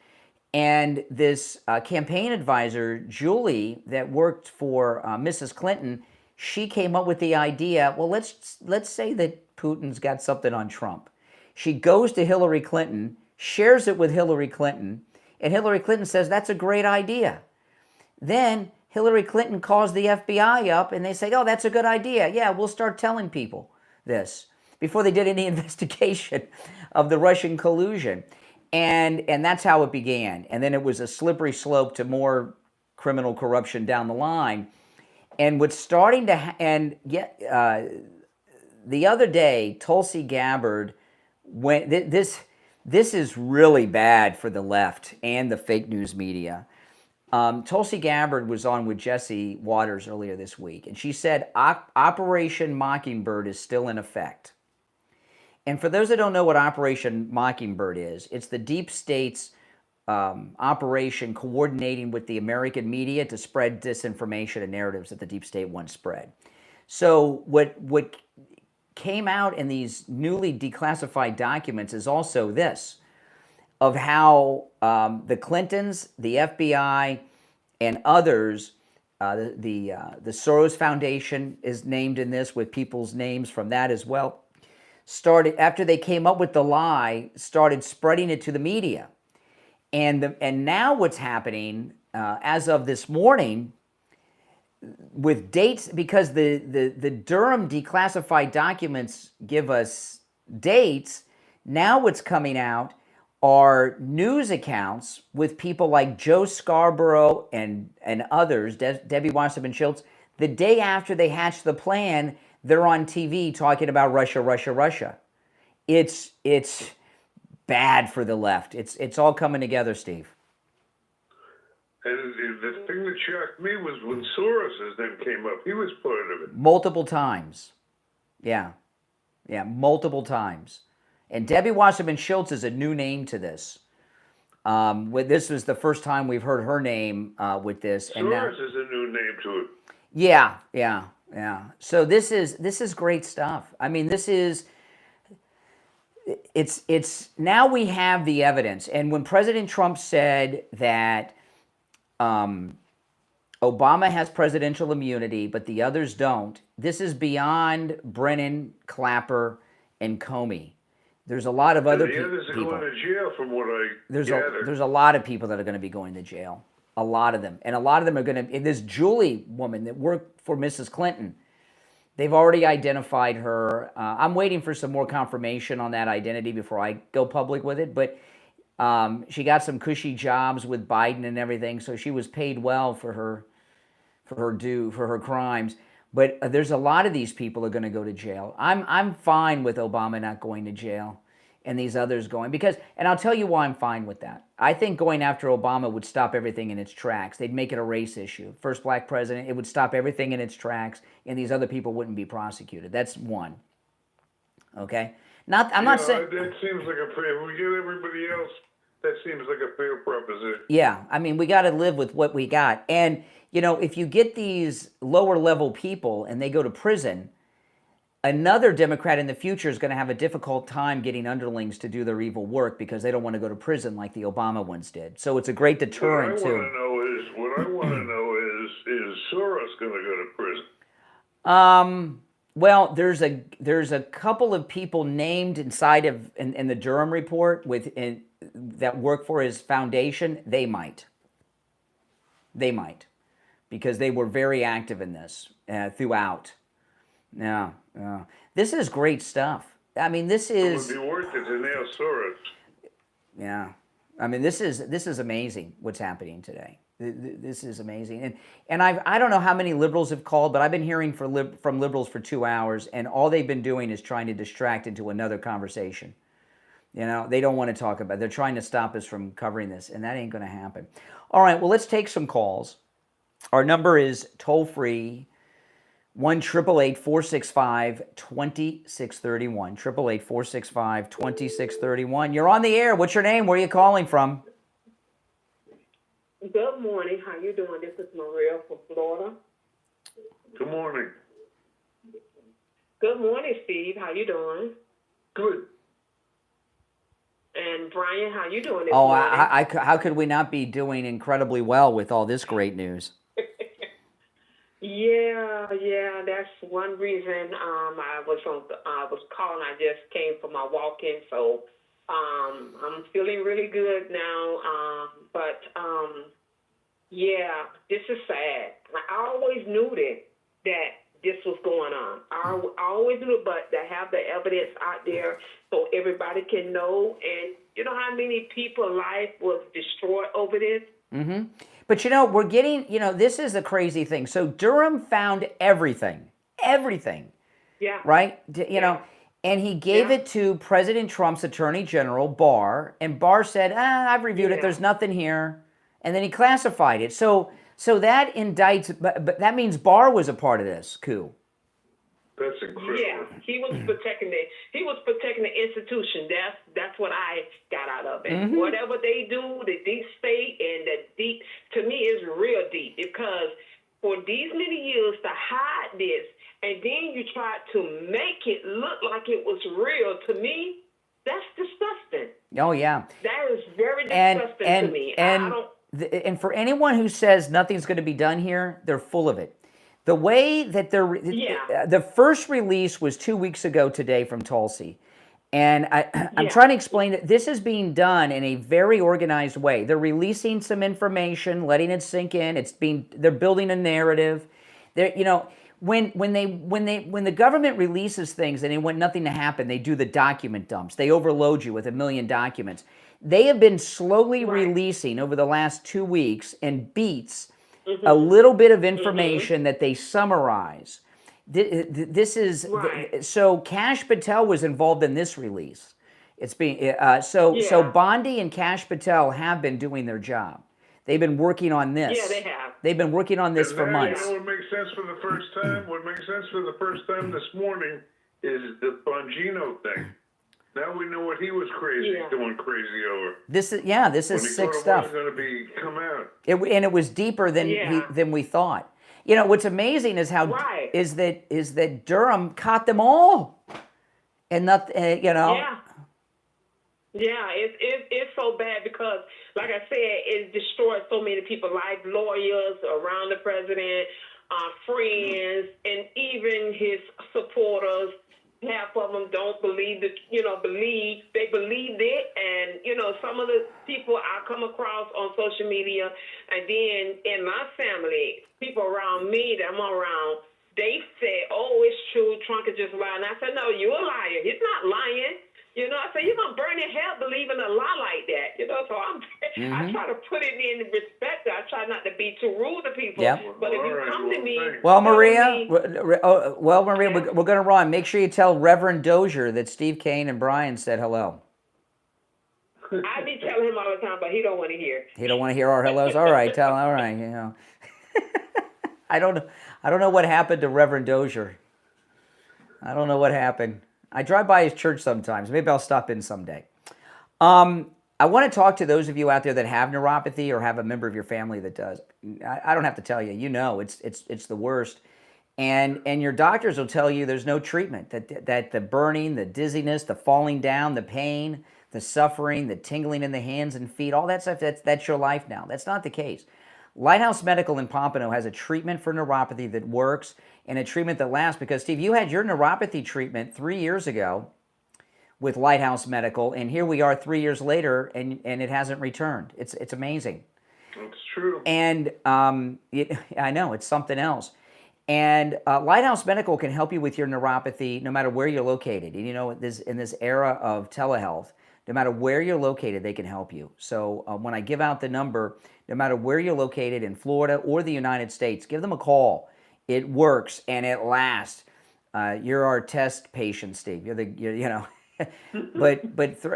A: And this campaign advisor, Julie, that worked for Mrs. Clinton, she came up with the idea, well, let's say that Putin's got something on Trump. She goes to Hillary Clinton, shares it with Hillary Clinton, and Hillary Clinton says, that's a great idea. Then Hillary Clinton calls the FBI up and they say, oh, that's a good idea. Yeah, we'll start telling people this before they did any investigation of the Russian collusion. And that's how it began. And then it was a slippery slope to more criminal corruption down the line. And what's starting to, the other day, Tulsi Gabbard went, this is really bad for the left and the fake news media. Tulsi Gabbard was on with Jesse Waters earlier this week, and she said Operation Mockingbird is still in effect. And for those that don't know what Operation Mockingbird is, it's the deep state's operation coordinating with the American media to spread disinformation and narratives that the deep state once spread. So what came out in these newly declassified documents is also this, of how the Clintons, the FBI, and others, the Soros Foundation is named in this with people's names from that as well, started, after they came up with the lie, started spreading it to the media. And now what's happening, as of this morning, with dates, because the Durham declassified documents give us dates, now what's coming out are news accounts with people like Joe Scarborough and others, Debbie Wasserman Schultz. The day after they hatched the plan, they're on TV talking about Russia, Russia, Russia. It's bad for the left. It's all coming together, Steve.
B: And the thing that shocked me was when Soros's name came up. He was part of it.
A: Multiple times. Yeah, multiple times. And Debbie Wasserman Schultz is a new name to this. This was the first time we've heard her name with this. And now,
B: Soros is a new name to it.
A: Yeah. So this is great stuff. I mean, it's now we have the evidence. And when President Trump said that Obama has presidential immunity, but the others don't, this is beyond Brennan, Clapper, and Comey. There's a lot of other people.
B: The others are going to jail, from what I gather.
A: There's a lot of people that are going to be going to jail. A lot of them. And a lot of them are going to... This Julie woman that worked for Mrs. Clinton, they've already identified her. I'm waiting for some more confirmation on that identity before I go public with it. But she got some cushy jobs with Biden and everything, so she was paid well for her crimes. But there's a lot of these people are going to go to jail. I'm fine with Obama not going to jail and these others going, because, and I'll tell you why I'm fine with that. I think going after Obama would stop everything in its tracks. They'd make it a race issue. First black president, it would stop everything in its tracks, and these other people wouldn't be prosecuted. That's one. Okay? I'm not saying...
B: That seems like a fair... We get everybody else, that seems like a fair proposition.
A: Yeah, I mean, we got to live with what we got. And, you know, if you get these lower level people and they go to prison, another Democrat in the future is going to have a difficult time getting underlings to do their evil work because they don't want to go to prison like the Obama ones did. So it's a great deterrent, too.
B: What I want to know is Soros going to go to prison?
A: Well, there's a couple of people named inside of in the Durham report that work for his foundation. They might, because they were very active in this throughout. Yeah. This is great stuff. I mean, this is...
B: It would be worth it to nail Soros.
A: Yeah. I mean, this is amazing what's happening today. This is amazing. And I don't know how many liberals have called, but I've been hearing from liberals for 2 hours, and all they've been doing is trying to distract into another conversation. You know, they don't want to talk about it. They're trying to stop us from covering this, and that ain't going to happen. All right, well, let's take some calls. Our number is toll-free, 1-888-465-2631. 888-465-2631. You're on the air. What's your name? Where are you calling from?
R: Good morning. How you doing? This is Maria from Florida.
B: Good morning.
R: Good morning, Steve. How you doing?
B: Good.
R: And Brian, how you doing this morning?
A: How could we not be doing incredibly well with all this great news?
R: Yeah, that's one reason I was calling. I just came from my walk-in, so I'm feeling really good now. But this is sad. I always knew that this was going on. I always knew it, but to have the evidence out there so everybody can know, and you know how many people's life was destroyed over this?
A: Mm-hmm. But, you know, we're getting, you know, this is the crazy thing. So Durham found everything.
R: Yeah.
A: Right? You know, and he gave it to President Trump's Attorney General, Barr, and Barr said, I've reviewed it, there's nothing here. And then he classified it. So that indicts, but that means Barr was a part of this coup.
B: That's incredible.
R: Yeah, he was protecting the institution. That's what I got out of it.
A: Mm-hmm.
R: Whatever they do, the deep state and the deep, to me, is real deep, because for these many years to hide this, and then you try to make it look like it was real, to me, that's disgusting.
A: Oh, yeah.
R: That is very disgusting to me.
A: And for anyone who says nothing's going to be done here, they're full of it. The way that the first release was 2 weeks ago today from Tulsi. And I'm trying to explain that this is being done in a very organized way. They're releasing some information, letting it sink in. They're building a narrative. You know, when the government releases things and they want nothing to happen, they do the document dumps. They overload you with 1 million documents. They have been slowly releasing over the last 2 weeks in beats a little bit of information that they summarize. This is so Kash Patel was involved in this release. It's being so Bondi and Kash Patel have been doing their job. They've been working on this.
R: Yeah, they have.
A: They've been working on this
B: And
A: for
B: now,
A: months.
B: You know what makes sense for the first time? What makes sense for the first time this morning is the Bongino thing. Now we know what he was going crazy over.
A: This is sick stuff.
B: When he thought it wasn't going to come out.
A: And it was deeper than we thought. You know, what's amazing is how is that Durham caught them all, and not you know.
R: Yeah, it's so bad because, like I said, it destroyed so many people's lives, lawyers around the president, friends, and even his supporters. Half of them don't believe they believed it, and some of the people I come across on social media, and then in my family, people around me that I'm around, they say, "Oh, it's true, Trump is just lying." I said, "No, you're a liar. He's not lying." I said, "You're gonna burn in hell believing a lie like that." So I try to put it in respect. I try not to be too rude to people.
A: Yeah.
R: But if you come to me,
A: well, Maria, we're going to run. Make sure you tell Reverend Dozier that Steve Kane and Brian said hello.
R: I be telling him all the time, but he don't want to hear.
A: He don't want to hear our hellos. All right, tell him. All right, I don't know what happened to Reverend Dozier. I don't know what happened. I drive by his church sometimes. Maybe I'll stop in someday. I want to talk to those of you out there that have neuropathy or have a member of your family that does. I don't have to tell you. You know, it's the worst. And your doctors will tell you there's no treatment. That the burning, the dizziness, the falling down, the pain, the suffering, the tingling in the hands and feet, all that stuff, that's your life now. That's not the case. Lighthouse Medical in Pompano has a treatment for neuropathy that works and a treatment that lasts, because, Steve, you had your neuropathy treatment 3 years ago with Lighthouse Medical, and here we are 3 years later, and it hasn't returned. It's amazing.
B: It's true.
A: And I know, it's something else. And Lighthouse Medical can help you with your neuropathy no matter where you're located. And, in this era of telehealth, no matter where you're located, they can help you. So when I give out the number, no matter where you're located in Florida or the United States, give them a call. It works and it lasts. You're our test patient, Steve. But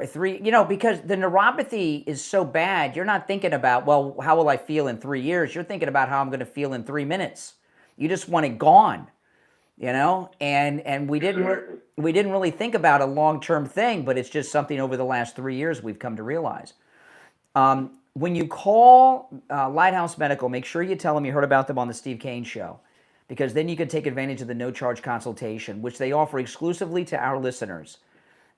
A: three, because the neuropathy is so bad, you're not thinking about, well, how will I feel in 3 years? You're thinking about how I'm going to feel in 3 minutes. You just want it gone, and we didn't really think about a long-term thing, but it's just something over the last 3 years we've come to realize. When you call Lighthouse Medical, make sure you tell them you heard about them on the Steve Kane Show, because then you can take advantage of the no-charge consultation, which they offer exclusively to our listeners.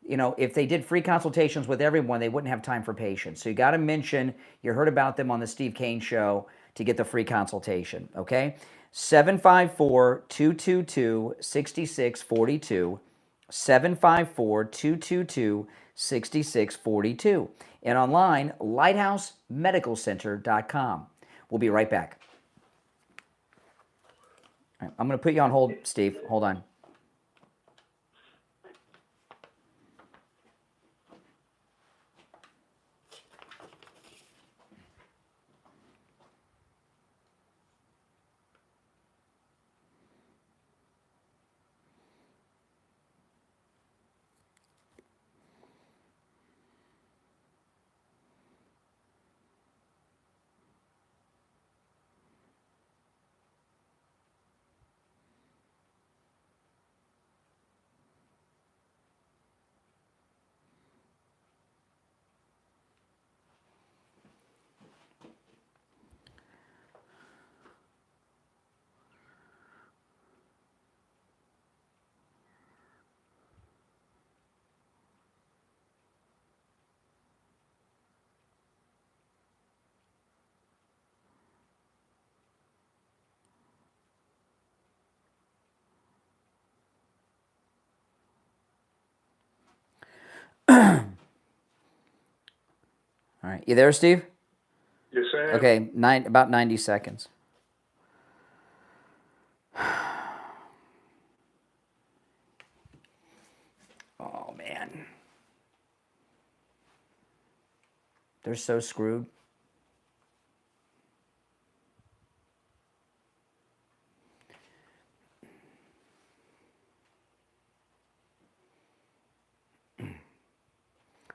A: If they did free consultations with everyone, they wouldn't have time for patients. So you got to mention you heard about them on the Steve Kane Show to get the free consultation, okay? 754-222-6642, 754-222-6642, and online, lighthousemedicalcenter.com. We'll be right back. All right, I'm going to put you on hold, Steve. Hold on. All right, you there, Steve?
B: Yes, I am.
A: Okay, about 90 seconds. Oh, man. They're so screwed.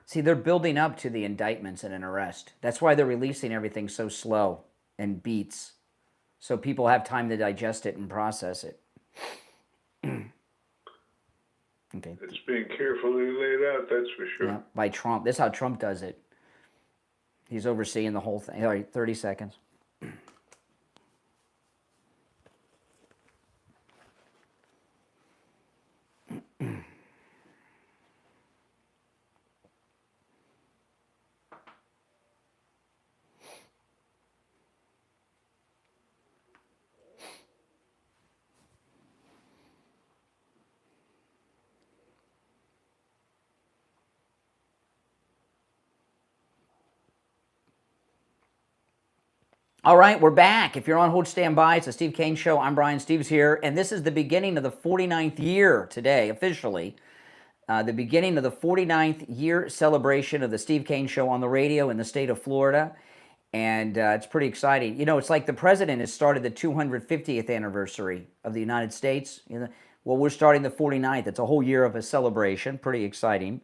A: See, they're building up to the indictments and an arrest. That's why they're releasing everything so slow and beats, so people have time to digest it and process it. Okay.
K: It's being carefully laid out, that's for sure.
A: Yeah, by Trump. This is how Trump does it. He's overseeing the whole thing. All right, 30 seconds. All right, we're back. If you're on hold, stand by. It's the Steve Kane Show. I'm Brian. Steve's here. And this is the beginning of the 49th year today, officially. The beginning of the 49th year celebration of the Steve Kane Show on the radio in the state of Florida. And it's pretty exciting. You know, it's like the president has started the 250th anniversary of the United States. You know, well, we're starting the 49th. It's a whole year of a celebration. Pretty exciting.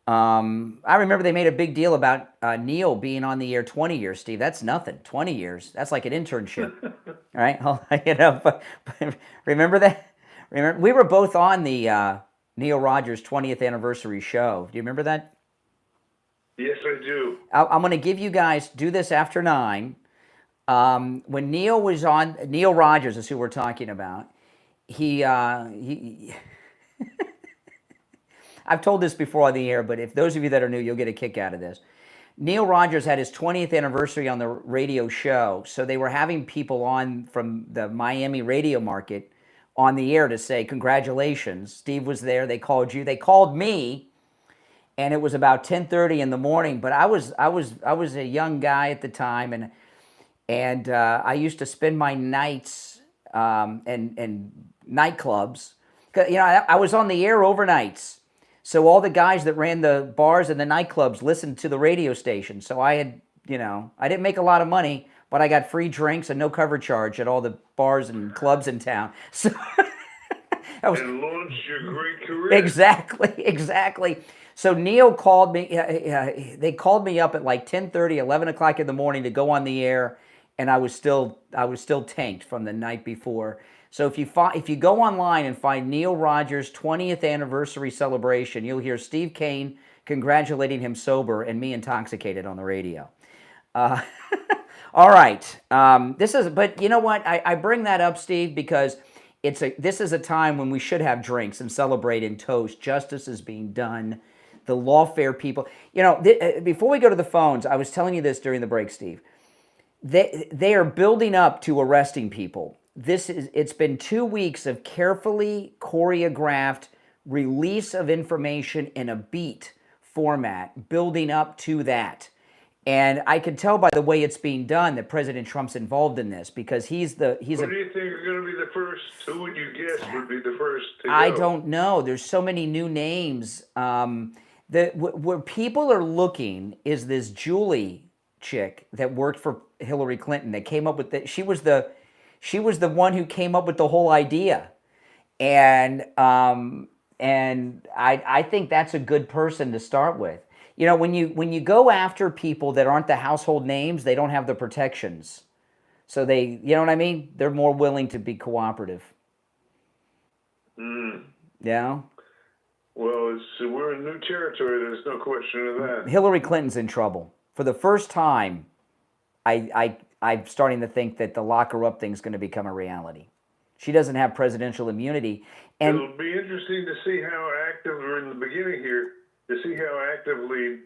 A: I remember they made a big deal about Neil being on the air 20 years, Steve. That's nothing. 20 years. That's like an internship. All right? You know, but remember that? Remember, we were both on the Neil Rogers 20th anniversary show. Do you remember that?
K: Yes, I do.
A: I'm going to give you guys, do this after 9. When Neil was on, Neil Rogers is who we're talking about. He I've told this before on the air, but if those of you that are new, you'll get a kick out of this. Neil Rogers had his 20th anniversary on the radio show, so they were having people on from the Miami radio market on the air to say, congratulations. Steve was there. They called you. They called me, and it was about 10:30 in the morning, but I was a young guy at the time, and I used to spend my nights and nightclubs. You know, I was on the air overnights. So all the guys that ran the bars and the nightclubs listened to the radio station. So I had, you know, I didn't make a lot of money, but I got free drinks and no cover charge at all the bars and clubs in town. So
K: and launched your great career.
A: Exactly. So Neil called me. They called me up at like 10:30, 11 o'clock in the morning to go on the air, and I was still tanked from the night before. So if you go online and find Neil Rogers' 20th anniversary celebration, you'll hear Steve Kane congratulating him sober and me intoxicated on the radio. All right. But you know what? I bring that up, Steve, because this is a time when we should have drinks and celebrate and toast. Justice is being done. The lawfare people. You know, before we go to the phones, I was telling you this during the break, Steve. They are building up to arresting people. It's been 2 weeks of carefully choreographed release of information in a beat format, building up to that. And I can tell by the way it's being done that President Trump's involved in this, because he's
K: Who do you think are going to be the first? Who would you guess would be the first to go?
A: I don't know. There's so many new names. Where people are looking is this Julie chick that worked for Hillary Clinton that came up with that. She was the one who came up with the whole idea, and I think that's a good person to start with. You know, when you go after people that aren't the household names, they don't have the protections, so you know what I mean? They're more willing to be cooperative. Yeah.
K: Well, we're in new territory. There's no question of that.
A: Hillary Clinton's in trouble for the first time. I'm starting to think that the lock her up thing is going to become a reality. She doesn't have presidential immunity. And
K: it'll be interesting to see how active, we're in the beginning here, to see how actively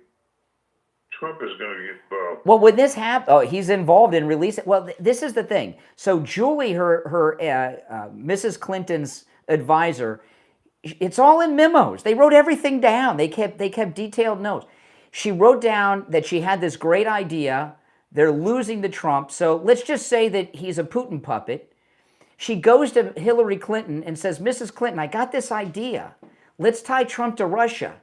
K: Trump is going to get involved.
A: Well, when this happened, he's involved in releasing. Well, this is the thing. So Julie, her Mrs. Clinton's advisor, it's all in memos. They wrote everything down. They kept detailed notes. She wrote down that she had this great idea. They're losing to Trump. So let's just say that he's a Putin puppet. She goes to Hillary Clinton and says, Mrs. Clinton, I got this idea. Let's tie Trump to Russia.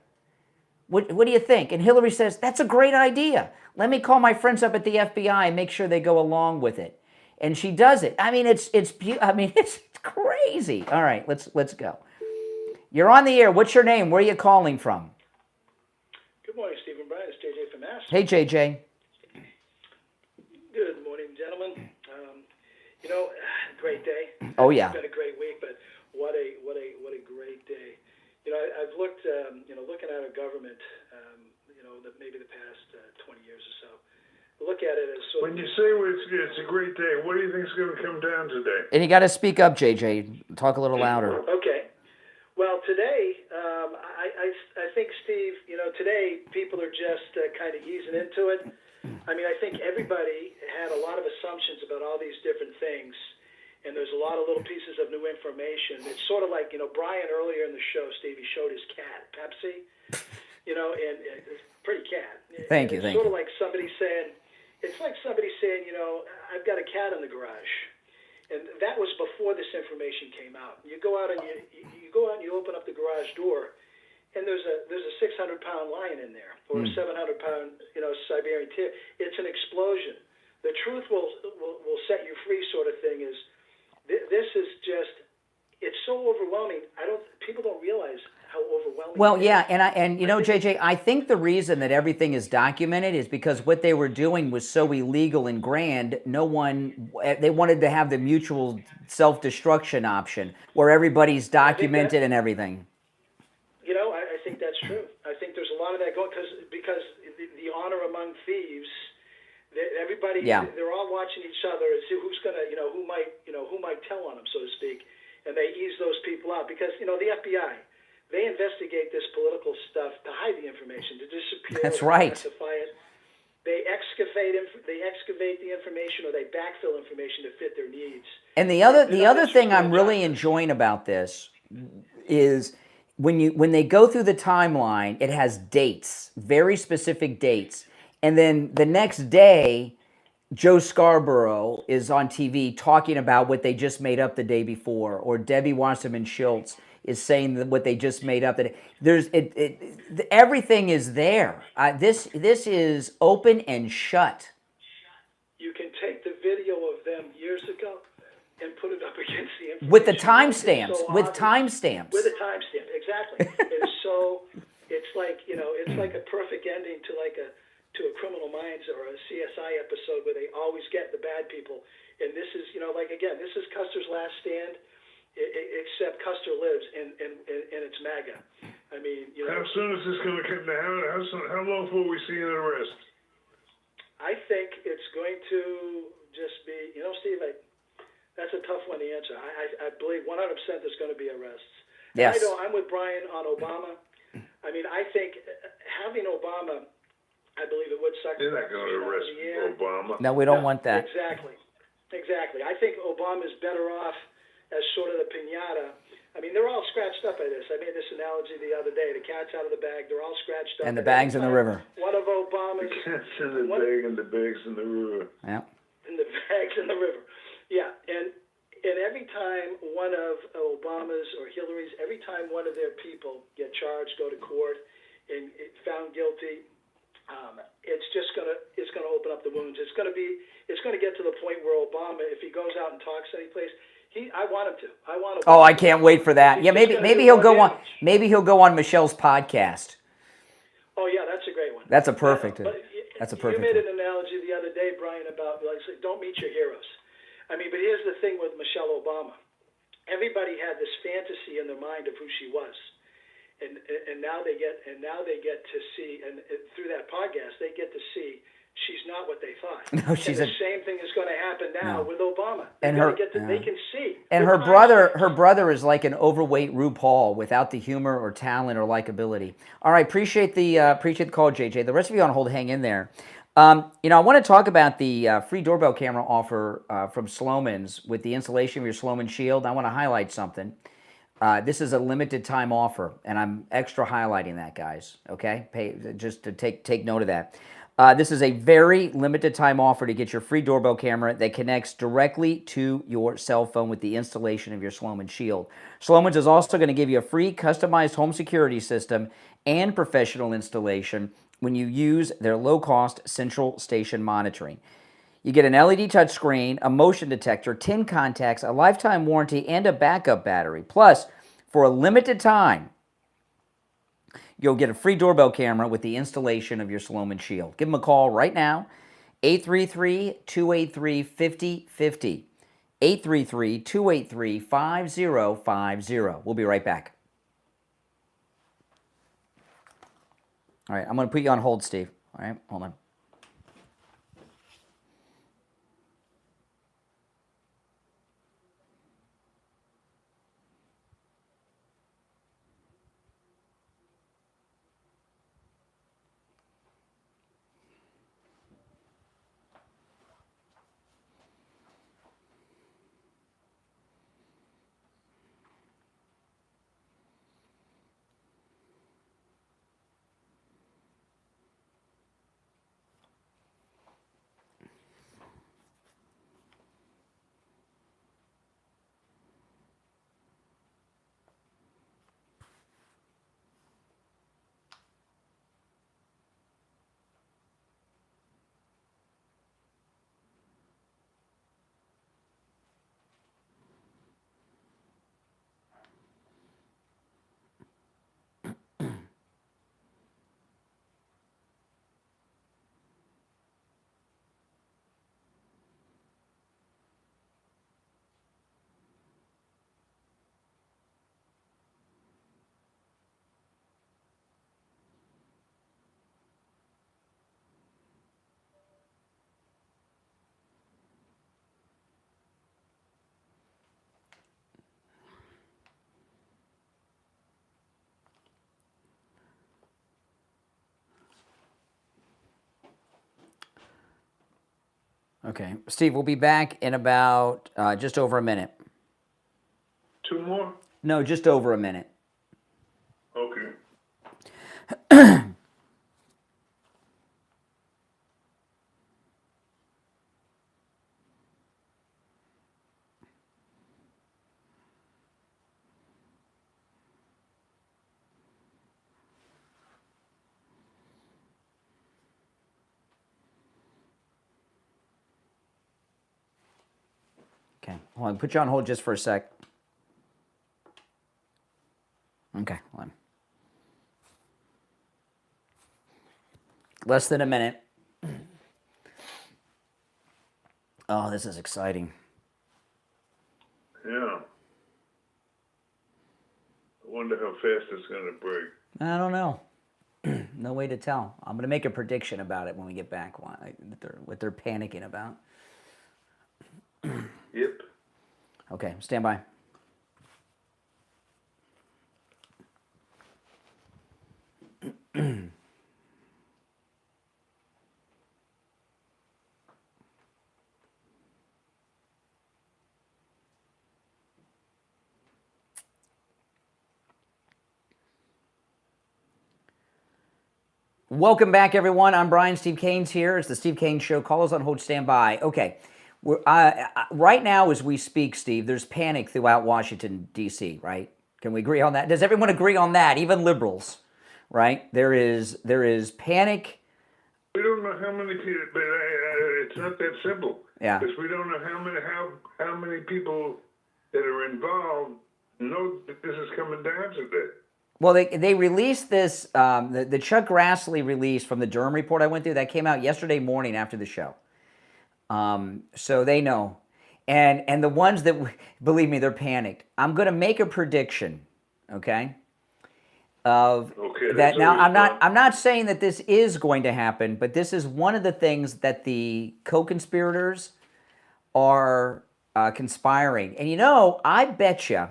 A: What do you think? And Hillary says, that's a great idea. Let me call my friends up at the FBI and make sure they go along with it. And she does it. I mean, it's crazy. All right, let's go. You're on the air. What's your name? Where are you calling from?
S: Good morning,
A: Hey, JJ.
S: Good morning, gentlemen. Great day.
A: Oh, yeah.
S: It's been a great week, but what a great day. I've looked, looking at our government, maybe the past 20 years or so. Look at it as sort
B: When
S: of.
B: you say it's a great day, what do you think is going to come down today?
A: And you got to speak up, JJ. Talk a little louder.
S: Okay. Well, today, I think, Steve, today people are just kind of easing into it. I mean, I think everybody had a lot of assumptions about all these different things, and there's a lot of little pieces of new information. It's sort of like, Brian earlier in the show, Steve, he showed his cat, Pepsi, and it's a pretty cat.
A: Thank you.
S: It's sort of like somebody saying, I've got a cat in the garage. And that was before this information came out. You go out and you open up the garage door, and there's a 600-pound lion in there, or a 700-pound Siberian tiger. It's an explosion. The truth will set you free, sort of thing. Is this is just, it's so overwhelming. People don't realize how overwhelming.
A: Well, yeah, and JJ, I think the reason that everything is documented is because what they were doing was so illegal and grand. They wanted to have the mutual self-destruction option where everybody's documented and everything.
S: I think that's true. I think there's a lot of that going because the honor among thieves. Everybody, they're all watching each other and see who's gonna, who might tell on them, so to speak, and they ease those people out because the FBI. They investigate this political stuff to hide the information, to disappear.
A: That's right.
S: Classify it. They excavate the information, or they backfill information to fit their needs.
A: And the other thing I'm really enjoying about this is when they go through the timeline, it has dates, very specific dates, and then the next day, Joe Scarborough is on TV talking about what they just made up the day before, or Debbie Wasserman Schultz is saying that what they just made up. That everything is there. This is open and shut.
S: You can take the video of them years ago and put it up against the information.
A: With the timestamps. With timestamps.
S: With a timestamp, exactly. It's like a perfect ending to a Criminal Minds or a CSI episode where they always get the bad people. And this is, this is Custer's last stand. Except Custer lives, and it's MAGA. I mean,
B: How soon is this going to come down? How long before we see an arrest?
S: I think it's going to just be, Steve, that's a tough one to answer. I believe 100% there's going to be arrests.
A: Yes.
S: I'm with Brian on Obama. I mean, I think having Obama, I believe it would suck.
B: They're not going to arrest Obama.
A: No, we don't want that.
S: Exactly. I think Obama's better off as sort of the piñata. I mean, they're all scratched up by this. I made this analogy the other day. The cat's out of the bag. They're all scratched up.
A: And the bag's in the river.
S: One of Obama's...
B: The cat's in the bag and the bag's in the river.
A: Yeah.
S: And the bag's in the river. Yeah, and every time one of Obama's or Hillary's, every time one of their people get charged, go to court, and found guilty, it's going to open up the wounds. It's going to get to the point where Obama, if he goes out and talks anyplace, I want him to.
A: Oh, I can't wait for that. Yeah, maybe he'll go on. Maybe he'll go on Michelle's podcast.
S: Oh yeah, that's a great one.
A: That's a perfect.
S: You made an analogy the other day, Brian, about don't meet your heroes. I mean, but here's the thing with Michelle Obama. Everybody had this fantasy in their mind of who she was, and now they get to see, and through that podcast they get to see. She's not what they thought.
A: No, she's
S: and the same thing is going to happen now with Obama.
A: And
S: they can see.
A: And her brother is like an overweight RuPaul without the humor or talent or likability. All right, appreciate the call, JJ. The rest of you on hold, hang in there. I want to talk about the free doorbell camera offer from Slomin's with the installation of your Slomin Shield. I want to highlight something. This is a limited time offer, and I'm extra highlighting that, guys. Okay, just to take note of that. This is a very limited time offer to get your free doorbell camera that connects directly to your cell phone with the installation of your Slomin Shield. Slomin's is also going to give you a free customized home security system and professional installation when you use their low-cost central station monitoring. You get an LED touchscreen, a motion detector, 10 contacts, a lifetime warranty, and a backup battery. Plus, for a limited time, you'll get a free doorbell camera with the installation of your Sloman Shield. Give them a call right now, 833-283-5050. 833-283-5050. We'll be right back. All right, I'm going to put you on hold, Steve. All right, hold on. Okay, Steve, we'll be back in about just over a minute.
K: 2 more?
A: No, just over a minute.
K: Okay.
A: Okay, hold on. Put you on hold just for a sec. Okay, hold on. Less than a minute. Oh, this is exciting.
K: Yeah. I wonder how fast it's going to break.
A: I don't know. No way to tell. I'm going to make a prediction about it when we get back, what they're panicking about.
K: Yep.
A: Okay, stand by. Welcome back, everyone. I'm Brian. Steve Kane's here. It's the Steve Kane Show. Call us on hold. Stand by. Okay. Right now, as we speak, Steve, there's panic throughout Washington, D.C., right? Can we agree on that? Does everyone agree on that? Even liberals, right? There is panic.
K: We don't know how many people, but it's not that simple.
A: Yeah.
K: Because we don't know how many people that are involved know that this is coming down to that.
A: Well, they released this, the Chuck Grassley release from the Durham report I went through, that came out yesterday morning after the show. So they know. And the ones that, believe me, they're panicked. I'm going to make a prediction, okay? That now I'm not saying that this is going to happen, but this is one of the things that the co-conspirators are conspiring. And I bet you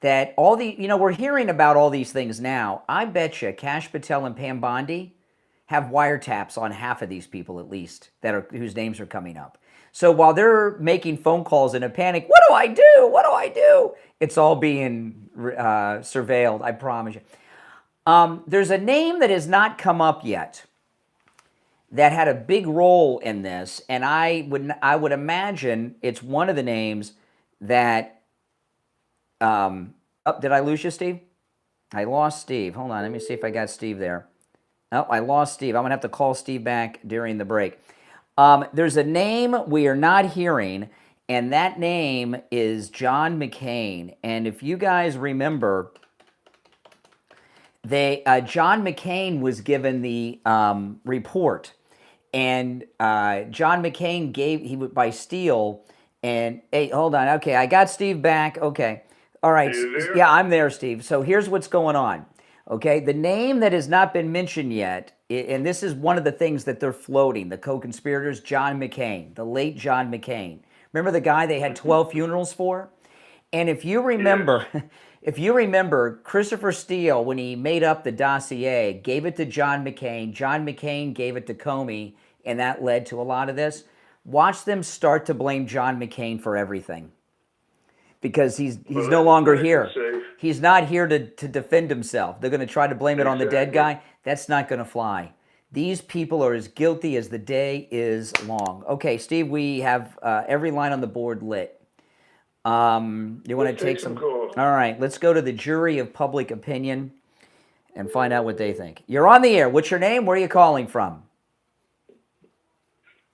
A: that we're hearing about all these things now. I bet you Kash Patel and Pam Bondi have wiretaps on half of these people at least whose names are coming up. So while they're making phone calls in a panic, what do I do? What do I do? It's all being surveilled, I promise you. There's a name that has not come up yet that had a big role in this, and I would imagine it's one of the names that. Did I lose you, Steve? I lost Steve. Hold on, let me see if I got Steve there. Oh, I lost Steve. I'm going to have to call Steve back during the break. There's a name we are not hearing, and that name is John McCain. And if you guys remember, John McCain was given the report, and John McCain by Steele. And hey, hold on. Okay, I got Steve back. Okay, all right. Yeah, I'm there, Steve. So here's what's going on. Okay, the name that has not been mentioned yet, and this is one of the things that they're floating, the co-conspirators, John McCain, the late John McCain. Remember the guy they had 12 funerals for? And if you remember, Christopher Steele, when he made up the dossier, gave it to John McCain. John McCain gave it to Comey, and that led to a lot of this. Watch them start to blame John McCain for everything. Because he's no longer here. He's not here to defend himself. They're going to try to blame it on the dead guy. That's not going to fly. These people are as guilty as the day is long. Okay, Steve, we have every line on the board lit. You want to take some calls? All right, let's go to the jury of public opinion and find out what they think. You're on the air. What's your name? Where are you calling from?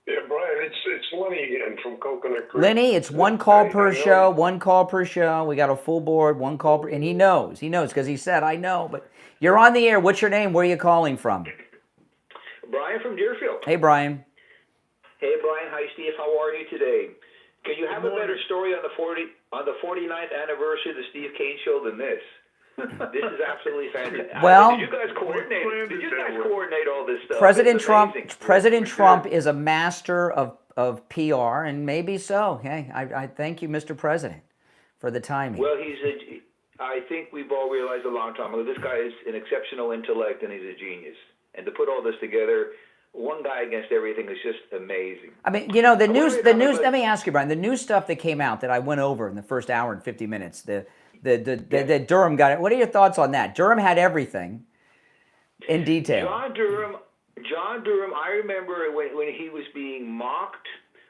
B: Yeah, Brian, it's Lenny again from Coconut Creek.
A: Lenny, it's one call per show, one call per show. We got a full board, one call per, and he knows because he said, I know, but you're on the air. What's your name? Where are you calling from?
T: Brian from Deerfield.
A: Hey, Brian.
T: Hey, Brian. Hi, Steve. How are you today? Can you have a better story on the 49th anniversary of the Steve Kane Show than this? This is absolutely fantastic.
A: Well,
T: did you guys coordinate all this stuff?
A: President Trump is a master of PR, and maybe so. Hey, I thank you, Mr. President, for the timing.
T: Well, I think we've all realized a long time ago, this guy is an exceptional intellect, and he's a genius. And to put all this together, one guy against everything is just amazing.
A: I mean, the news. Let me ask you, Brian. The new stuff that came out that I went over in the first hour and 50 minutes. The Durham got it. What are your thoughts on that? Durham had everything in detail.
T: John Durham. I remember when he was being mocked.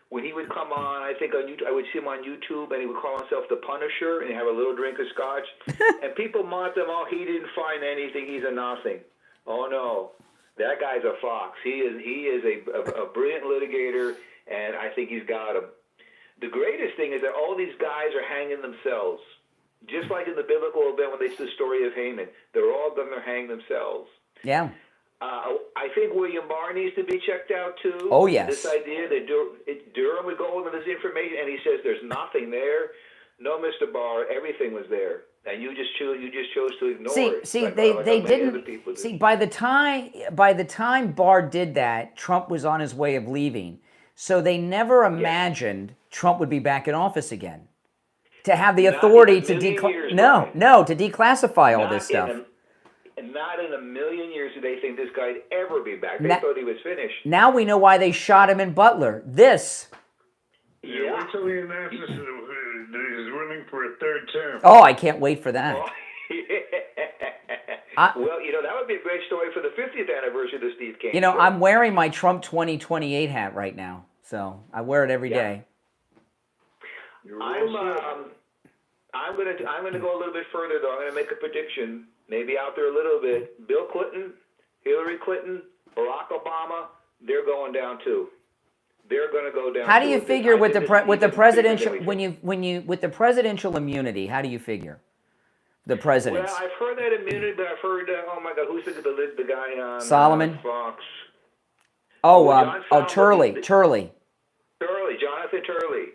T: When he would come on, I think I would see him on YouTube, and he would call himself the Punisher, and he'd have a little drink of scotch, and people mocked him. Oh, he didn't find anything. He's a nothing. Oh no. That guy's a fox. He is a brilliant litigator, and I think he's got him. The greatest thing is that all these guys are hanging themselves. Just like in the biblical event when they see the story of Haman. They're all going to hang themselves.
A: Yeah.
T: I think William Barr needs to be checked out, too.
A: Oh, yes.
T: This idea that Durham would go over this information, and he says there's nothing there. No, Mr. Barr, everything was there. And you just chose to ignore it.
A: They didn't. See, by the time Barr did that, Trump was on his way of leaving. So they never imagined Trump would be back in office again, to have the authority to declassify all this stuff.
T: Not in a million years did they think this guy'd ever be back. They thought he was finished.
A: Now we know why they shot him in Butler. This.
B: Yeah. Wait till he announces that he's running for a third term.
A: Oh, I can't wait for that.
T: Well, that would be a great story for the 50th anniversary of the Steve Kane.
A: I'm wearing my Trump 2028 hat right now, so I wear it every day.
T: I'm gonna go a little bit further though. I'm gonna make a prediction, maybe out there a little bit. Bill Clinton, Hillary Clinton, Barack Obama, they're going down too. They're going to go down.
A: How do you figure with the presidential with the presidential immunity? How do you figure the presidents?
T: Well, I've heard that immunity, but I've heard oh my God, who's the guy on
A: Solomon?
T: Fox?
A: Turley.
T: Jonathan Turley.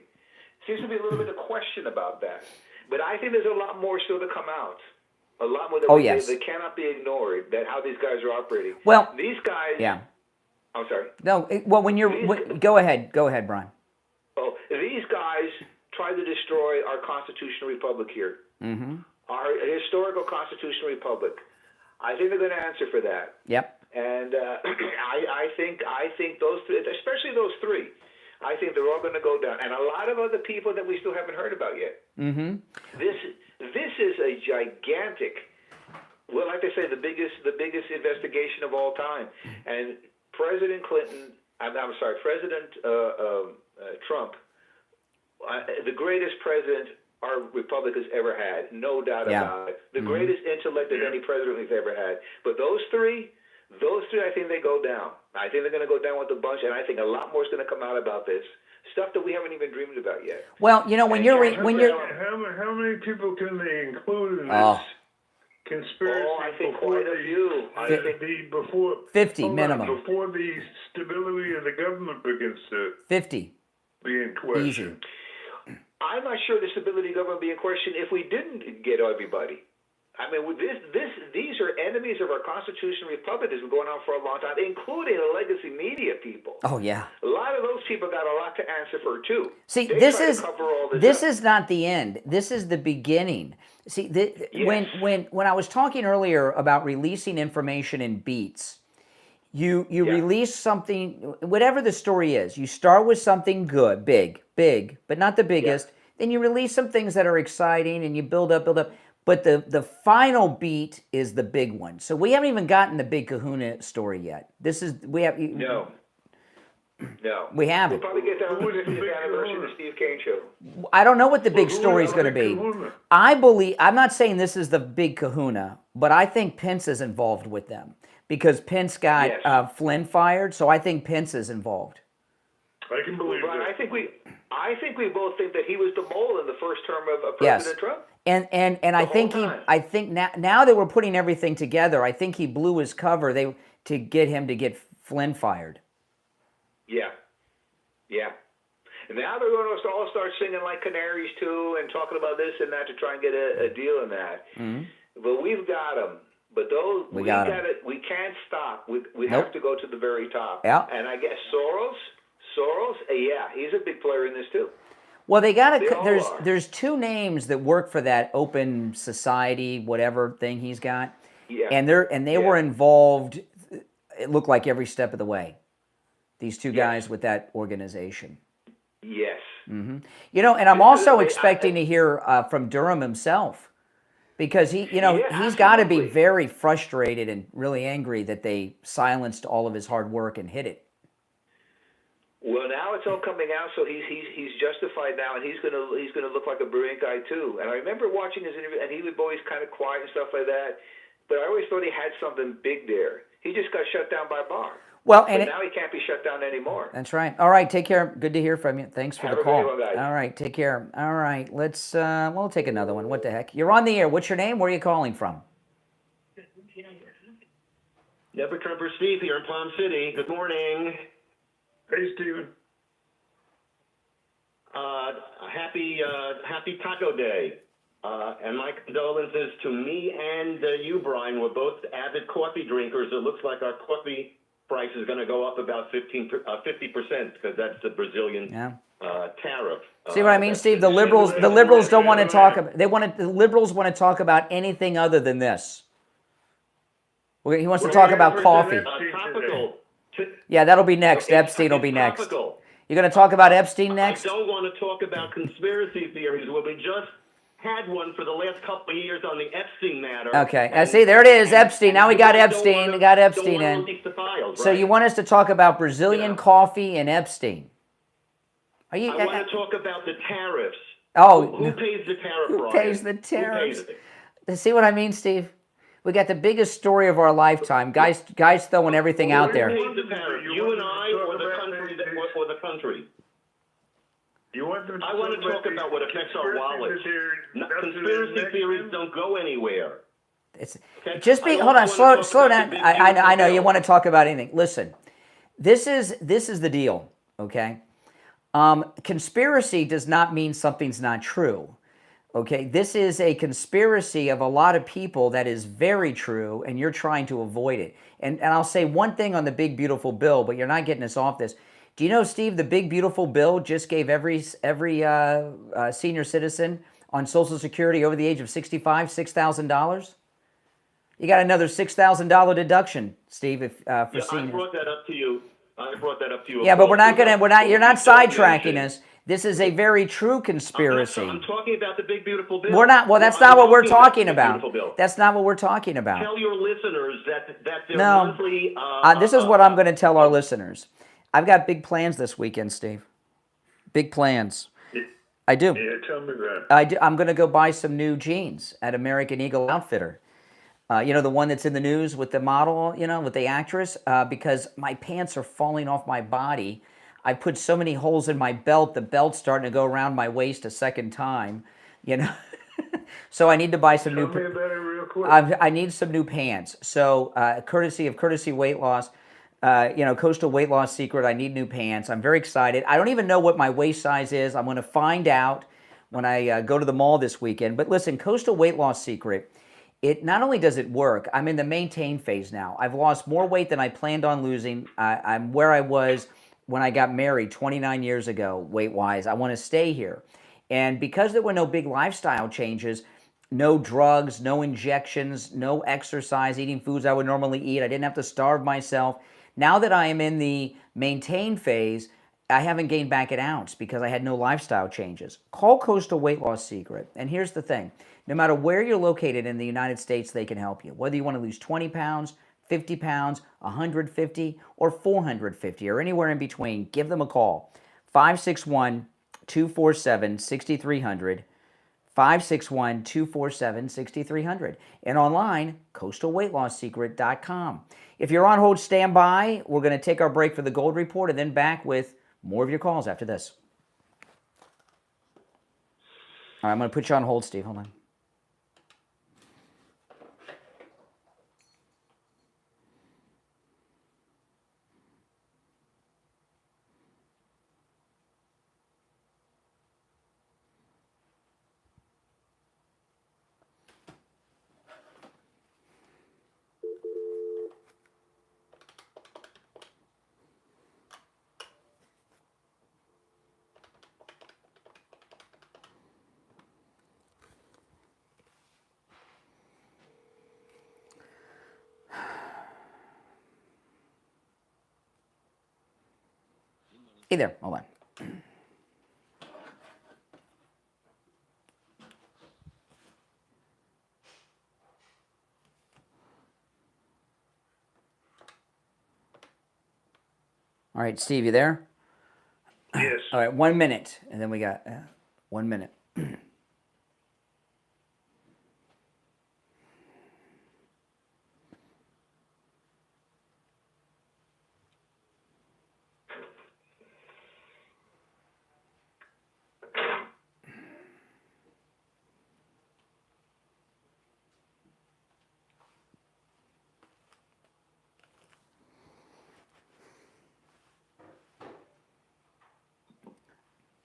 T: Seems to be a little bit of question about that. But I think there's a lot more still to come out. A lot more that cannot be ignored, that how these guys are operating.
A: Well,
T: these guys...
A: Yeah.
T: I'm sorry.
A: No, go ahead, Brian.
T: Oh, these guys tried to destroy our constitutional republic here.
A: Mm-hmm.
T: Our historical constitutional republic. I think they're going to answer for that.
A: Yep.
T: And I think those three, especially those three, I think they're all going to go down, and a lot of other people that we still haven't heard about yet.
A: Mm-hmm.
T: This is a gigantic, well, like they say, the biggest investigation of all time. And President Trump, the greatest president our republic has ever had, no doubt about it. The greatest intellect of any president we've ever had. But those three, I think they go down. I think they're going to go down with a bunch, and I think a lot more is going to come out about this stuff that we haven't even dreamed about yet.
A: Well, when you're
B: how many people can they include in this?
K: conspiracy.
T: Oh, I think quite a few. I think
K: before
A: 50 minimum.
K: Before the stability of the government begins to
A: 50
K: be in question.
A: Easy.
T: I'm not sure the stability of government would be in question if we didn't get everybody. I mean, these are enemies of our Constitution. Republicans have been going on for a long time, including the legacy media people.
A: Oh yeah.
T: A lot of those people got a lot to answer for too.
A: See,
T: They
A: this
T: try to
A: is
T: cover all
A: this
T: up.
A: is not the end. This is the beginning. See,
T: Yes.
A: when I was talking earlier about releasing information in beats, you release something, whatever the story is. You start with something good, big, but not the biggest. Then you release some things that are exciting, and you build up. But the final beat is the big one. So we haven't even gotten the big Kahuna story yet.
T: No.
A: We haven't.
T: We'll probably get that on the 50th anniversary of the Steve Kane show.
A: I don't know what the big story is going to be. I'm not saying this is the big Kahuna, but I think Pence is involved with them because Pence got Flynn fired. So I think Pence is involved.
K: I can believe
T: that. I think we both think that he was the mole in the first term of
A: Yes.
T: President Trump.
A: And I think now that we're putting everything together, I think he blew his cover to get him to get Flynn fired.
T: Yeah. And now they're going to all start singing like canaries too, and talking about this and that to try and get a deal in that.
A: Mm-hmm.
T: But we've got them. But those we
A: got 'em.
T: We can't stop. We
A: Nope.
T: have to go to the very top.
A: Yeah.
T: And I guess Soros, he's a big player in this too.
A: Well,
T: They all
A: there's two names that work for that open society, whatever thing he's got.
T: Yeah.
A: And they were involved, it looked like every step of the way. These two guys with that organization.
T: Yes.
A: Mm-hmm. And I'm also expecting to hear from Durham himself, because he's got to be very frustrated and really angry that they silenced all of his hard work and hid it.
T: Well, now it's all coming out, so he's justified now, and he's gonna look like a brilliant guy too. And I remember watching his interview, and he was always kind of quiet and stuff like that. But I always thought he had something big there. He just got shut down by Barr.
A: Well,
T: but now he can't be shut down anymore.
A: That's right. All right, take care. Good to hear from you. Thanks for
T: Have
A: the
T: a
A: call.
T: great one, guys.
A: All right, take care. All right, we'll take another one. What the heck? You're on the air. What's your name? Where are you calling from?
U: Never Trumper Steve here in Palm City. Good morning.
K: Hey, Steven.
U: Happy Taco Day. And my condolences to me and you, Brian. We're both avid coffee drinkers. It looks like our coffee price is going to go up about 50% because that's the Brazilian tariff.
A: See what I mean, Steve? The liberals don't want to talk about. The liberals want to talk about anything other than this. He wants to talk about coffee.
U: Topical.
A: Yeah, that'll be next. Epstein will be next.
U: Topical.
A: You're going to talk about Epstein next?
U: I don't want to talk about conspiracy theories. Well, we just had one for the last couple of years on the Epstein matter.
A: Okay, I see. There it is, Epstein. Now we got Epstein. We got Epstein in. So you want us to talk about Brazilian coffee and Epstein? I
U: want to talk about the tariffs.
A: Oh,
U: who pays the tariff?
A: Who pays the tariffs?
U: Who pays it?
A: See what I mean, Steve? We got the biggest story of our lifetime. Guys throwing everything out there.
U: Who pays the tariff? You and I, or the country? Or the country?
K: I
U: want to talk about what affects our wallets. Conspiracy theories don't go anywhere.
A: Hold on, slow down. I know you want to talk about anything. Listen, this is the deal, okay? Conspiracy does not mean something's not true, okay? This is a conspiracy of a lot of people that is very true, and you're trying to avoid it. And I'll say one thing on the big, beautiful bill, but you're not getting us off this. Do you know, Steve, the big, beautiful bill just gave every senior citizen on Social Security over the age of 65 $6,000? You got another $6,000 deduction, Steve, for seniors.
U: I brought that up to you.
A: Yeah, but you're not sidetracking us. This is a very true conspiracy.
U: I'm talking about the big, beautiful bill.
A: We're not. Well, that's not what we're talking about. That's not what we're talking about.
U: Tell your listeners that their monthly.
A: This is what I'm going to tell our listeners. I've got big plans this weekend, Steve. Big plans. I do.
K: Yeah, tell me that.
A: I do. I'm going to go buy some new jeans at American Eagle Outfitter. The one that's in the news with the model, with the actress, because my pants are falling off my body. I put so many holes in my belt, the belt's starting to go around my waist a second time, So I need to buy some new...
K: Tell me about it real
A: I need some new pants. So, courtesy of Courtesy Weight Loss, Coastal Weight Loss Secret, I need new pants. I'm very excited. I don't even know what my waist size is. I'm going to find out when I go to the mall this weekend. But listen, Coastal Weight Loss Secret, it not only does it work, I'm in the maintain phase now. I've lost more weight than I planned on losing. I'm where I was when I got married 29 years ago, weight-wise. I want to stay here. And because there were no big lifestyle changes, no drugs, no injections, no exercise, eating foods I would normally eat, I didn't have to starve myself. Now that I am in the maintain phase, I haven't gained back an ounce because I had no lifestyle changes. Call Coastal Weight Loss Secret. And here's the thing. No matter where you're located in the United States, they can help you. Whether you want to lose 20 pounds, 50 pounds, 150, or 450, or anywhere in between, give them a call. 561-247-6300. 561-247-6300. And online, coastalweightlasssecret.com. If you're on hold, stand by. We're going to take our break for the Gold Report and then back with more of your calls after this. All right, I'm going to put you on hold, Steve. Hold on. Hey there, hold on. All right, Steve, you there?
B: Yes.
A: All right, 1 minute, and then we got 1 minute.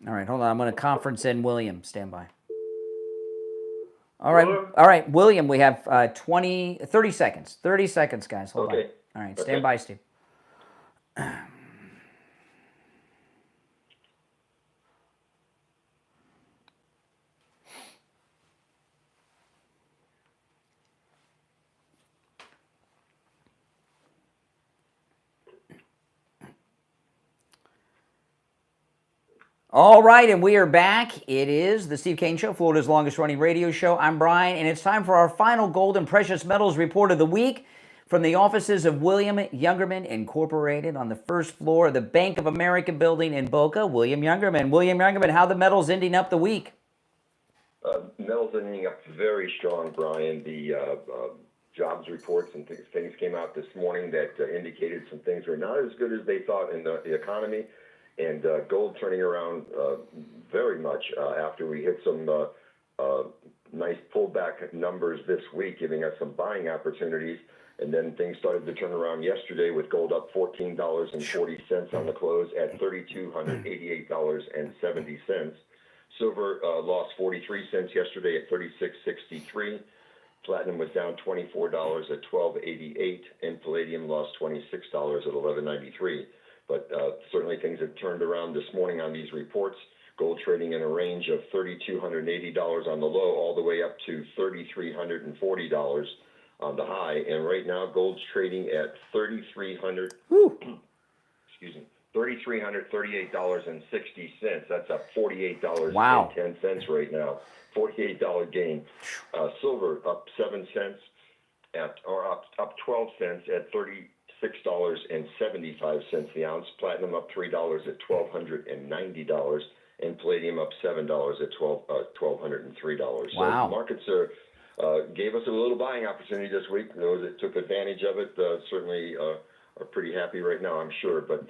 A: All right, hold on. I'm going to conference in William. Stand by. All right, William, we have 30 seconds. 30 seconds, guys. Hold on. All right, stand by, Steve. All right, and we are back. It is the Steve Kane Show, Florida's longest-running radio show. I'm Brian, and it's time for our final gold and precious metals report of the week from the offices of William Youngerman Incorporated on the first floor of the Bank of America building in Boca. William Youngerman. William Youngerman, how the metals ending up the week?
D: Metals ending up very strong, Brian. The jobs reports and things came out this morning that indicated some things were not as good as they thought in the economy. And gold turning around very much after we hit some nice pullback numbers this week, giving us some buying opportunities. And then things started to turn around yesterday with gold up $14.40 on the close at $3,288.70. Silver lost 43 cents yesterday at $36.63. Platinum was down $24 at $12.88, and palladium lost $26 at $11.93. But certainly things have turned around this morning on these reports. Gold trading in a range of $3,280 on the low, all the way up to $3,340 on the high. And right now, gold's trading at $3,338.60. That's up $48.10 right now. $48 gain. Silver up 7 cents up 12 cents at $36.75 the ounce. Platinum up $3 at $1,290, and palladium up $7 at $1,203.
A: Wow.
D: So the markets gave us a little buying opportunity this week. Those that took advantage of it certainly are pretty happy right now, I'm sure. But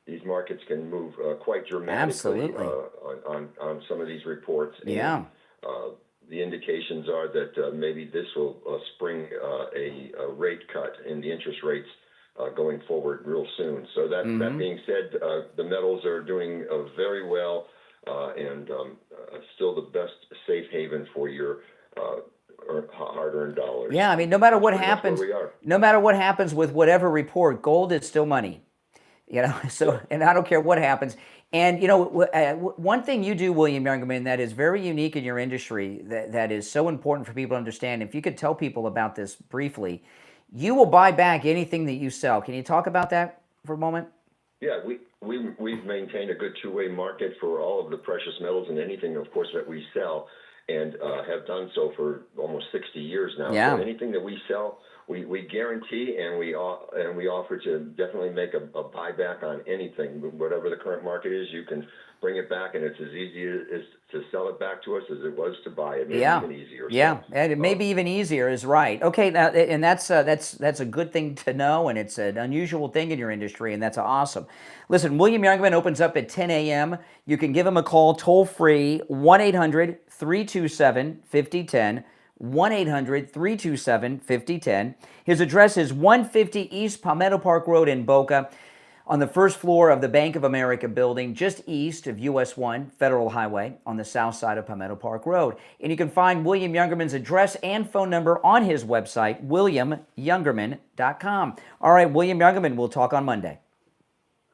D: these markets can move quite dramatically on some of these reports.
A: Yeah.
D: And, the indications are that maybe this will spring a rate cut in the interest rates going forward real soon. So that being said, the metals are doing very well and still the best safe haven for your hard-earned dollars.
A: Yeah, I mean, no matter what happens, no matter what happens with whatever report, gold is still money. You know, so, and I don't care what happens. And, you know, one thing you do, William Youngerman, that is very unique in your industry, that is so important for people to understand, if you could tell people about this briefly, you will buy back anything that you sell. Can you talk about that for a moment?
D: Yeah, we've maintained a good two-way market for all of the precious metals and anything, of course, that we sell, and have done so for almost 60 years now.
A: Yeah.
D: So anything that we sell, we guarantee, and we offer to definitely make a buyback on anything. Whatever the current market is, you can bring it back, and it's as easy as to sell it back to us as it was to buy it. Maybe even easier.
A: Yeah, and it may be even easier is right. Okay, now, and that's a good thing to know, and it's an unusual thing in your industry, and that's awesome. Listen, William Youngerman opens up at 10 a.m. You can give him a call toll-free, 1-800-327-5010, 1-800-327-5010. His address is 150 East Palmetto Park Road in Boca, on the first floor of the Bank of America building, just east of US 1 Federal Highway on the south side of Palmetto Park Road. And you can find William Youngerman's address and phone number on his website, williamyoungerman.com. All right, William Youngerman, we'll talk on Monday.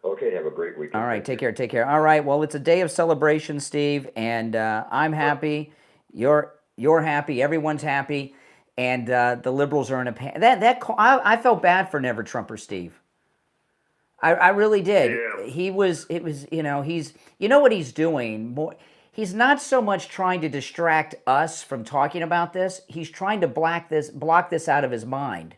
D: Okay, have a great weekend.
A: All right, take care. All right, well, it's a day of celebration, Steve, and I'm happy. You're happy. Everyone's happy, and the liberals are in a panic. I felt bad for Never Trumper Steve. I really did. Yeah. You know what he's doing? He's not so much trying to distract us from talking about this. He's trying to block this out of his mind,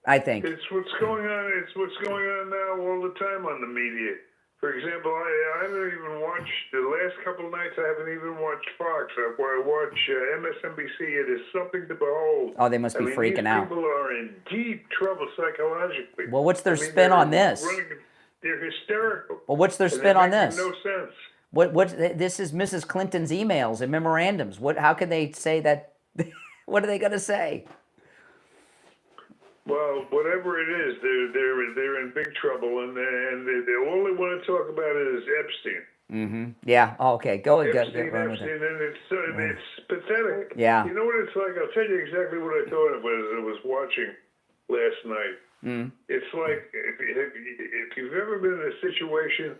A: I think.
B: It's what's going on. It's what's going on now all the time on the media. For example, I haven't even watched, the last couple of nights, I haven't even watched Fox. I watch MSNBC. It is something to behold.
A: Oh, they must be freaking out.
B: These people are in deep trouble psychologically.
A: Well, what's their spin on this?
B: They're hysterical.
A: Well, what's their spin on this?
B: No sense.
A: This is Mrs. Clinton's emails and memorandums. How can they say that? What are they going to say?
B: Well, whatever it is, they're in big trouble, and they only want to talk about it is Epstein.
A: Mm-hmm. Yeah. Oh, okay. Go and
B: Epstein, and it's pathetic.
A: Yeah.
B: You know what it's like? I'll tell you exactly what I thought it was. I was watching last night. It's like if you've ever been in a situation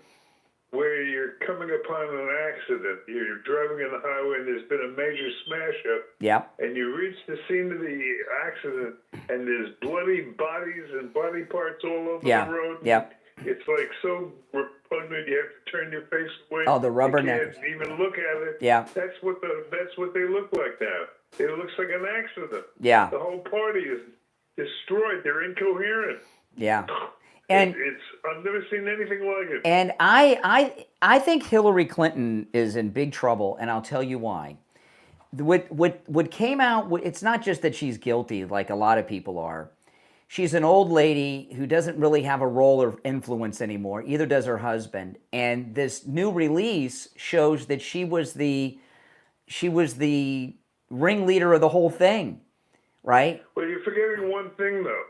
B: where you're coming upon an accident, you're driving on the highway and there's been a major smash up.
A: Yeah.
B: And you reach the scene of the accident and there's bloody bodies and body parts all over the road.
A: Yeah.
B: It's like so repugnant you have to turn your face away.
A: Oh, the rubberneck.
B: You can't even look at it.
A: Yeah.
B: That's what they look like now. It looks like an accident.
A: Yeah.
B: The whole party is destroyed. They're incoherent.
A: Yeah. And
B: I've never seen anything like it.
A: And I think Hillary Clinton is in big trouble, and I'll tell you why. What came out, it's not just that she's guilty like a lot of people are. She's an old lady who doesn't really have a role or influence anymore. Either does her husband. And this new release shows that she was the ringleader of the whole thing, right?
B: Well, you're forgetting one thing though.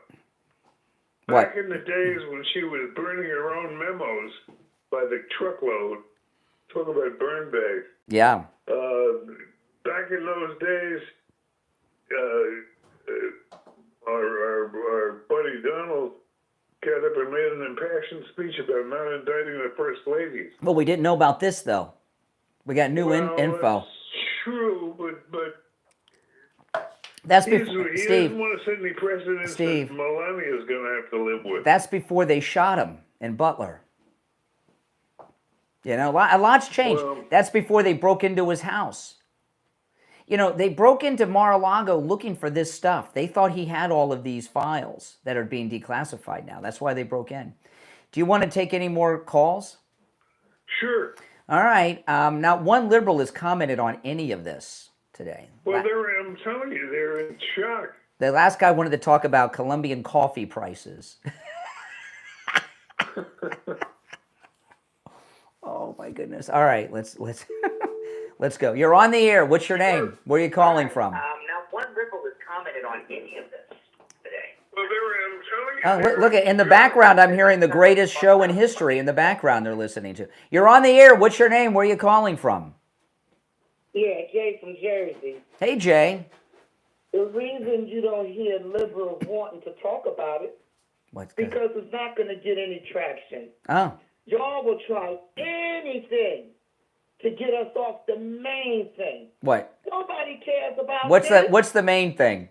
A: What?
B: Back in the days when she was burning her own memos by the truckload, talk about burn bags.
A: Yeah.
B: Back in those days, our buddy Donald got up and made an impassioned speech about not indicting the first ladies.
A: Well, we didn't know about this though. We got new info.
B: That's true, but
A: that's
B: he
A: before Steve.
B: doesn't want to set any precedents that Melania is going to have to live with.
A: That's before they shot him in Butler. You know, a lot's changed.
B: Well,
A: that's before they broke into his house. You know, they broke into Mar-a-Lago looking for this stuff. They thought he had all of these files that are being declassified now. That's why they broke in. Do you want to take any more calls?
B: Sure.
A: All right. Not one liberal has commented on any of this today.
B: Well, I'm telling you, they're in shock.
A: The last guy wanted to talk about Colombian coffee prices. Oh my goodness! All right, let's Let's go. You're on the air. What's your name? Where are you calling from?
E: Now, one liberal has commented on any of this today.
K: Well, I'm
A: Oh, look, in the background, I'm hearing the greatest show in history in the background they're listening to. You're on the air. What's your name? Where are you calling from?
V: Yeah, Jay from Jersey.
A: Hey, Jay.
V: The reason you don't hear liberals wanting to talk about it because it's not going to get any traction.
A: Oh.
V: Y'all will try anything to get us off the main thing.
A: What?
V: Nobody cares about
A: What's the main thing?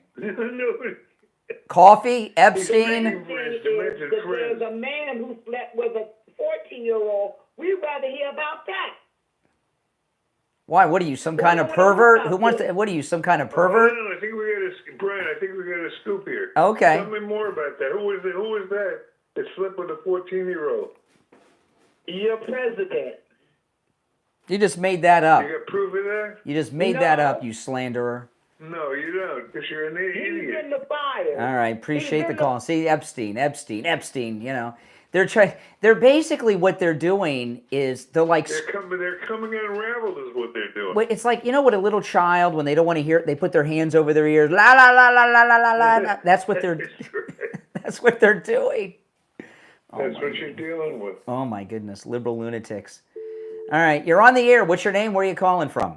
A: Coffee? Epstein?
V: There's a man who slept with a 14-year-old. We'd rather hear about that.
A: Why? What are you, some kind of pervert? Who wants to? What are you, some kind of pervert?
K: I think we got a Brian. I think we got a scoop here.
A: Okay.
K: Tell me more about that. Who was it? Who was that? That slept with a 14-year-old.
V: Your president.
A: You just made that up.
K: You got proof of that?
A: You just made that up, you slanderer.
K: No, you don't, because you're an idiot.
V: He's in the fire.
A: All right, appreciate the call. See, Epstein, you know. They're basically what they're doing is they're
K: coming unraveled is what they're doing.
A: It's like, you know what, a little child, when they don't want to hear it, they put their hands over their ears, la la la la la la la la. That's what they're that's what they're doing.
K: That's what you're dealing with.
A: Oh my goodness, liberal lunatics. All right, you're on the air. What's your name? Where are you calling from?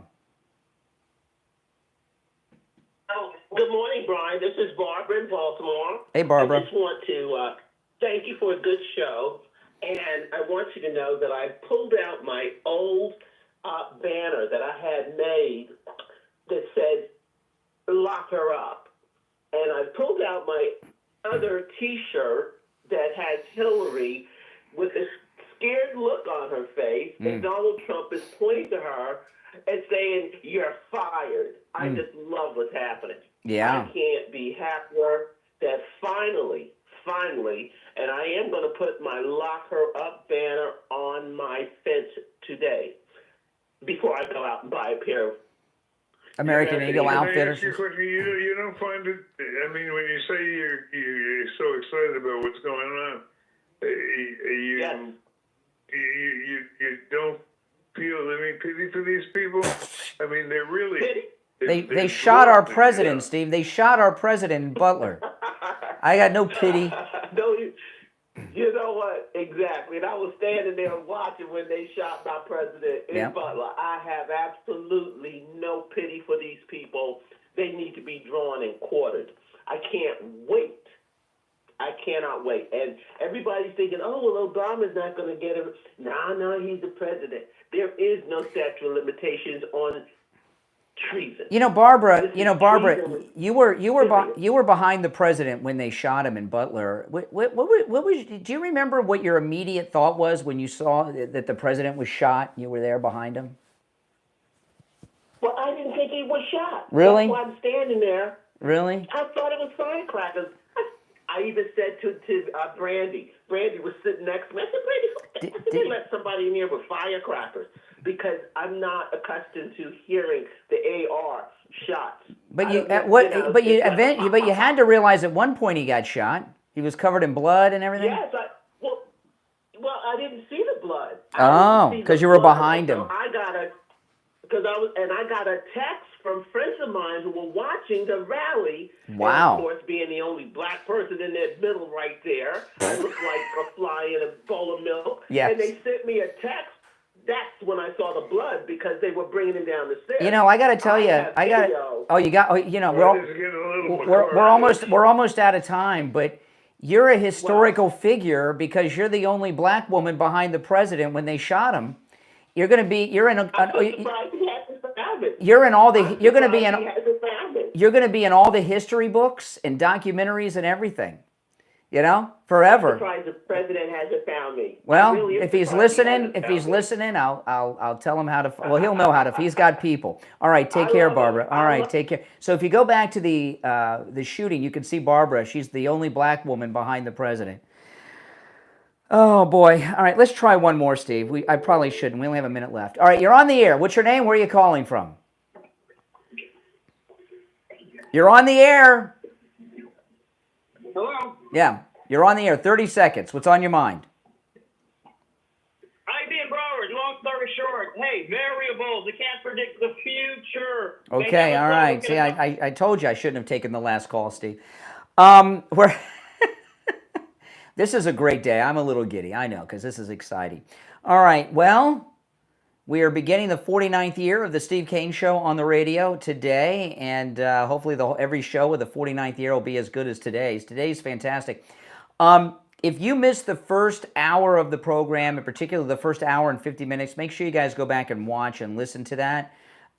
W: Oh, good morning, Brian. This is Barbara in Baltimore.
A: Hey, Barbara.
W: I just want to thank you for a good show, and I want you to know that I pulled out my old banner that I had made that said, "Lock her up." And I pulled out my other T-shirt that has Hillary with a scared look on her face, and Donald Trump is pointing to her and saying, "You're fired." I just love what's happening.
A: Yeah.
W: I can't be happier that finally, and I am going to put my Lock Her Up banner on my fence today before I go out and buy a pair of
A: American Eagle Outfitters.
K: You don't find it, I mean, when you say you're so excited about what's going on, you don't feel any pity for these people? I mean, they're really...
A: They shot our president, Steve. They shot our president in Butler. I got no pity.
W: No, you know what? Exactly. And I was standing there watching when they shot my president in Butler. I have absolutely no pity for these people. They need to be drawn and quartered. I can't wait. I cannot wait. And everybody's thinking, oh, well, Obama's not going to get him. No, he's the president. There is no statute of limitations on treason.
A: You know, Barbara, you were behind the president when they shot him in Butler. What was? Do you remember what your immediate thought was when you saw that the president was shot? You were there behind him.
W: Well, I didn't think he was shot.
A: Really?
W: That's why I'm standing there.
A: Really?
W: I thought it was firecrackers. I even said to Brandy. Brandy was sitting next to me. I said, Brandy, they let somebody in here with firecrackers because I'm not accustomed to hearing the AR shots.
A: But you had to realize at one point he got shot. He was covered in blood and everything.
W: Yes, well, I didn't see the blood.
A: Oh, because you were behind him.
W: I got a text from friends of mine who were watching the rally.
A: Wow.
W: And of course, being the only black person in that middle right there, I looked like a fly in a bowl of milk.
A: Yes.
W: And they sent me a text. That's when I saw the blood because they were bringing him down the stairs.
A: You know, I got to tell you, we're almost out of time, but you're a historical figure because you're the only black woman behind the president when they shot him. You're going to be in all the history books and documentaries and everything. You know, forever.
W: I'm surprised the president hasn't found me.
A: Well,
W: really
A: if he's listening, I'll tell him how to. Well, he'll know how to. He's got people. All right, take care, Barbara. All right, take care. So if you go back to the shooting, you can see Barbara. She's the only black woman behind the president. Oh boy! All right, let's try one more, Steve. I probably shouldn't. We only have a minute left. All right, you're on the air. What's your name? Where are you calling from? You're on the air.
X: Hello?
A: Yeah, you're on the air. 30 seconds. What's on your mind?
X: Hi, being Broward. Long story short, hey, variables. You can't predict
W: predict the future.
A: Okay, all right. See, I told you I shouldn't have taken the last call, Steve. We're this is a great day. I'm a little giddy, I know, because this is exciting. All right, well, we are beginning the 49th year of the Steve Kane Show on the radio today, and hopefully every show of the 49th year will be as good as today's. Today's fantastic. If you missed the first hour of the program, in particular the first hour and 50 minutes, make sure you guys go back and watch and listen to that.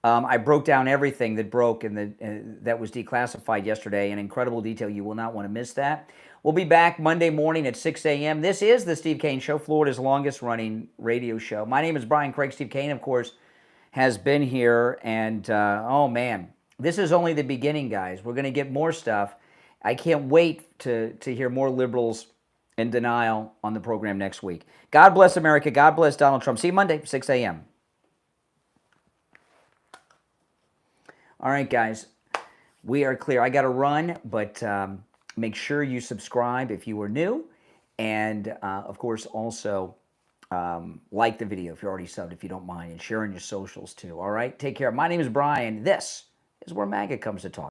A: I broke down everything that broke and that was declassified yesterday in incredible detail. You will not want to miss that. We'll be back Monday morning at 6 a.m. This is the Steve Kane Show, Florida's longest-running radio show. My name is Brian Craig. Steve Kane, of course, has been here. And, oh, man, this is only the beginning, guys. We're going to get more stuff. I can't wait to hear more liberals in denial on the program next week. God bless America. God bless Donald Trump. See you Monday, 6 a.m. All right, guys, we are clear. I got to run, but make sure you subscribe if you are new. And, of course, also like the video if you're already subbed, if you don't mind, and share on your socials, too. All right? Take care. My name is Brian. This is where MAGA comes to talk.